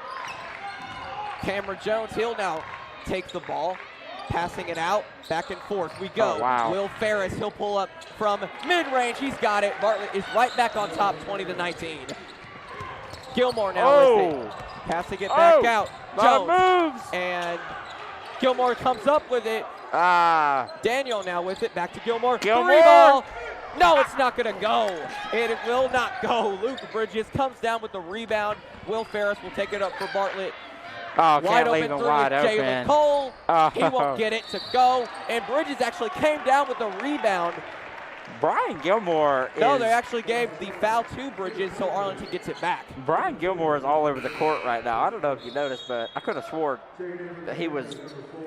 Cameron Jones, he'll now take the ball, passing it out, back and forth we go. Will Ferris, he'll pull up from mid-range. He's got it. Bartlett is right back on top, 20-19. Gilmore now with it. Passing it back out. Jones moves, and Gilmore comes up with it. Daniel now with it, back to Gilmore. Three ball. No, it's not going to go. It will not go. Luke Bridges comes down with the rebound. Will Ferris will take it up for Bartlett. Wide open three with Jalen Cole. He won't get it to go. And Bridges actually came down with the rebound. Brian Gilmore No, they actually gave the foul to Bridges, so Arlington gets it back. Brian Gilmore is all over the court right now. I don't know if you noticed, but I could have swore that he was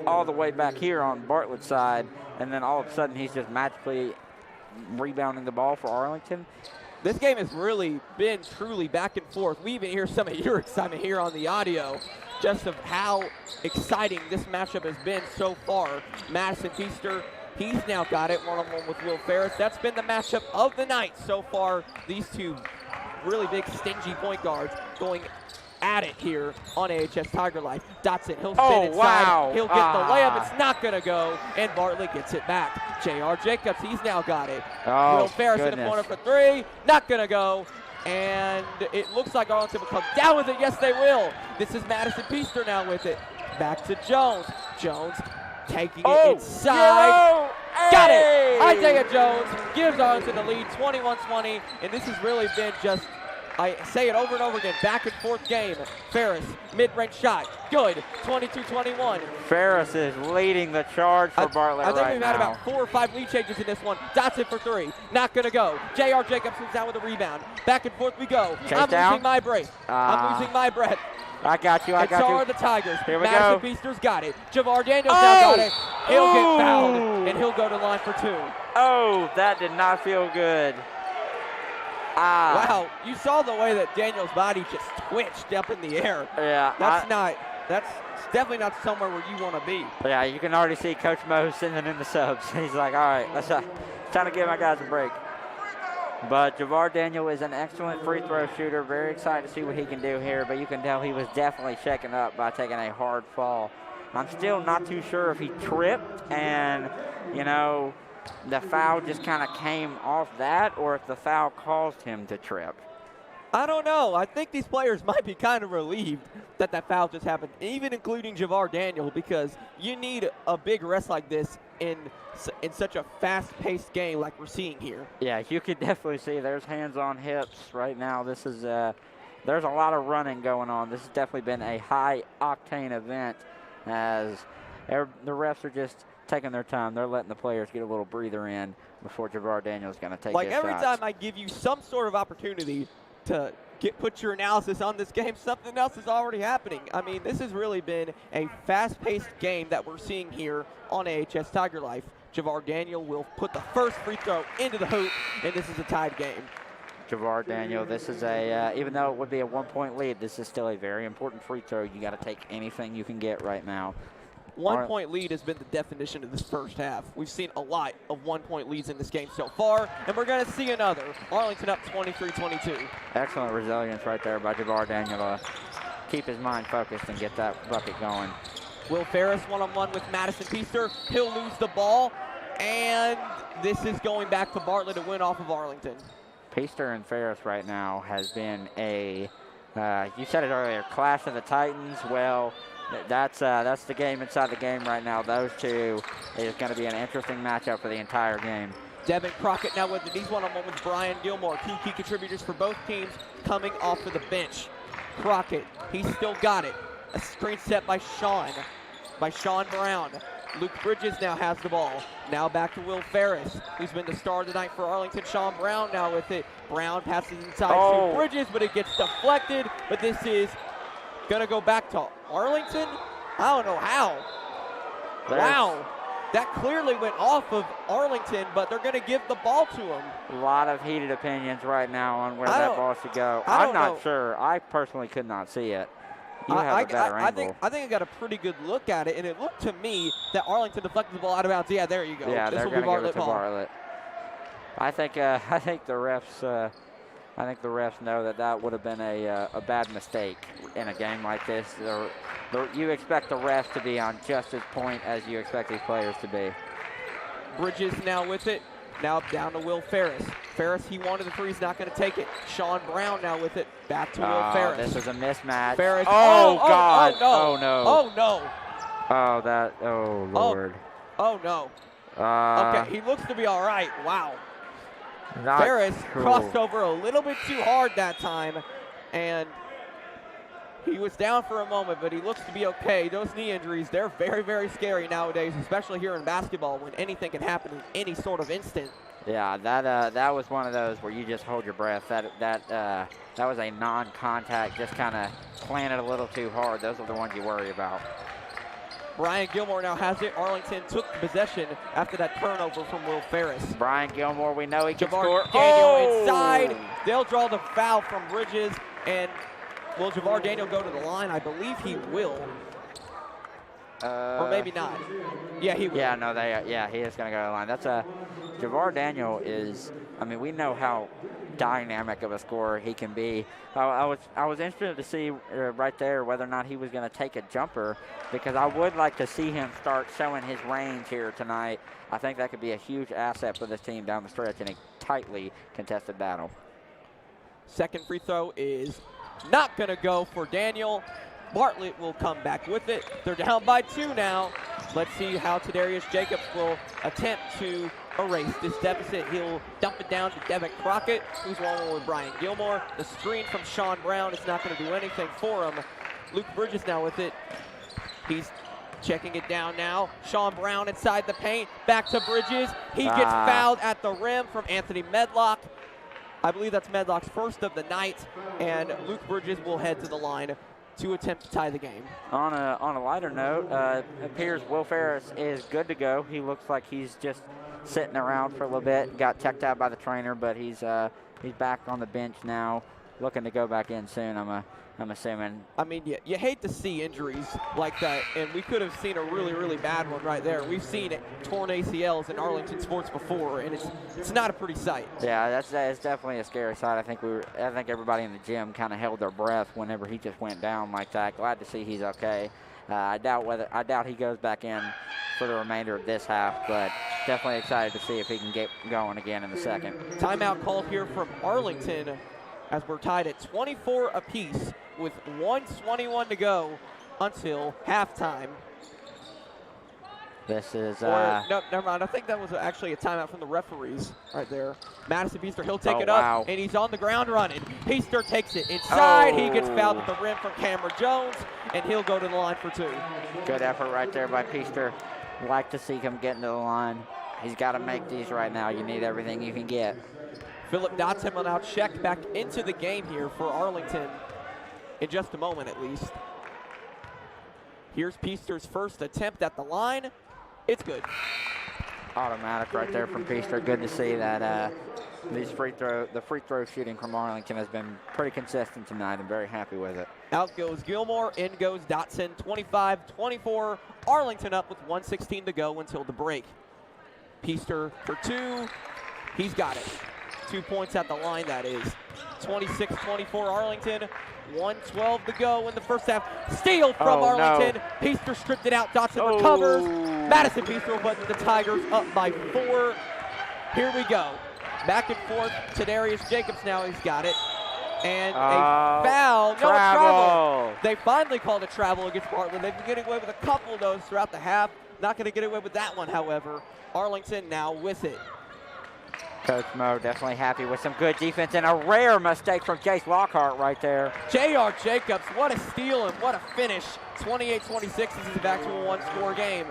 all the way back here on Bartlett's side, and then all of a sudden he's just magically rebounding the ball for Arlington. This game has really been truly back and forth. We even hear some of your excitement here on the audio, just of how exciting this matchup has been so far. Madison Peaster, he's now got it one-on-one with Will Ferris. That's been the matchup of the night so far. These two really big, stingy point guards going at it here on AHS Tiger Life. Dotson, he'll spin inside. He'll get the layup. It's not going to go, and Bartlett gets it back. J.R. Jacobs, he's now got it. Will Ferris in the corner for three. Not going to go. And it looks like Arlington will come down with it. Yes, they will. This is Madison Peaster now with it. Back to Jones. Jones taking it inside. Got it! Isaiah Jones gives Arlington the lead, 21-20. And this has really been just, I say it over and over again, back and forth game. Ferris, mid-range shot, good, 22-21. Ferris is leading the charge for Bartlett right now. I think we've had about 4 or 5 lead changes in this one. Dotson for three, not gonna go. J.R. Jacobs comes down with a rebound. Back and forth we go. Losing my breath. I'm losing my breath. I got you, So are the Tigers. Here we Madison Peaster's got it. Javar Daniels now got it. He'll get fouled, and he'll go to line for 2. Oh, that did not feel good. Wow, you saw the way that Daniel's body just twitched up in the air. Yeah. That's definitely not somewhere where you want to be. Yeah, you can already see Coach Mo sending in the subs. He's like, all right, let's trying to give my guys a break. But Javar Daniel is an excellent free throw shooter. Very excited to see what he can do here, but you can tell he was definitely shaken up by taking a hard fall. I'm still not too sure if he tripped and, you know, the foul just kind of came off that, or if the foul caused him to trip. I don't know. I think these players might be kind of relieved that that foul just happened, even including Javar Daniel, because you need a big rest like this in such a fast-paced game like we're seeing here. Yeah, you could definitely see there's hands on hips right now. This is there's a lot of running going on. This has definitely been a high-octane event as the refs are just taking their time. They're letting the players get a little breather in before Javar Daniel's going to take his every shots. time I give you some sort of opportunity to put your analysis on this game, something else is already happening. I mean, this has really been a fast-paced game that we're seeing here on AHS Tiger Life. Javar Daniel will put the first free throw into the hoop, and this is a tied game. Javar Daniel, this is even though it would be a 1-point lead, this is still a very important free throw. You got to take anything you can get right now. 1 point lead has been the definition of this first half. We've seen a lot of 1 point leads in this game so far, and we're going to see another. Arlington up 23-22. Excellent resilience right there by Javar Daniel to keep his mind focused and get that bucket going. Will Ferris one-on-one with Madison Peaster. He'll lose the ball, and this is going back to Bartlett to win off of Arlington. Peaster and Ferris right now has been a, you said it earlier, clash of the Titans. Well, that's the game inside the game right now. Those two is going to be an interesting matchup for the entire game. Devin Crockett now with it. He's one-on-one with Brian Gilmore. Two key contributors for both teams coming off of the bench. Crockett, he's still got it. A screen set by Sean Brown. Luke Bridges now has the ball. Now back to Will Ferris, who's been the star tonight for Arlington. Sean Brown now with it. Brown passes inside to Bridges, but it gets deflected. But this is going to go back to Arlington. I don't know how. Wow. That clearly went off of Arlington, but they're going to give the ball to him. A lot of heated opinions right now on where that ball should go. I'm not sure. I personally could not see it. You have a better angle. I think I got a pretty good look at it, and it looked to me that Arlington deflected the ball out of bounds. Yeah, there you go. Yeah, this they're going to give it to Bartlett. I think the refs. I think the refs know that would have been a bad mistake in a game like this. You expect the refs to be on just as point as you expect these players to be. Bridges now with it. Now down to Will Ferris. Ferris, he wanted the three. He's not going to take it. Sean Brown now with it. Back to Will Ferris. This is a mismatch. Ferris. Oh, God. Oh, no. Oh, no. Oh, Lord. Oh, no. Okay, he looks to be all right. Wow. Ferris crossed over a little bit too hard that time, and he was down for a moment, but he looks to be okay. Those knee injuries, they're very, very scary nowadays, especially here in basketball when anything can happen in any sort of instant. Yeah, that was one of those where you just hold your breath. That was a non-contact, just kind of planted a little too hard. Those are the ones you worry about. Brian Gilmore now has it. Arlington took possession after that turnover from Will Ferris. Brian Gilmore, we know he can score. Daniel inside. They'll draw the foul from Bridges, and will Javar Daniel go to the line? I believe he will. Or maybe not. Yeah, he will. Yeah, no, he is going to go to the line. That's Javar Daniel is, I mean, we know how dynamic of a scorer he can be. I was interested to see right there whether or not he was going to take a jumper, because I would like to see him start showing his range here tonight. I think that could be a huge asset for this team down the stretch in a tightly contested battle. Second free throw is not going to go for Daniel. Bartlett will come back with it. They're down by 2 now. Let's see how Tadarius Jacobs will attempt to erase this deficit. He'll dump it down to Devin Crockett, who's one with Brian Gilmore. The screen from Sean Brown is not going to do anything for him. Luke Bridges now with it. He's checking it down now. Sean Brown inside the paint. Back to Bridges. He gets fouled at the rim from Anthony Medlock. I believe that's Medlock's first of the night, and Luke Bridges will head to the line to attempt to tie the game. On a lighter note, it appears Will Ferris is good to go. He looks like he's just sitting around for a little bit. Got checked out by the trainer, but he's back on the bench now. looking to go back in soon, I'm assuming. I mean, you hate to see injuries like that, and we could have seen a really, really bad one right there. We've seen torn ACLs in Arlington sports before, and it's not a pretty sight. Yeah, that's definitely a scary sight. I think everybody in the gym kind of held their breath whenever he just went down like that. Glad to see he's okay. I doubt he goes back in for the remainder of this half, but definitely excited to see if he can get going again in the second. Timeout call here from Arlington as we're tied at 24 apiece with 1:21 to go until halftime. This is no, never mind. I think that was actually a timeout from the referees right there. Madison Peaster, he'll take it up, and he's on the ground running. Peaster takes it inside. He gets fouled at the rim from Cameron Jones, and he'll go to the line for 2. Good effort right there by Peaster. Like to see him getting to the line. He's got to make these right now. You need everything you can get. Philip Dotson will now check back into the game here for Arlington in just a moment at least. Here's Peaster's first attempt at the line. It's good. Automatic right there from Peaster. Good to see that the free throw shooting from Arlington has been pretty consistent tonight. I'm very happy with it. Out goes Gilmore, in goes Dotson. 25-24. Arlington up with 1:16 to go until the break. Peaster for 2. He's got it. 2 points at the line, that is. 26-24 Arlington. 1:12 to go in the first half. Steal from Arlington. No. Peaster stripped it out. Dotson recovers. Madison Peaster will put the Tigers up by 4. Here we go. Back and forth to Darius Jacobs now. He's got it. And a foul. No, travel. They finally called a travel against Bartlett. They've been getting away with a couple of those throughout the half. Not going to get away with that one, however. Arlington now with it. Coach Mo definitely happy with some good defense and a rare mistake from Jace Lockhart right there. J.R. Jacobs, what a steal and what a finish. 28-26, this is back to a one-score game.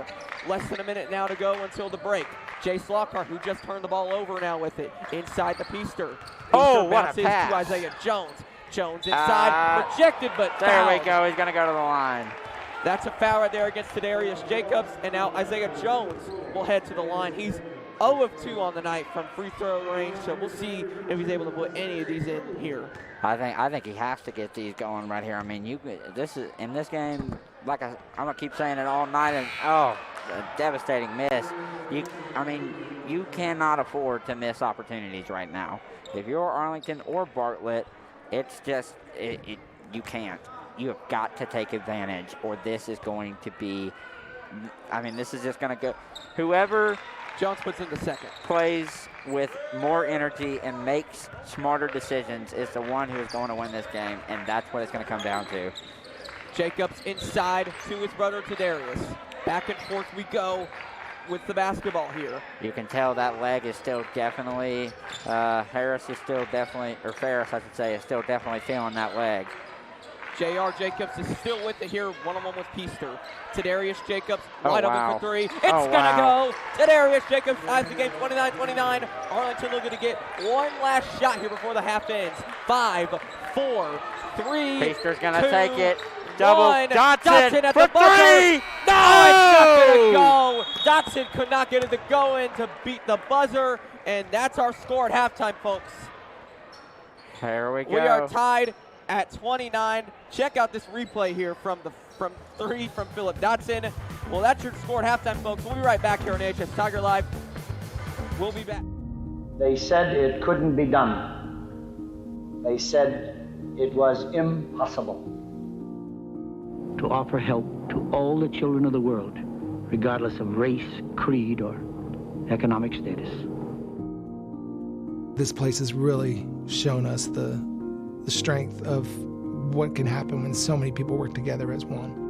Less than a minute now to go until the break. Jace Lockhart, who just turned the ball over now with it, inside the Peaster. What a pass. To Isaiah Jones. Jones inside, rejected, but there fouled. We go, he's gonna go to the line. That's a foul right there against Darius Jacobs, and now Isaiah Jones will head to the line. He's 0 of 2 on the night from free throw range, so we'll see if he's able to put any of these in here. I think he has to get these going right here. I mean, this is in this game. Like I'm gonna keep saying it all night, and a devastating miss. You cannot afford to miss opportunities right now. If you're Arlington or Bartlett, it's just you can't. You have got to take advantage, or this is going to be. I mean, this is just gonna go. Whoever Jones puts in the second. Plays with more energy and makes smarter decisions is the one who is going to win this game, and that's what it's going to come down to. Jacobs inside to his brother Darius. Back and forth we go with the basketball here. You can tell that leg is still definitely, Ferris, I should say, is still definitely feeling that leg. J.R. Jacobs is still with it here, one-on-one with Peaster. Darius Jacobs, wide open for 3. It's gonna go. Darius Jacobs ties the game 29-29. Arlington looking to get one last shot here before the half ends. 5, 4, 3, Peaster's gonna 2, take it. Double. 1. Dotson at for the buzzer. 3. No, it's not gonna go. Dotson could not get it to go in to beat the buzzer, and that's our score at halftime, folks. There we go. We are tied at 29. Check out this replay here from 3 from Philip Dotson. Well, that's your score at halftime, folks. We'll be right back here on AHS Tiger Live. We'll be back. They said it couldn't be done. They said it was impossible. To offer help to all the children of the world, regardless of race, creed, or economic status. This place has really shown us the strength of what can happen when so many people work together as one.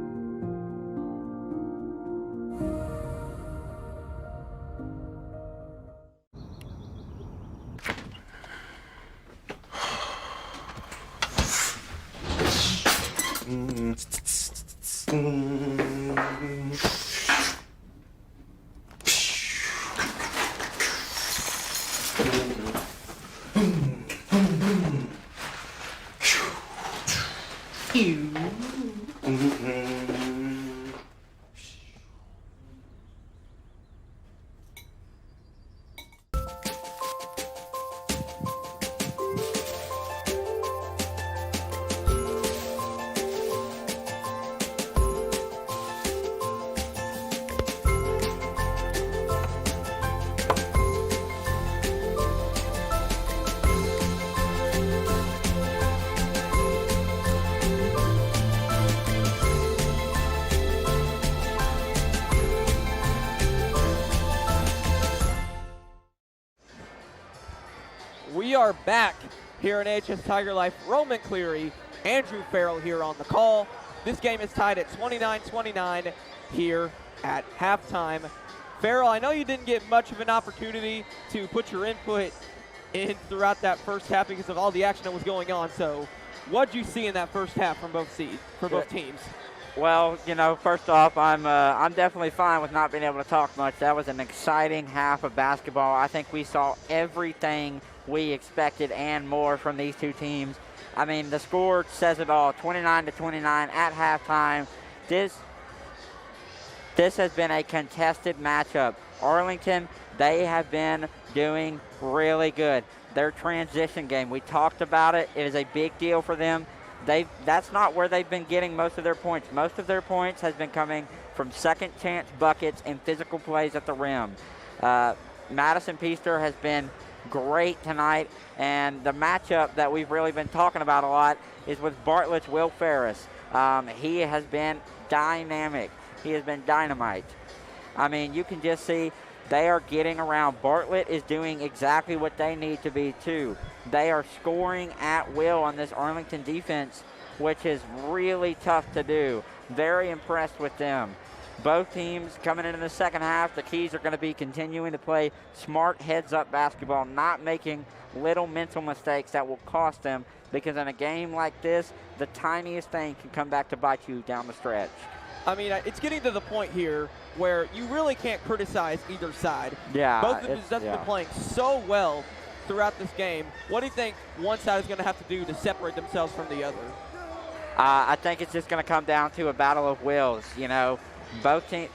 are back here in AHS Tiger Life. Roman Cleary, Andrew Farrell here on the call. This game is tied at 29-29 here at halftime. Farrell, I know you didn't get much of an opportunity to put your input in throughout that first half because of all the action that was going on. So what did you see in that first half from both teams? Well, you know, first off, I'm definitely fine with not being able to talk much. That was an exciting half of basketball. I think we saw everything we expected and more from these two teams. I mean, the score says it all, 29-29 at halftime. This has been a contested matchup. Arlington, they have been doing really good. Their transition game, we talked about it. It is a big deal for them. That's not where they've been getting most of their points. Most of their points has been coming from second chance buckets and physical plays at the rim. Madison Peaster has been great tonight, and the matchup that we've really been talking about a lot is with Bartlett's Will Ferris. He has been dynamic. He has been dynamite. I mean, you can just see they are getting around. Bartlett is doing exactly what they need to be too. They are scoring at will on this Arlington defense, which is really tough to do. Very impressed with them. Both teams coming into the second half, the keys are going to be continuing to play smart heads-up basketball, not making little mental mistakes that will cost them, because in a game like this, the tiniest thing can come back to bite you down the stretch. I mean, it's getting to the point here where you really can't criticize either side. Yeah. Both of them have been playing so well throughout this game. What do you think one side is going to have to do to separate themselves from the other? I think it's just going to come down to a battle of wills. You know, both teams,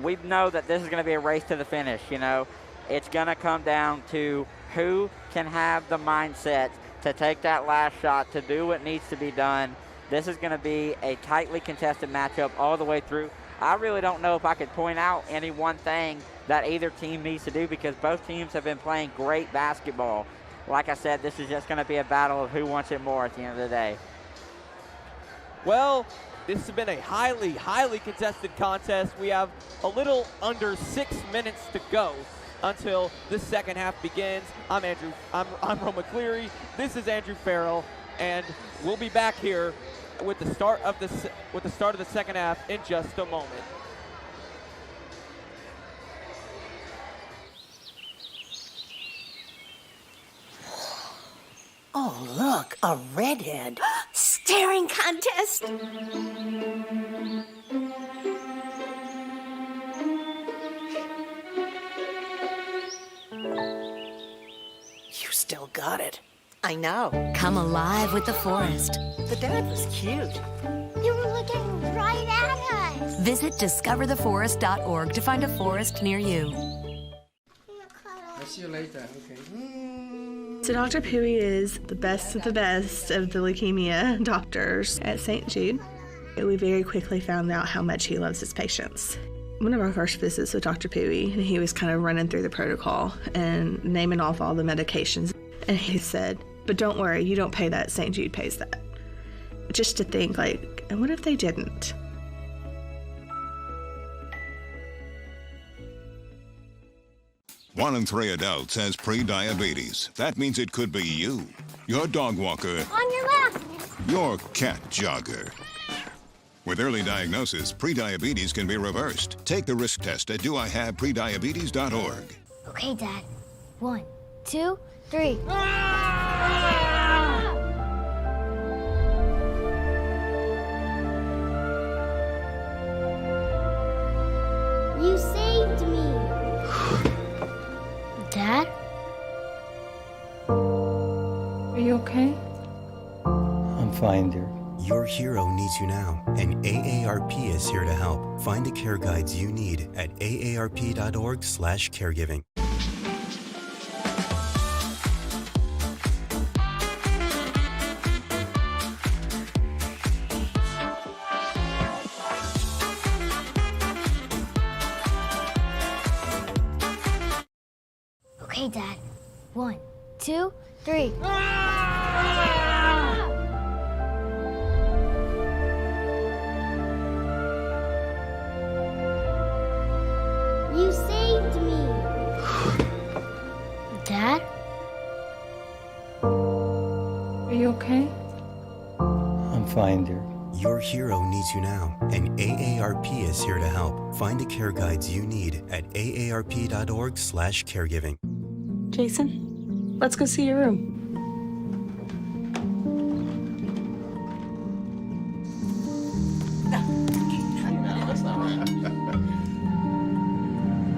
we know that this is going to be a race to the finish. You know, it's going to come down to who can have the mindset to take that last shot, to do what needs to be done. This is going to be a tightly contested matchup all the way through. I really don't know if I could point out any one thing that either team needs to do, because both teams have been playing great basketball. Like I said, this is just going to be a battle of who wants it more at the end of the day. Well, this has been a highly, highly contested contest. We have a little under 6 minutes to go until the second half begins. I'm Roman Cleary. This is Andrew Farrell, and we'll be back here with the start of the second half in just a moment. Oh, look, a redhead. Staring contest. You still got it. I know. Come alive with the forest. The dad was cute. You were looking right at us. Visit discovertheforest.org to find a forest near you. I'll see you later, okay? So Dr. Pui is the best of the leukemia doctors at St. Jude. We very quickly found out how much he loves his patients. One of our first visits with Dr. Pui, and he was kind of running through the protocol and naming off all the medications. And he said, but don't worry, you don't pay that, St. Jude pays that. Just to think, like, and what if they didn't? One in 3 adults has pre-diabetes. That means it could be you, your dog walker, On your left. your cat jogger. With early diagnosis, pre-diabetes can be reversed. Take the risk test at doihaveprediabetes.org. Okay, Dad. 1, 2, 3. You saved me. Dad? Are you okay? I'm fine, dear. Your hero needs you now, and AARP is here to help. Find the care guides you need at aarp.org/caregiving. Okay, Dad. 1, 2, 3. You saved me. Dad? I'm fine, dear. Your hero needs you now, and AARP is here to help. Find the care guides you need at aarp.org/caregiving. Jason, let's go see your room.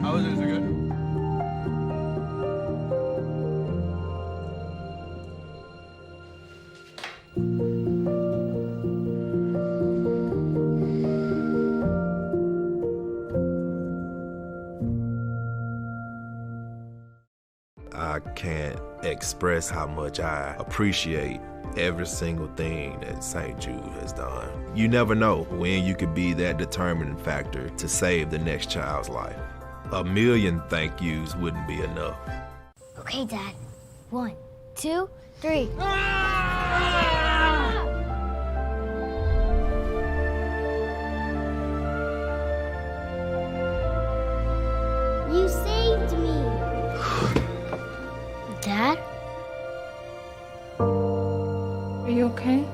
How was it? Is it good? I can't express how much I appreciate every single thing that St. Jude has done. You never know when you could be that determining factor to save the next child's life. 1,000,000 thank yous wouldn't be enough. Okay, Dad. 1, 2, 3. You saved me. Dad? Are you okay?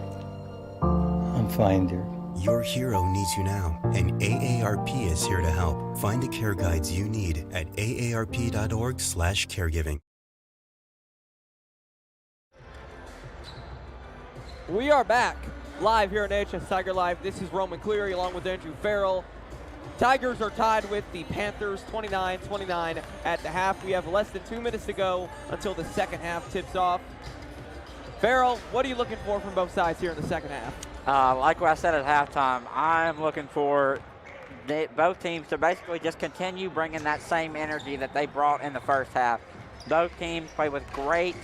I'm fine, dear. Your hero needs you now, and AARP is here to help. Find the care guides you need at aarp.org/caregiving. We are back live here on AHS Tiger Live. This is Roman Cleary along with Andrew Farrell. Tigers are tied with the Panthers 29-29 at the half. We have less than 2 minutes to go until the second half tips off. Farrell, what are you looking for from both sides here in the second half? Like what I said at halftime, I'm looking for both teams to basically just continue bringing that same energy that they brought in the first half. Both teams played with great,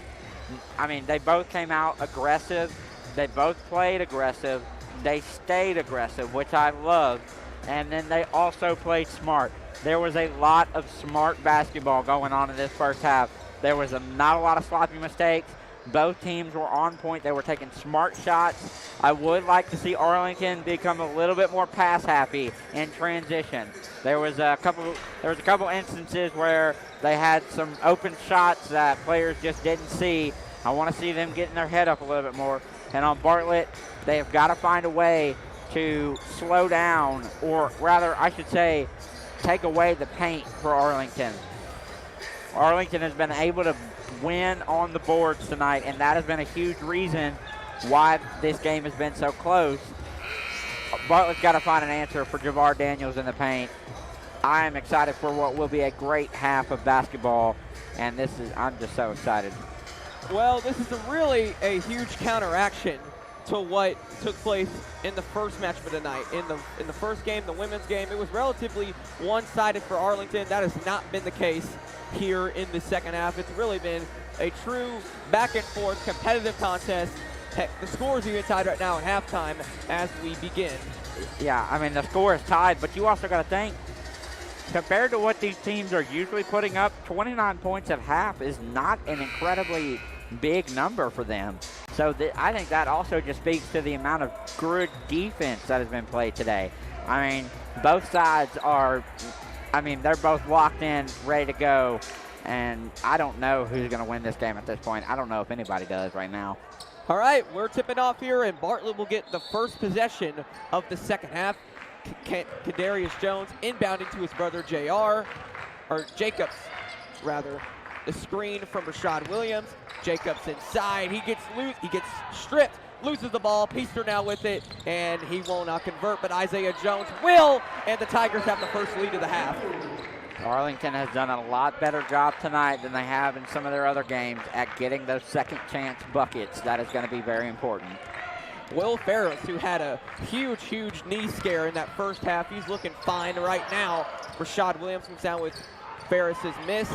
they both came out aggressive. They both played aggressive. They stayed aggressive, which I loved. And then they also played smart. There was a lot of smart basketball going on in this first half. There was not a lot of sloppy mistakes. Both teams were on point. They were taking smart shots. I would like to see Arlington become a little bit more pass happy in transition. There was a couple instances where they had some open shots that players just didn't see. I want to see them getting their head up a little bit more. And on Bartlett, they have got to find a way to slow down, or rather, I should say, take away the paint for Arlington. Arlington has been able to win on the boards tonight, and that has been a huge reason why this game has been so close. Bartlett's got to find an answer for Javar Daniels in the paint. I am excited for what will be a great half of basketball, and I'm just so excited. Well, this is really a huge counteraction to what took place in the first match of the night. In the first game, the women's game, it was relatively one-sided for Arlington. That has not been the case here in the second half. It's really been a true back-and-forth competitive contest. Heck, the score is even tied right now at halftime as we begin. Yeah, the score is tied, but you also got to think, compared to what these teams are usually putting up, 29 points at half is not an incredibly big number for them. So I think that also just speaks to the amount of good defense that has been played today. Both sides are, they're both locked in, ready to go, and I don't know who's going to win this game at this point. I don't know if anybody does right now. All right, we're tipping off here, and Bartlett will get the first possession of the second half. Kadarius Jones inbounding to his brother Jacobs, rather. The screen from Rashad Williams. Jacobs inside. He gets loose. He gets stripped. Loses the ball. Peaster now with it, and he will not convert, but Isaiah Jones will, and the Tigers have the first lead of the half. Arlington has done a lot better job tonight than they have in some of their other games at getting those second chance buckets. That is going to be very important. Will Ferris, who had a huge knee scare in that first half, he's looking fine right now. Rashad Williams comes down with Ferris's miss,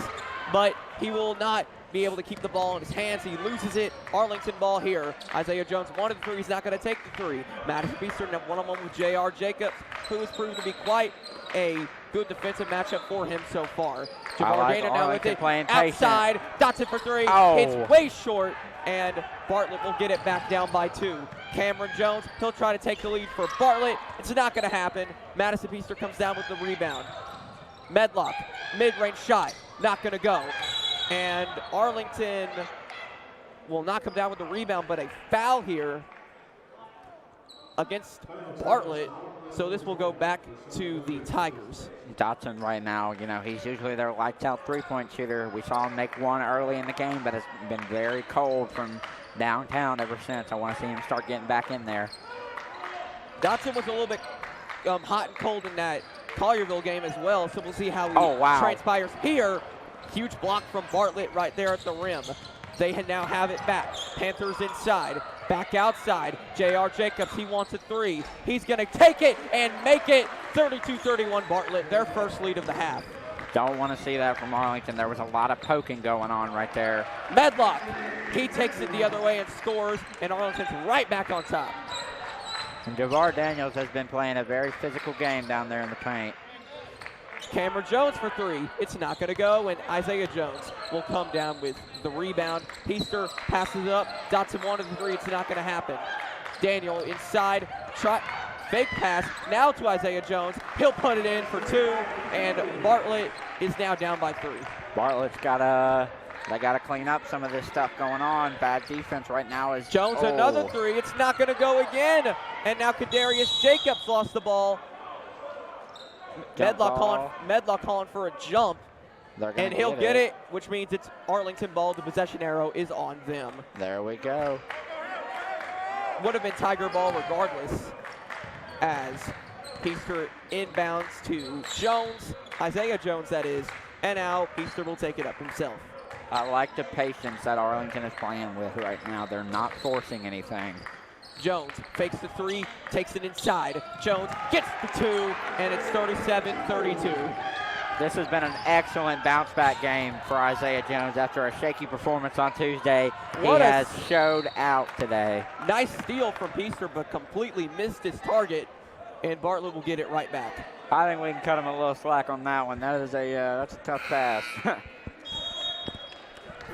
but he will not be able to keep the ball in his hands. He loses it. Arlington ball here. Isaiah Jones wanted the three. He's not going to take the three. Madison Peaster in a one-on-one with J.R. Jacobs, who has proven to be quite a good defensive matchup for him so far. Javar Daniels now with it. Outside. Dotson for three. Oh. It's way short, and Bartlett will get it back down by 2. Cameron Jones, he'll try to take the lead for Bartlett. It's not going to happen. Madison Peaster comes down with the rebound. Medlock, mid-range shot, not going to go. And Arlington will not come down with the rebound, but a foul here against Bartlett, so this will go back to the Tigers. Dotson right now, you know, he's usually their lights-out three-point shooter. We saw him make one early in the game, but it's been very cold from downtown ever since. I want to see him start getting back in there. Dotson was a little bit hot and cold in that Collierville game as well, so we'll see how he transpires here. Huge block from Bartlett right there at the rim. They now have it back. Panthers inside, back outside. J.R. Jacobs, he wants a three. He's going to take it and make it. 32-31 Bartlett, their first lead of the half. Don't want to see that from Arlington. There was a lot of poking going on right there. Medlock, he takes it the other way and scores, and Arlington's right back on top. And Javar Daniels has been playing a very physical game down there in the paint. Cameron Jones for three. It's not going to go, and Isaiah Jones will come down with the rebound. Heister passes it up. Dotson wanted the three. It's not going to happen. Daniel inside. Fake pass now to Isaiah Jones. He'll put it in for two, and Bartlett is now down by three. Bartlett's they got to clean up some of this stuff going on. Bad defense right now is Jones another three. It's not going to go again, and now Kadarius Jacobs lost the ball. Medlock calling for a jump, and he'll get it, which means it's Arlington ball. The possession arrow is on them. There we go. Would have been Tiger ball regardless, as Heister inbounds to Jones, Isaiah Jones that is, and now Heister will take it up himself. I like the patience that Arlington is playing with right now. They're not forcing anything. Jones fakes the three, takes it inside. Jones gets the two, and it's 37-32. This has been an excellent bounce-back game for Isaiah Jones after a shaky performance on Tuesday. He has showed out today. Nice steal from Heister, but completely missed his target, and Bartlett will get it right back. I think we can cut him a little slack on that one. That's a tough pass.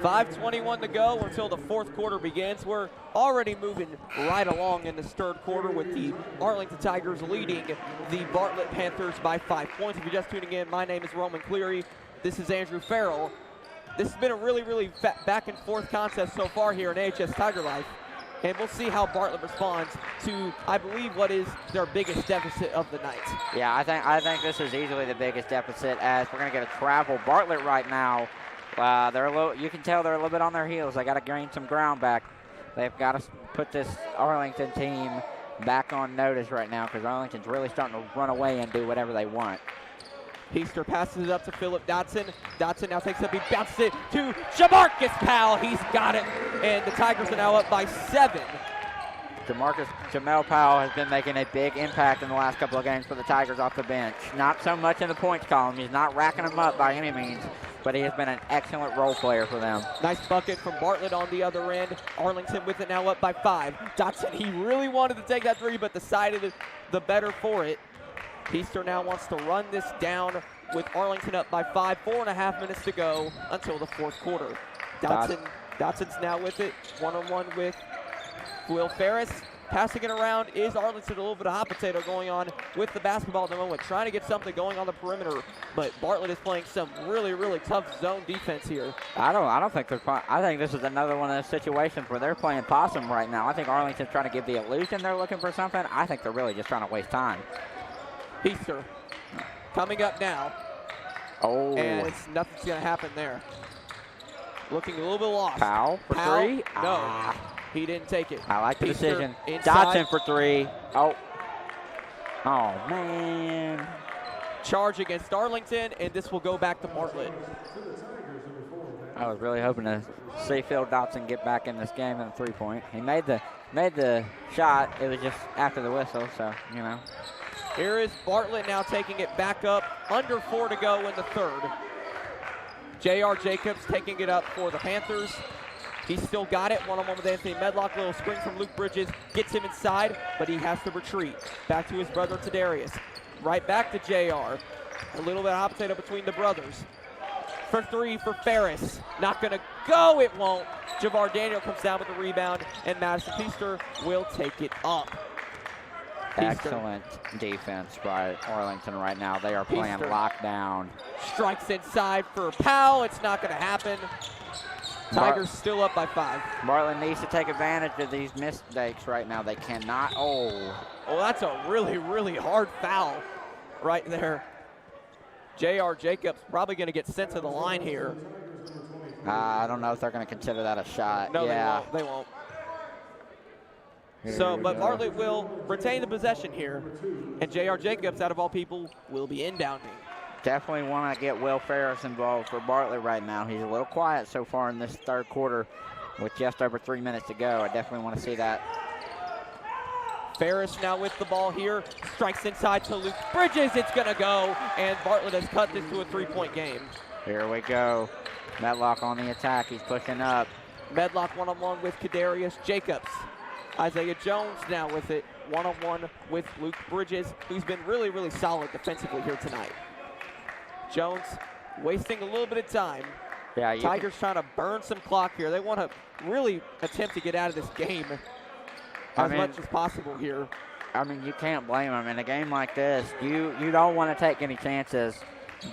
5:21 to go until the fourth quarter begins. We're already moving right along in this third quarter with the Arlington Tigers leading the Bartlett Panthers by 5 points. If you're just tuning in, my name is Roman Cleary. This is Andrew Farrell. This has been a really back and forth contest so far here in AHS Tiger Life. And we'll see how Bartlett responds to, I believe, what is their biggest deficit of the night. Yeah, I think this is easily the biggest deficit, as we're going to get a travel. Bartlett right now, you can tell they're a little bit on their heels. They got to gain some ground back. They've got to put this Arlington team back on notice right now, because Arlington's really starting to run away and do whatever they want. Heister passes it up to Philip Dotson. Dotson now takes it up. He bounces it to Jamarcus Powell. He's got it, and the Tigers are now up by 7. Jamel Powell has been making a big impact in the last couple of games for the Tigers off the bench. Not so much in the points column. He's not racking them up by any means, but he has been an excellent role player for them. Nice bucket from Bartlett on the other end. Arlington with it now up by 5. Dotson, he really wanted to take that three, but decided the better for it. Heister now wants to run this down with Arlington up by 5. 4.5 minutes to go until the fourth quarter. Dotson's now with it, one-on-one with Will Ferris. Passing it around is Arlington. A little bit of hot potato going on with the basketball at the moment, trying to get something going on the perimeter. But Bartlett is playing some really tough zone defense here. I don't think they're. I think this is another one of those situations where they're playing possum right now. I think Arlington's trying to give the illusion they're looking for something. I think they're really just trying to waste time. Heister coming up now. Oh. And nothing's going to happen there. Looking a little bit lost. Powell for three? No. He didn't take it. I like the decision. Inside. Dotson for three. Oh, man. Charge against Arlington, and this will go back to Bartlett. I was really hoping to see Phil Dotson get back in this game in a three-point. He made the shot. It was just after the whistle, so, you know. Here is Bartlett now taking it back up. Under 4 to go in the third. J.R. Jacobs taking it up for the Panthers. He's still got it. One-on-one with Anthony Medlock. Little screen from Luke Bridges. Gets him inside, but he has to retreat. Back to his brother, Tadarius. Right back to JR. A little bit of hot potato between the brothers. For three for Ferris. Not going to go. It won't. Javar Daniel comes down with the rebound, and Madison Heister will take it up. Excellent defense by Arlington right now. They are playing lockdown. Strikes inside for Powell. It's not going to happen. Tigers still up by 5. Bartlett needs to take advantage of these mistakes right now. They cannot. Oh, that's a really, really hard foul right there. J.R. Jacobs probably going to get sent to the line here. I don't know if they're going to consider that a shot. No, yeah. They won't. Here But Bartlett will retain the possession here, and J.R. Jacobs, out of all people, will be inbounding. Definitely want to get Will Ferris involved for Bartlett right now. He's a little quiet so far in this third quarter with just over 3 minutes to go. I definitely want to see that. Ferris now with the ball here, strikes inside to Luke Bridges. It's going to go, and Bartlett has cut this to a 3-point game. Here we go. Medlock on the attack. He's pushing up. Medlock one-on-one with Kadarius Jacobs. Isaiah Jones now with it, one-on-one with Luke Bridges, who's been really, really solid defensively here tonight. Jones wasting a little bit of time. Yeah, Tigers trying to burn some clock here. They want to really attempt to get out of this game as much as possible here. I mean, you can't blame them. In a game like this, you don't want to take any chances.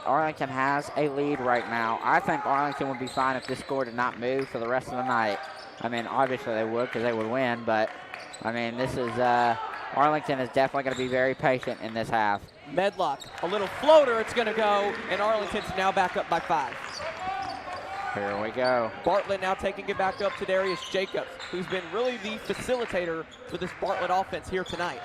Arlington has a lead right now. I think Arlington would be fine if this score did not move for the rest of the night. I mean, obviously they would because they would win, but, I mean, this is Arlington is definitely going to be very patient in this half. Medlock, a little floater, it's going to go, and Arlington's now back up by 5. Here we go. Bartlett now taking it back up to Darius Jacobs, who's been really the facilitator for this Bartlett offense here tonight.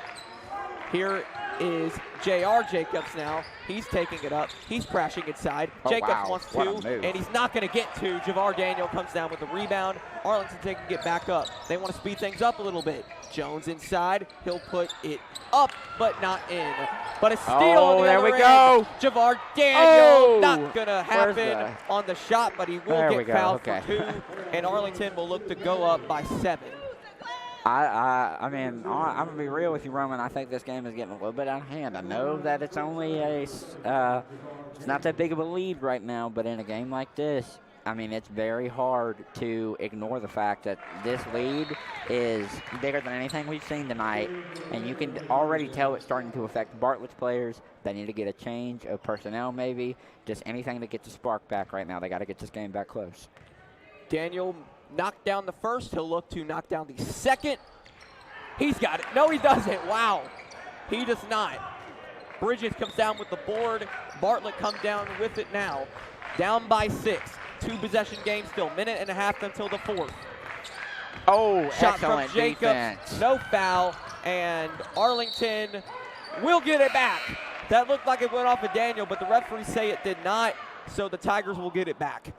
Here is J.R. Jacobs now. He's taking it up. He's crashing inside. Jacobs wants to, and he's not going to get to. Javar Daniel comes down with the rebound. Arlington taking it back up. They want to speed things up a little bit. Jones inside. He'll put it up, but not in. But a steal on the other end. Go. Javar Daniel, not going to happen on the shot, but he will get fouled for 2, and Arlington will look to go up by 7. I mean, I'm going to be real with you, Roman. I think this game is getting a little bit out of hand. I know that it's only it's not that big of a lead right now, but in a game like this, I mean, it's very hard to ignore the fact that this lead is bigger than anything we've seen tonight, and you can already tell it's starting to affect Bartlett's players. They need to get a change of personnel maybe, just anything to get the spark back right now. They got to get this game back close. Daniel knocked down the first. He'll look to knock down the second. He's got it. No, he doesn't. Wow. He does not. Bridges comes down with the board. Bartlett comes down with it now. Down by 6. 2-possession game still. Minute and a half until the 4th. Oh, shot from excellent Jacobs. defense. No foul. And Arlington will get it back. That looked like it went off of Daniel, but the referees say it did not. So the Tigers will get it back.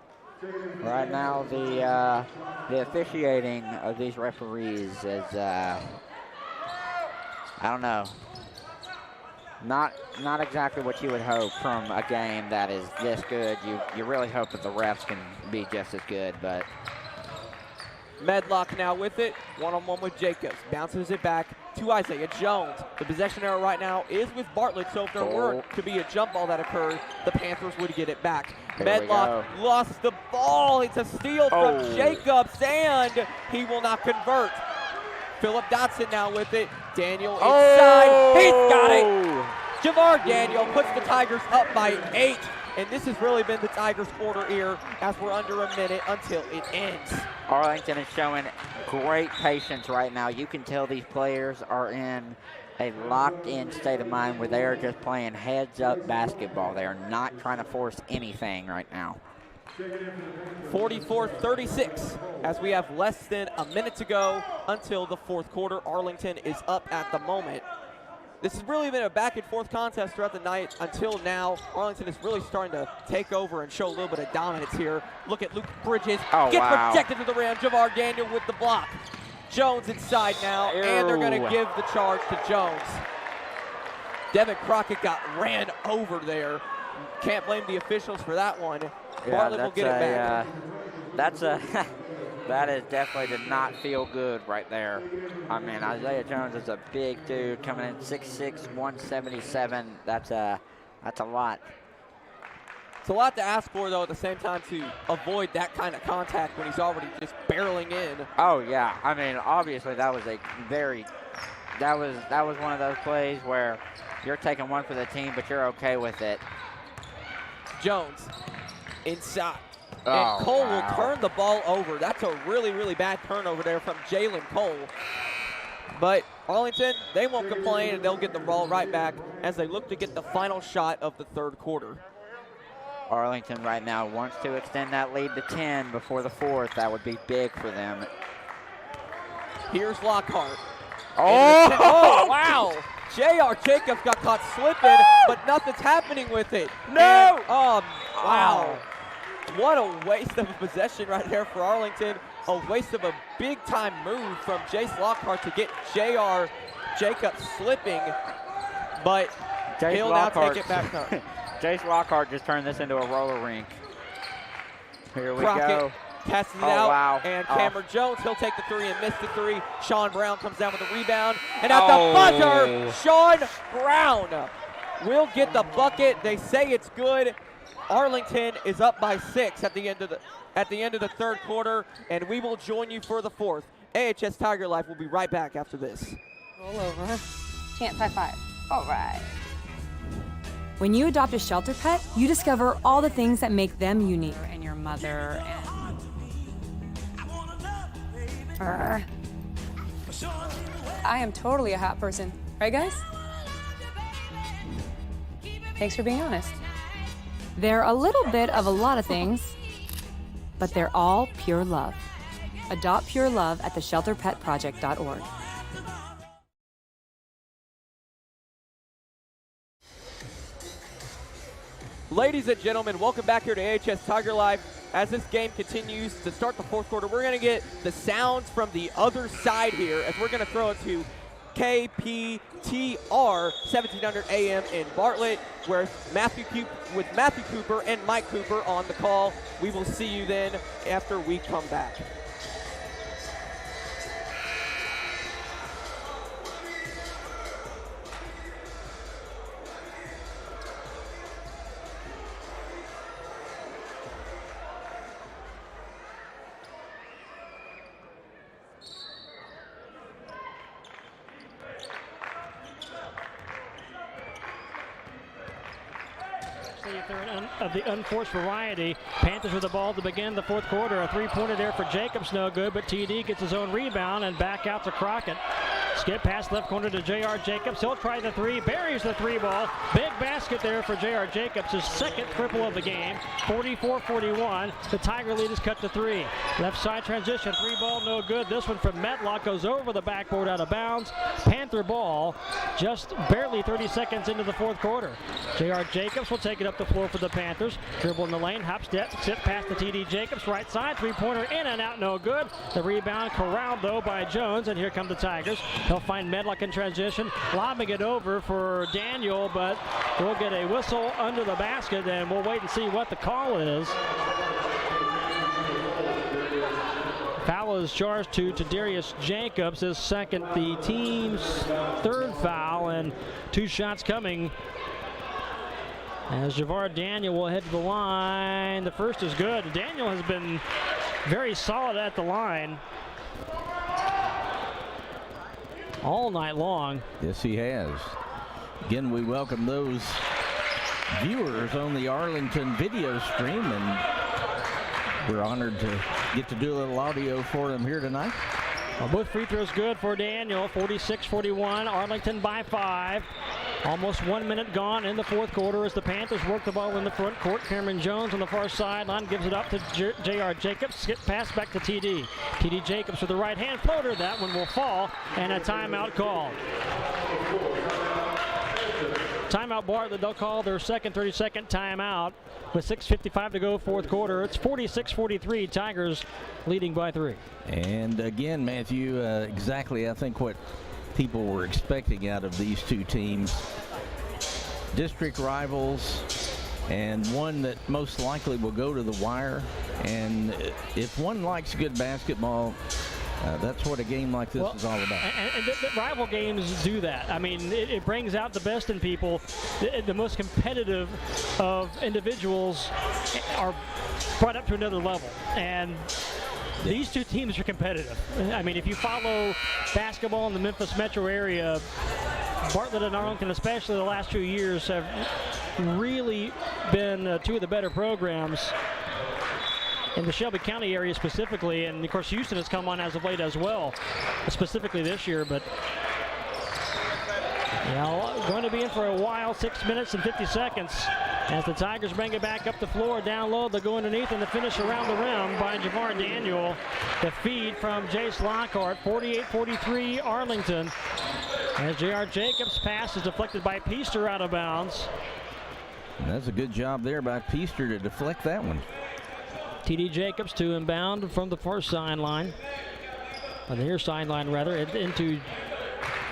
Right now, the officiating of these referees is, I don't know, not exactly what you would hope from a game that is this good. You really hope that the refs can be just as good, but. Medlock now with it, one-on-one with Jacobs. Bounces it back to Isaiah Jones. The possession error right now is with Bartlett, so if there were to be a jump ball that occurred, the Panthers would get it back. Medlock lost the ball. It's a steal from Jacobs, and he will not convert. Philip Dotson now with it. Daniel inside. He's got it. Javar Daniel puts the Tigers up by 8. And this has really been the Tigers' quarter here as we're under a minute until it ends. Arlington is showing great patience right now. You can tell these players are in a locked-in state of mind where they are just playing heads-up basketball. They are not trying to force anything right now. 44-36 as we have less than a minute to go until the 4th quarter. Arlington is up at the moment. This has really been a back-and-forth contest throughout the night until now. Arlington is really starting to take over and show a little bit of dominance here. Look at Luke Bridges. Gets rejected to the rim. Javar Daniel with the block. Jones inside now, and they're going to give the charge to Jones. Devin Crockett got ran over there. Can't blame the officials for that one. Bartlett will get it back. That is definitely did not feel good right there. I mean, Isaiah Jones is a big dude coming in 6'6", 177. That's a lot. It's a lot to ask for, though, at the same time to avoid that kind of contact when he's already just barreling in. Oh, yeah. I mean, obviously that was that was one of those plays where you're taking one for the team, but you're okay with it. Jones inside. and Cole will turn the ball over. That's a really, really bad turnover there from Jalen Cole. But Arlington, they won't complain, and they'll get the ball right back as they look to get the final shot of the third quarter. Arlington right now wants to extend that lead to 10 before the fourth. That would be big for them. Here's Lockhart. Oh, wow. J.R. Jacobs got caught slipping, but nothing's happening with it. No! And, wow. What a waste of a possession right there for Arlington. A waste of a big-time move from Jace Lockhart to get J.R. Jacobs slipping, but he'll now take it back up. Jace Lockhart just turned this into a roller rink. Here we Crockett go. passes it out, wow. and Cameron Jones, he'll take the three and miss the three. Sean Brown comes down with the rebound, and at the buzzer, Sean Brown will get the bucket. They say it's good. Arlington is up by 6 at the end of the third quarter, and we will join you for the fourth. AHS Tiger Life will be right back after this. Roll over. Chant 5-5. All right. When you adopt a shelter pet, you discover all the things that make them unique. And your mother and... I am totally a hat person. Right, guys? Thanks for being honest. They're a little bit of a lot of things, but they're all pure love. Adopt pure love at theshelterpetproject.org. Ladies and gentlemen, welcome back here to AHS Tiger Life. As this game continues to start the fourth quarter, we're going to get the sounds from the other side here as we're going to throw it to KPTR 1700 AM in Bartlett, where Matthew Cooper and Mike Cooper on the call. We will see you then after we come back. If they're of the unforced variety. Panthers with the ball to begin the fourth quarter. A three-pointer there for Jacobs, no good, but TD gets his own rebound and back out to Crockett. Skip pass left corner to J.R. Jacobs. He'll try the three, buries the three ball. Big basket there for J.R. Jacobs, his second triple of the game. 44-41. The Tiger lead is cut to 3. Left side transition, three ball, no good. This one from Medlock goes over the backboard out of bounds. Panther ball just barely 30 seconds into the fourth quarter. J.R. Jacobs will take it up the floor for the Panthers. Dribble in the lane, hop step, sit past the TD Jacobs. Right side, three-pointer in and out, no good. The rebound corralled though by Jones, and here come the Tigers. He'll find Medlock in transition, lobbing it over for Daniel, but we'll get a whistle under the basket, and we'll wait and see what the call is. Foul is charged to Darius Jacobs, his second, the team's third foul, and 2 shots coming as Javar Daniel will head to the line. The first is good. Daniel has been very solid at the line all night long. Yes, he has. Again, we welcome those viewers on the Arlington video stream, and we're honored to get to do a little audio for them here tonight. Well, both free throws good for Daniel. 46-41, Arlington by 5. Almost 1 minute gone in the fourth quarter as the Panthers work the ball in the front court. Cameron Jones on the far sideline gives it up to J.R. Jacobs. Skip pass back to TD. TD Jacobs with the right-hand floater. That one will fall, and a timeout call. Timeout Bartlett. They'll call their second 30-second timeout with 6:55 to go fourth quarter. It's 46-43, Tigers leading by 3. And again, Matthew, exactly I think what people were expecting out of these two teams. District rivals, and one that most likely will go to the wire. And if one likes good basketball, that's what a game like this is all about. And the rival games do that. I mean, it brings out the best in people. The most competitive of individuals are brought up to another level. And these two teams are competitive. I mean, if you follow basketball in the Memphis metro area, Bartlett and Arlington, especially the last 2 years, have really been 2 of the better programs. in the Shelby County area specifically, and of course Houston has come on as of late as well, specifically this year. But going to be in for a while, 6 minutes and 50 seconds. As the Tigers bring it back up the floor, down low, they'll go underneath, and the finish around the rim by Javar Daniel. The feed from Jace Lockhart, 48-43 Arlington. As J.R. Jacobs' pass is deflected by Peaster out of bounds. And that's a good job there by Peaster to deflect that one. T.D. Jacobs to inbound from the far sideline, or the near sideline rather, into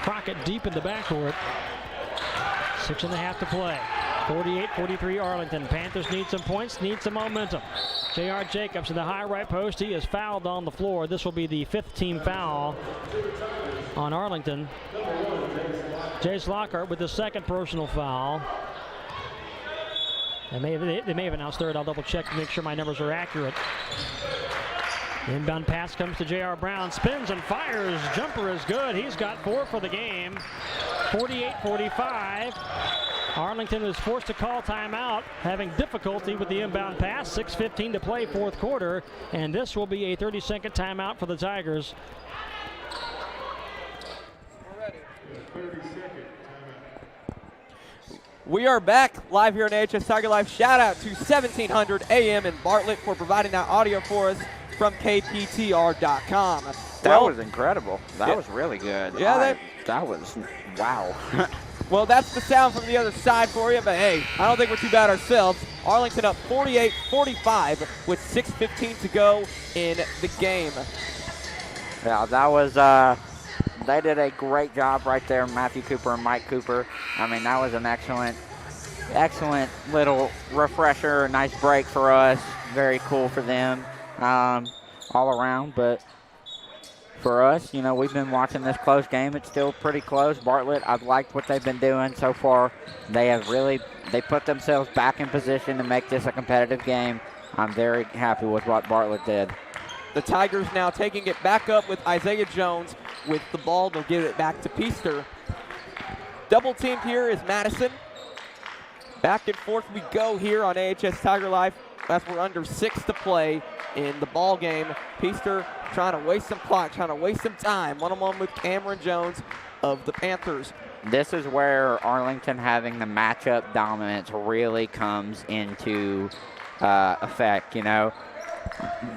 Crockett deep in the backcourt. 6.5 to play. 48-43 Arlington. Panthers need some points, need some momentum. J.R. Jacobs in the high right post. He is fouled on the floor. This will be the 5th team foul on Arlington. Jace Lockhart with the 2nd personal foul. They may have announced 3rd. I'll double check to make sure my numbers are accurate. The inbound pass comes to J.R. Brown. Spins and fires. Jumper is good. He's got 4 for the game. 48-45. Arlington is forced to call timeout, having difficulty with the inbound pass. 6:15 to play, 4th quarter, and this will be a 30-second timeout for the Tigers. We are back live here on AHS Tiger Life. Shout out to 1700 AM in Bartlett for providing that audio for us from KPTR.com. That was incredible. That was really good. Yeah, that was, wow. Well, that's the sound from the other side for you, but hey, I don't think we're too bad ourselves. Arlington up 48-45 with 6:15 to go in the game. Yeah, that was, they did a great job right there, Matthew Cooper and Mike Cooper. I mean, that was an excellent little refresher, nice break for us. Very cool for them all around, but for us, we've been watching this close game. It's still pretty close. Bartlett, I've liked what they've been doing so far. They put themselves back in position to make this a competitive game. I'm very happy with what Bartlett did. The Tigers now taking it back up with Isaiah Jones with the ball. They'll give it back to Peaster. Double teamed here is Madison. Back and forth we go here on AHS Tiger Life as we're under 6 to play in the ball game. Peaster trying to waste some clock, trying to waste some time. One-on-one with Cameron Jones of the Panthers. This is where Arlington having the matchup dominance really comes into effect,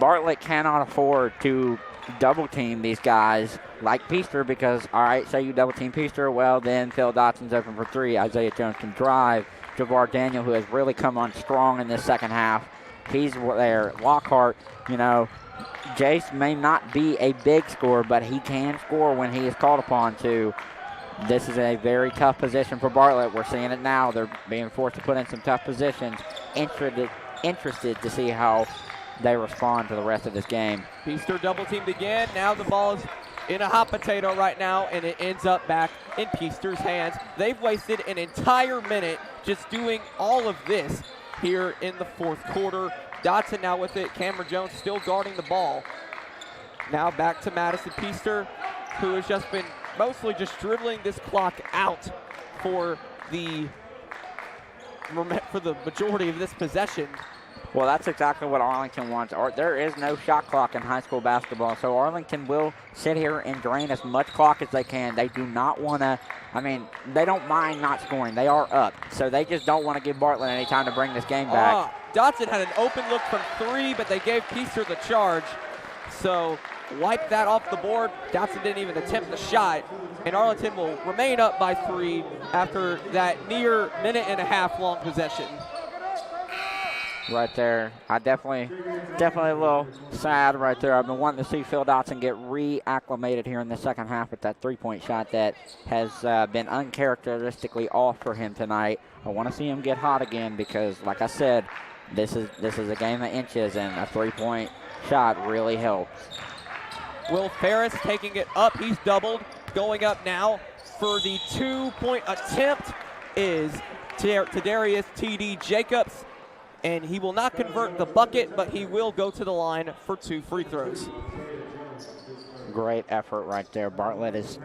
Bartlett cannot afford to double team these guys like Peaster because, all right, say you double team Peaster, well, then Phil Dotson's open for 3. Isaiah Jones can drive. Javar Daniel, who has really come on strong in this second half, he's there. Lockhart, Jace may not be a big scorer, but he can score when he is called upon to. This is a very tough position for Bartlett. We're seeing it now. They're being forced to put in some tough positions. Interested to see how they respond to the rest of this game. Peaster double teamed again. Now the ball is in a hot potato right now, and it ends up back in Peaster's hands. They've wasted an entire minute just doing all of this here in the 4th quarter. Dotson now with it. Cameron Jones still guarding the ball. Now back to Madison Peaster, who has just been mostly just dribbling this clock out for the majority of this possession. Well, that's exactly what Arlington wants. There is no shot clock in high school basketball, so Arlington will sit here and drain as much clock as they can. They do not want to, they don't mind not scoring. They are up, so they just don't want to give Bartlett any time to bring this game back. Dotson had an open look from 3, but they gave Peaster the charge. So wipe that off the board. Dotson didn't even attempt the shot, and Arlington will remain up by 3 after that near minute and a half long possession. Right there. I definitely a little sad right there. I've been wanting to see Phil Dotson get reacclimated here in the second half with that 3-point shot that has been uncharacteristically off for him tonight. I want to see him get hot again because, like I said, this is a game of inches, and a 3-point shot really helps. Will Ferris taking it up. He's doubled. Going up now for the 2-point attempt is Tadarius T.D. Jacobs. And he will not convert the bucket, but he will go to the line for 2 free throws. Great effort right there. Bartlett is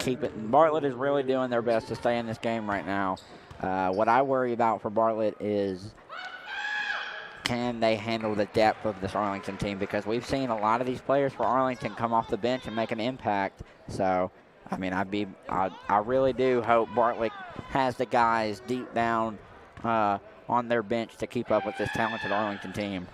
really doing their best to stay in this game right now. What I worry about for Bartlett is can they handle the depth of this Arlington team? Because we've seen a lot of these players for Arlington come off the bench and make an impact. So, I mean, I really do hope Bartlett has the guys deep down on their bench to keep up with this talented Arlington team.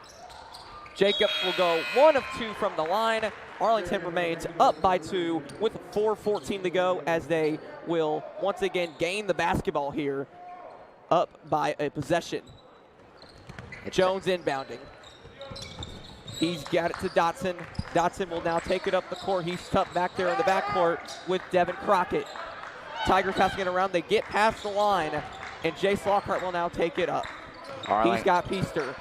Jacobs will go 1 of 2 from the line. Arlington remains up by 2 with 4:14 to go as they will once again gain the basketball here, up by a possession. Jones inbounding. He's got it to Dotson. Dotson will now take it up the court. He's tucked back there in the backcourt with Devin Crockett. Tigers passing it around. They get past the line, and Jace Lockhart will now take it up. He's got Peaster.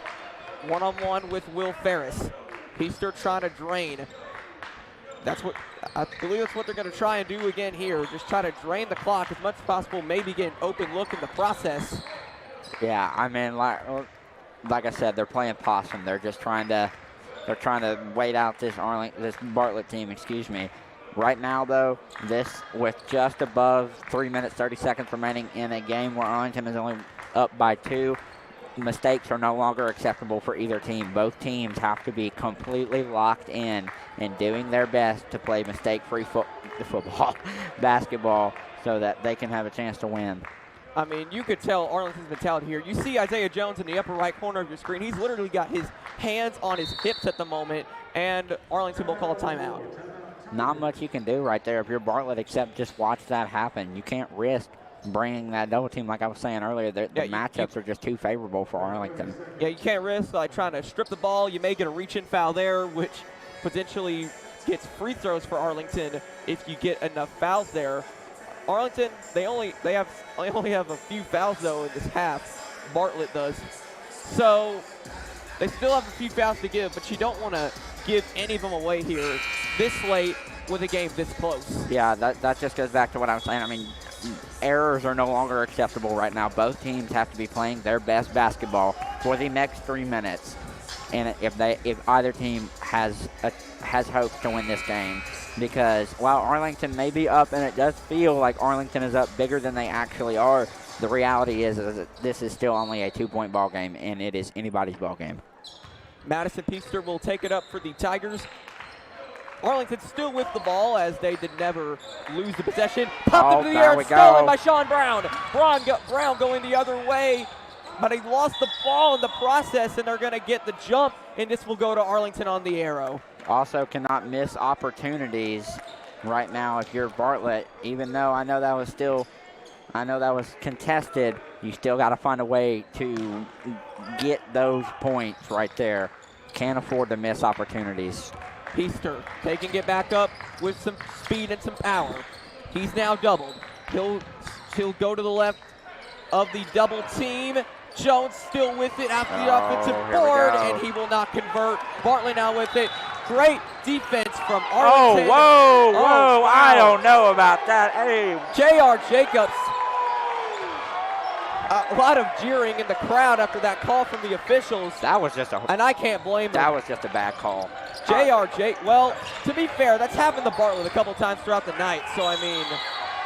One-on-one with Will Ferris. Peaster trying to drain. I believe that's what they're going to try and do again here. Just try to drain the clock as much as possible, maybe get an open look in the process. Yeah, I mean, like I said, they're playing possum. They're just trying to wait out this Bartlett team, excuse me. Right now, though, this with just above 3 minutes, 30 seconds remaining in a game where Arlington is only up by 2, mistakes are no longer acceptable for either team. Both teams have to be completely locked in and doing their best to play mistake-free football, basketball, so that they can have a chance to win. I mean, you could tell Arlington's mentality here. You see Isaiah Jones in the upper right corner of your screen. He's literally got his hands on his hips at the moment, and Arlington will call a timeout. Not much you can do right there if you're Bartlett except just watch that happen. You can't risk bringing that double team. Like I was saying earlier, the matchups are just too favorable for Arlington. Yeah, you can't risk trying to strip the ball. You may get a reach-in foul there, which potentially gets free throws for Arlington if you get enough fouls there. Arlington, they only have a few fouls though in this half. Bartlett does. So they still have a few fouls to give, but you don't want to give any of them away here this late with a game this close. Yeah, that just goes back to what I was saying. I mean, errors are no longer acceptable right now. Both teams have to be playing their best basketball for the next 3 minutes. And if either team has hopes to win this game, because while Arlington may be up and it does feel like Arlington is up bigger than they actually are, the reality is that this is still only a 2-point ball game, and it is anybody's ball game. Madison Peaster will take it up for the Tigers. Arlington still with the ball as they did never lose the possession. Popped into the air, stolen by Sean Brown. Brown going the other way, but he lost the ball in the process, and they're going to get the jump, and this will go to Arlington on the arrow. Also cannot miss opportunities right now if you're Bartlett. Even though I know that was contested, you still got to find a way to get those points right there. Can't afford to miss opportunities. Peaster taking it back up with some speed and some power. He's now doubled. He'll go to the left of the double team. Jones still with it after the offensive board, and he will not convert. Bartlett now with it. Great defense from Arlington. Whoa, wow. I don't know about that. Hey, J.R. Jacobs. A lot of jeering in the crowd after that call from the officials. That was just and I can't blame them. That was just a bad call. Well, to be fair, that's happened to Bartlett a couple times throughout the night. So, I mean,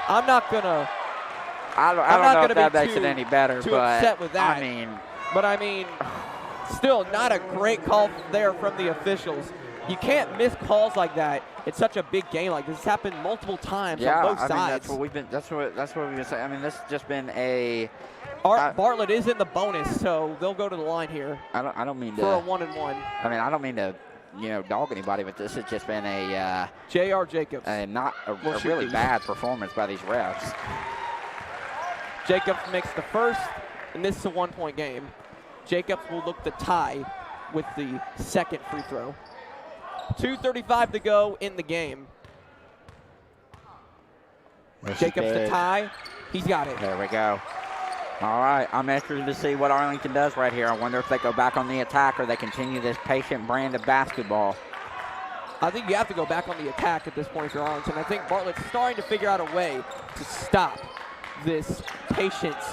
I'm not going to I don't know if that makes it any better, too but upset with that. I mean, still not a great call there from the officials. You can't miss calls like that. It's such a big game like this. It's happened multiple times on both sides. That's what we've been saying. I mean, this has just been a Bartlett is in the bonus, so they'll go to the line here. I don't mean to for a 1-and-1. I mean, I don't mean to dog anybody, but this has just been a J.R. Jacobs. Not a really bad performance by these refs. Jacobs makes the first, and this is a 1-point game. Jacobs will look to tie with the second free throw. 2:35 to go in the game. Jacobs to tie. He's got it. There we go. All right, I'm interested to see what Arlington does right here. I wonder if they go back on the attack or they continue this patient brand of basketball. I think you have to go back on the attack at this point for Arlington. I think Bartlett's starting to figure out a way to stop this patience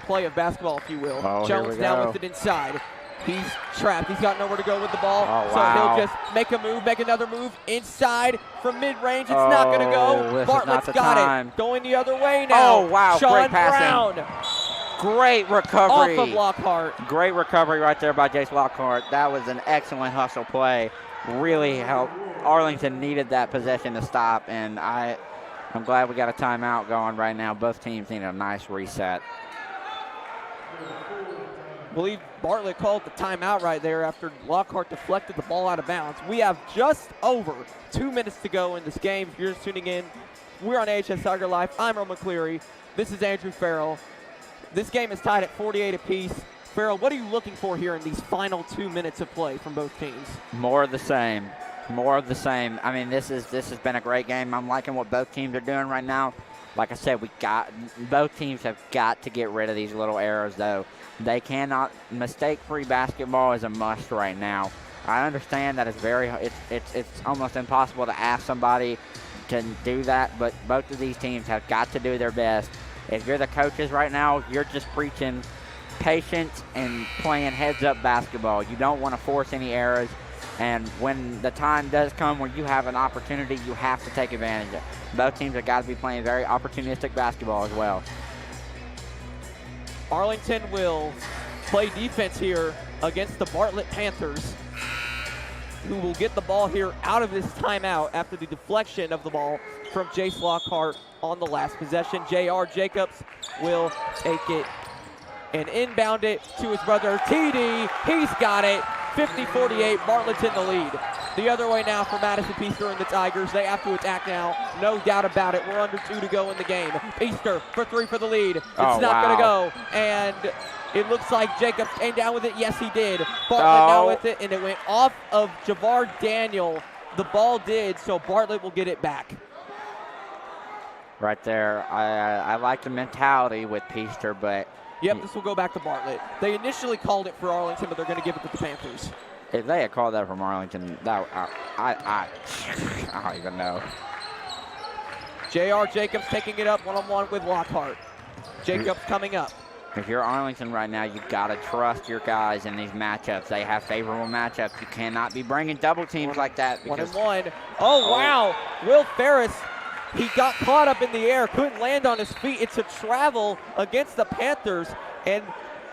play of basketball, if you will. Jones down with it inside. He's trapped. He's got nowhere to go with the ball. So he'll just make a move, make another move inside from mid-range. It's not going to go. Bartlett's got it. Going the other way now. Oh, wow. Sean Great passing. Brown. great recovery. Off of Lockhart. Great recovery right there by Jace Lockhart. That was an excellent hustle play. Really helped. Arlington needed that possession to stop, and I'm glad we got a timeout going right now. Both teams need a nice reset. I believe Bartlett called the timeout right there after Lockhart deflected the ball out of bounds. We have just over 2 minutes to go in this game. If you're just tuning in, we're on AHS Tiger Life. I'm Earl McCleary. This is Andrew Farrell. This game is tied at 48 apiece. Farrell, what are you looking for here in these final 2 minutes of play from both teams? More of the same. More of the same. I mean, this has been a great game. I'm liking what both teams are doing right now. Like I said, both teams have got to get rid of these little errors, though. They cannot. Mistake-free basketball is a must right now. I understand that it's almost impossible to ask somebody to do that, but both of these teams have got to do their best. If you're the coaches right now, you're just preaching patience and playing heads-up basketball. You don't want to force any errors, and when the time does come where you have an opportunity, you have to take advantage of it. Both teams have got to be playing very opportunistic basketball as well. Arlington will play defense here against the Bartlett Panthers, who will get the ball here out of this timeout after the deflection of the ball from Jace Lockhart on the last possession. J.R. Jacobs will take it and inbound it to his brother TD. He's got it. 50-48, Bartlett's in the lead. The other way now for Madison Peaster and the Tigers. They have to attack now, no doubt about it. We're under 2 to go in the game. Peaster for 3 for the lead. It's not going to go. And it looks like Jacobs came down with it. Yes, he did. Bartlett now with it, and it went off of Javar Daniel. The ball did, so Bartlett will get it back. Right there. I like the mentality with Peaster, but... Yep, this will go back to Bartlett. They initially called it for Arlington, but they're going to give it to the Panthers. If they had called that from Arlington, I don't even know. J.R. Jacobs taking it up one-on-one with Lockhart. Jacobs coming up. If you're Arlington right now, you've got to trust your guys in these matchups. They have favorable matchups. You cannot be bringing double teams like that. 1-on-1. Oh, wow. Will Ferris, he got caught up in the air, couldn't land on his feet. It's a travel against the Panthers, and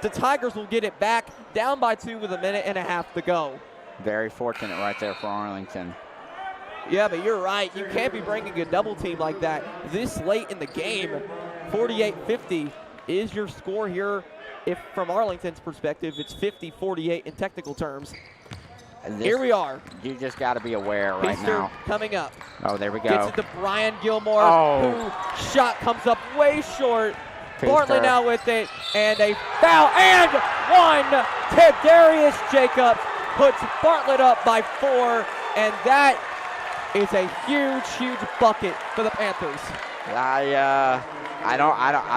the Tigers will get it back, down by 2 with 1.5 minutes to go. Very fortunate right there for Arlington. Yeah, but you're right. You can't be bringing a double team like that this late in the game. 48-50 is your score here. If from Arlington's perspective, it's 50-48 in technical terms. Here we are. You just got to be aware right now. Coming up. Oh, there we go. Gets it to Brian Gilmore, who shot comes up way short. Bartlett now with it, and a foul, and one. Darius Jacobs puts Bartlett up by 4, and that is a huge bucket for the Panthers. I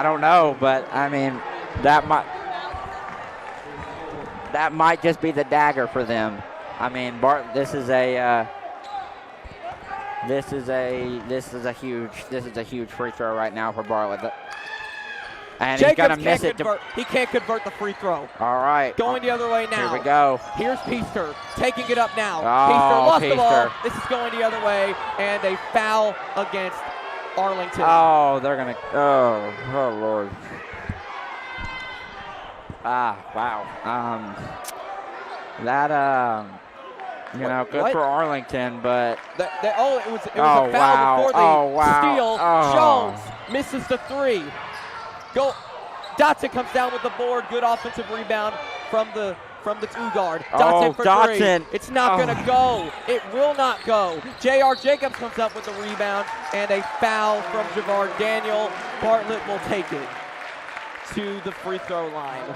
don't know, but I mean that might just be the dagger for them. I mean, this is a huge free throw right now for Bartlett. And Jacobs he's gonna miss it. He can't convert the free throw. All right. Going the other way now. Here we go. Here's Peaster taking it up now. Oh, Peaster lost the ball. This is going the other way, and a foul against Arlington. Oh, they're gonna. Oh Lord. Wow. Good for Arlington, but it was a foul before the steal. Jones misses the 3. Dotson comes down with the board. Good offensive rebound from the 2 guard. Dotson for 3. It's not going to go. It will not go. J.R. Jacobs comes up with the rebound, and a foul from Javar Daniel. Bartlett will take it to the free throw line.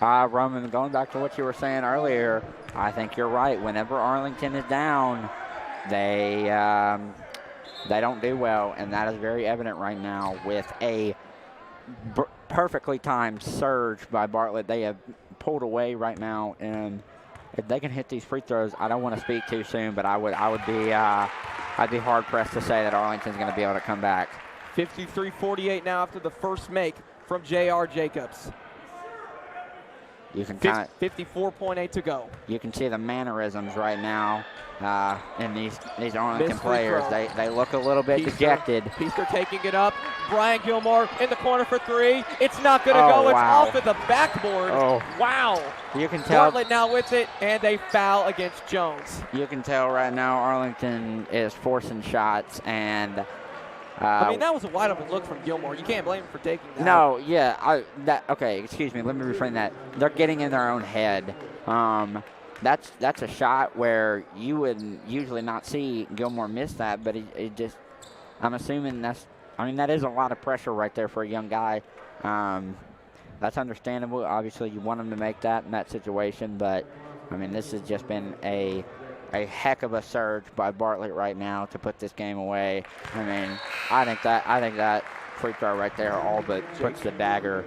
Roman, going back to what you were saying earlier, I think you're right. Whenever Arlington is down, they don't do well, and that is very evident right now with a perfectly timed surge by Bartlett. They have pulled away right now, and if they can hit these free throws, I don't want to speak too soon, but I'd be hard pressed to say that Arlington's going to be able to come back. 53-48 now after the first make from J.R. Jacobs. You can kind of 54.8 to go. You can see the mannerisms right now in these Arlington players. They look a little bit dejected. Peaster taking it up. Brian Gilmore in the corner for three. It's not going to go. It's off at the backboard. Oh. Wow. You can tell. Bartlett now with it, and a foul against Jones. You can tell right now Arlington is forcing shots, and I mean, that was a wide open look from Gilmore. You can't blame him for taking that. No, yeah. Okay, excuse me. Let me reframe that. They're getting in their own head. That's a shot where you would usually not see Gilmore miss that, but it just, I'm assuming that is a lot of pressure right there for a young guy. That's understandable. Obviously, you want him to make that in that situation, but, I mean, this has just been a heck of a surge by Bartlett right now to put this game away. I mean, I think that free throw right there all but puts the dagger.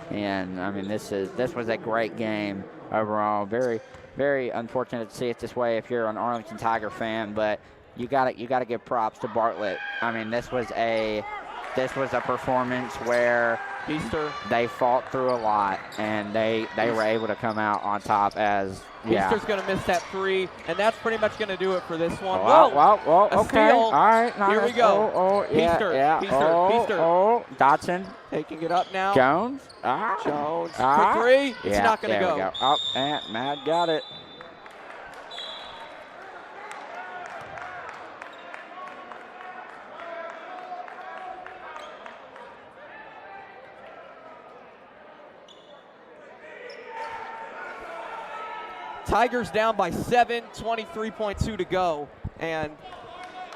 And I mean, this was a great game overall. Very, very unfortunate to see it this way if you're an Arlington Tiger fan, but you got to give props to Bartlett. I mean, this was a performance where they fought through a lot, and they were able to come out on top as. Yeah. Peaster's going to miss that three, and that's pretty much going to do it for this one. Whoa, okay. Steal. All right. Here we go. Peaster. Dotson. Taking it up now. Jones. Jones for three. It's not going to go. We go. Oh, and Matt got it. Tigers down by 7, 23.2 to go, and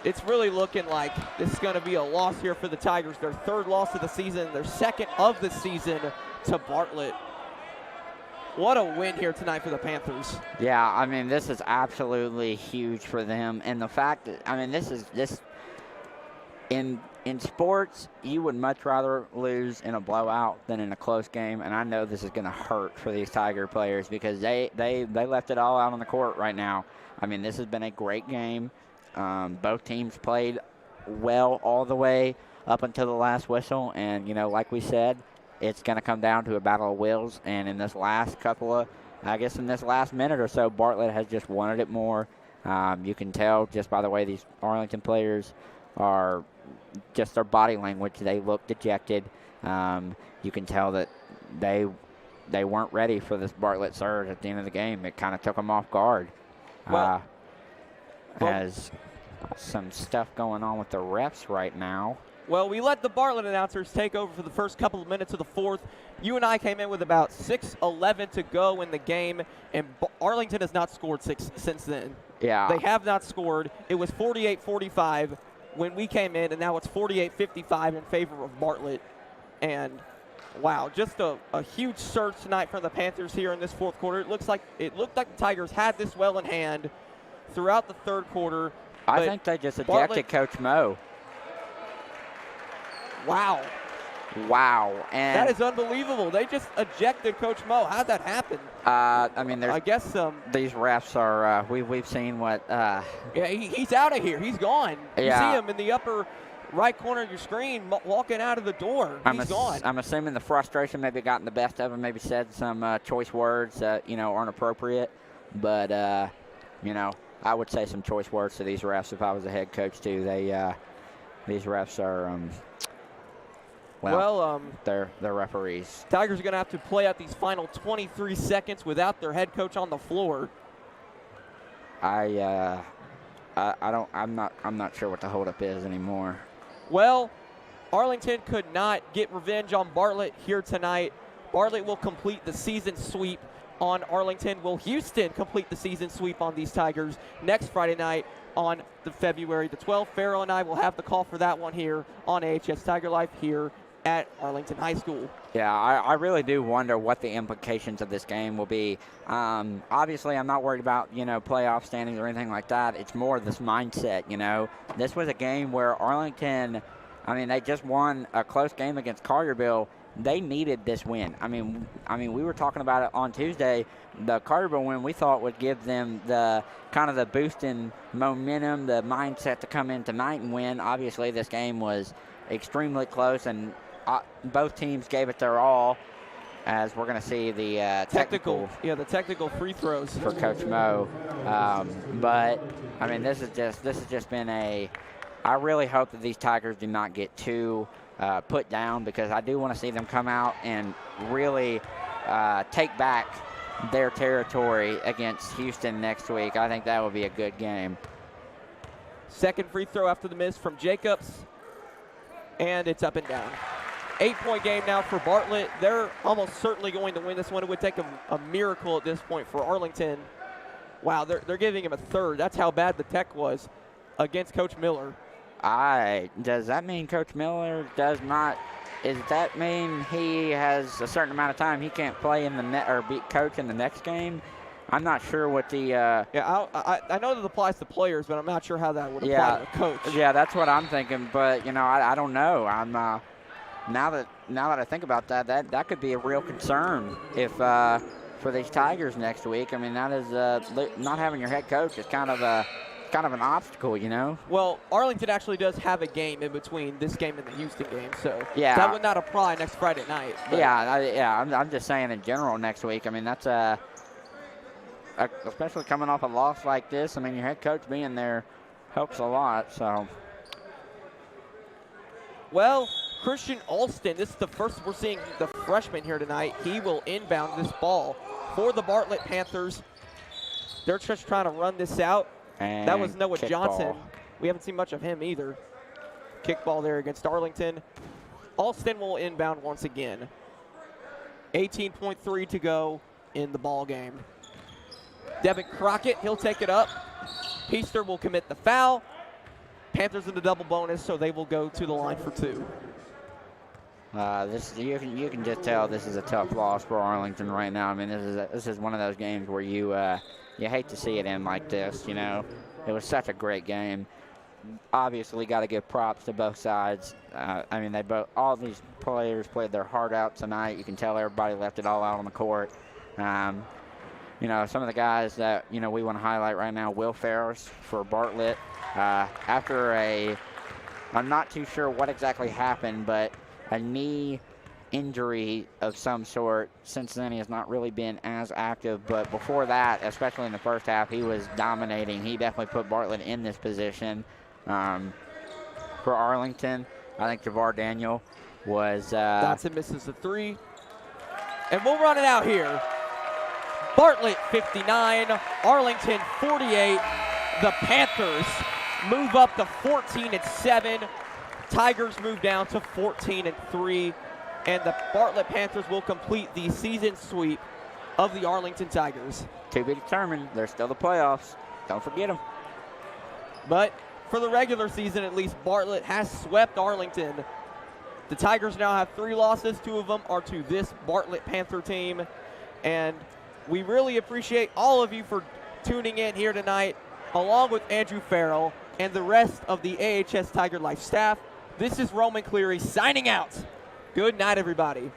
it's really looking like this is going to be a loss here for the Tigers. Their third loss of the season, their second of the season to Bartlett. What a win here tonight for the Panthers. Yeah, I mean, this is absolutely huge for them, and the fact that, I mean, this in sports, you would much rather lose in a blowout than in a close game, and I know this is going to hurt for these Tiger players because they left it all out on the court right now. I mean, this has been a great game. Both teams played well all the way up until the last whistle, and, you know, like we said, it's going to come down to a battle of wills, and in this last in this last minute or so, Bartlett has just wanted it more. You can tell just by the way these Arlington players are, just their body language, they look dejected. You can tell that they weren't ready for this Bartlett surge at the end of the game. It kind of took them off guard. Has some stuff going on with the refs right now. Well, we let the Bartlett announcers take over for the first couple of minutes of the fourth. You and I came in with about 6:11 to go in the game, and Arlington has not scored since then. Yeah. They have not scored. It was 48-45 when we came in, and now it's 48-55 in favor of Bartlett. And, wow, just a huge surge tonight from the Panthers here in this fourth quarter. It looked like the Tigers had this well in hand throughout the third quarter. I think they just ejected Coach Mo. Wow. And that is unbelievable. They just ejected Coach Mo. How'd that happen? I mean, I guess these refs are. We've seen what. Yeah, he's out of here. He's gone. You see him in the upper right corner of your screen walking out of the door. He's gone. I'm assuming the frustration maybe gotten the best of him. Maybe said some choice words that aren't appropriate. But I would say some choice words to these refs if I was a head coach too. These refs are. They're referees. Tigers are going to have to play out these final 23 seconds without their head coach on the floor. I'm not sure what the holdup is anymore. Well, Arlington could not get revenge on Bartlett here tonight. Bartlett will complete the season sweep on Arlington. Will Houston complete the season sweep on these Tigers next Friday night on February the 12th? Farrell and I will have the call for that one here on AHS Tiger Life here at Arlington High School. Yeah, I really do wonder what the implications of this game will be. Obviously, I'm not worried about, playoff standings or anything like that. It's more this mindset, This was a game where Arlington, they just won a close game against Collierville. They needed this win. I mean, we were talking about it on Tuesday. The Collierville win we thought would give them the kind of the boost in momentum, the mindset to come in tonight and win. Obviously, this game was extremely close, and both teams gave it their all. as we're going to see the technical free throws for Coach Mo. But I mean, this has just been I really hope that these Tigers do not get too put down, because I do want to see them come out and really take back their territory against Houston next week. I think that will be a good game. Second free throw after the miss from Jacobs, and it's up and down. 8-point game now for Bartlett. They're almost certainly going to win this one. It would take a miracle at this point for Arlington. Wow, they're giving him a third. That's how bad the tech was against Coach Miller. Does that mean Coach Miller does that mean he has a certain amount of time he can't play in the net or beat coach in the next game? I'm not sure what the I know that it applies to players, but I'm not sure how that would apply to a coach. Yeah, that's what I'm thinking, but I don't know. I'm now that I think about that could be a real concern if for these Tigers next week. I mean, that is not having your head coach is kind of an obstacle, Well, Arlington actually does have a game in between this game and the Houston game, so yeah, that would not apply next Friday night. But. I'm just saying in general next week. I mean, that's especially coming off a loss like this. I mean, your head coach being there helps a lot. So, well, Christian Alston, this is the first we're seeing the freshman here tonight. He will inbound this ball for the Bartlett Panthers. They're just trying to run this out. And that was Noah Johnson. Ball. We haven't seen much of him either. Kick ball there against Arlington. Alston will inbound once again. 18.3 to go in the ball game. Devin Crockett, he'll take it up. Peaster will commit the foul. Panthers in the double bonus, so they will go to the line for two. You can just tell this is a tough loss for Arlington right now. I mean, this is one of those games where you hate to see it end like this. It was such a great game. Obviously, got to give props to both sides. I mean, all these players played their heart out tonight. You can tell everybody left it all out on the court. Some of the guys that we want to highlight right now. Will Ferris for Bartlett. After I'm not too sure what exactly happened, but a knee injury of some sort. Since then, he has not really been as active, but before that, especially in the first half, he was dominating. He definitely put Bartlett in this position. For Arlington, I think Javar Daniel was... Dotson misses the three. And we'll run it out here. Bartlett 59, Arlington 48. The Panthers move up to 14-7. Tigers move down to 14-3. And the Bartlett Panthers will complete the season sweep of the Arlington Tigers. To be determined. There's still the playoffs. Don't forget them. But for the regular season, at least, Bartlett has swept Arlington. The Tigers now have 3 losses. 2 of them are to this Bartlett Panther team. And we really appreciate all of you for tuning in here tonight, along with Andrew Farrell and the rest of the AHS Tiger Life staff. This is Roman Cleary signing out. Good night, everybody.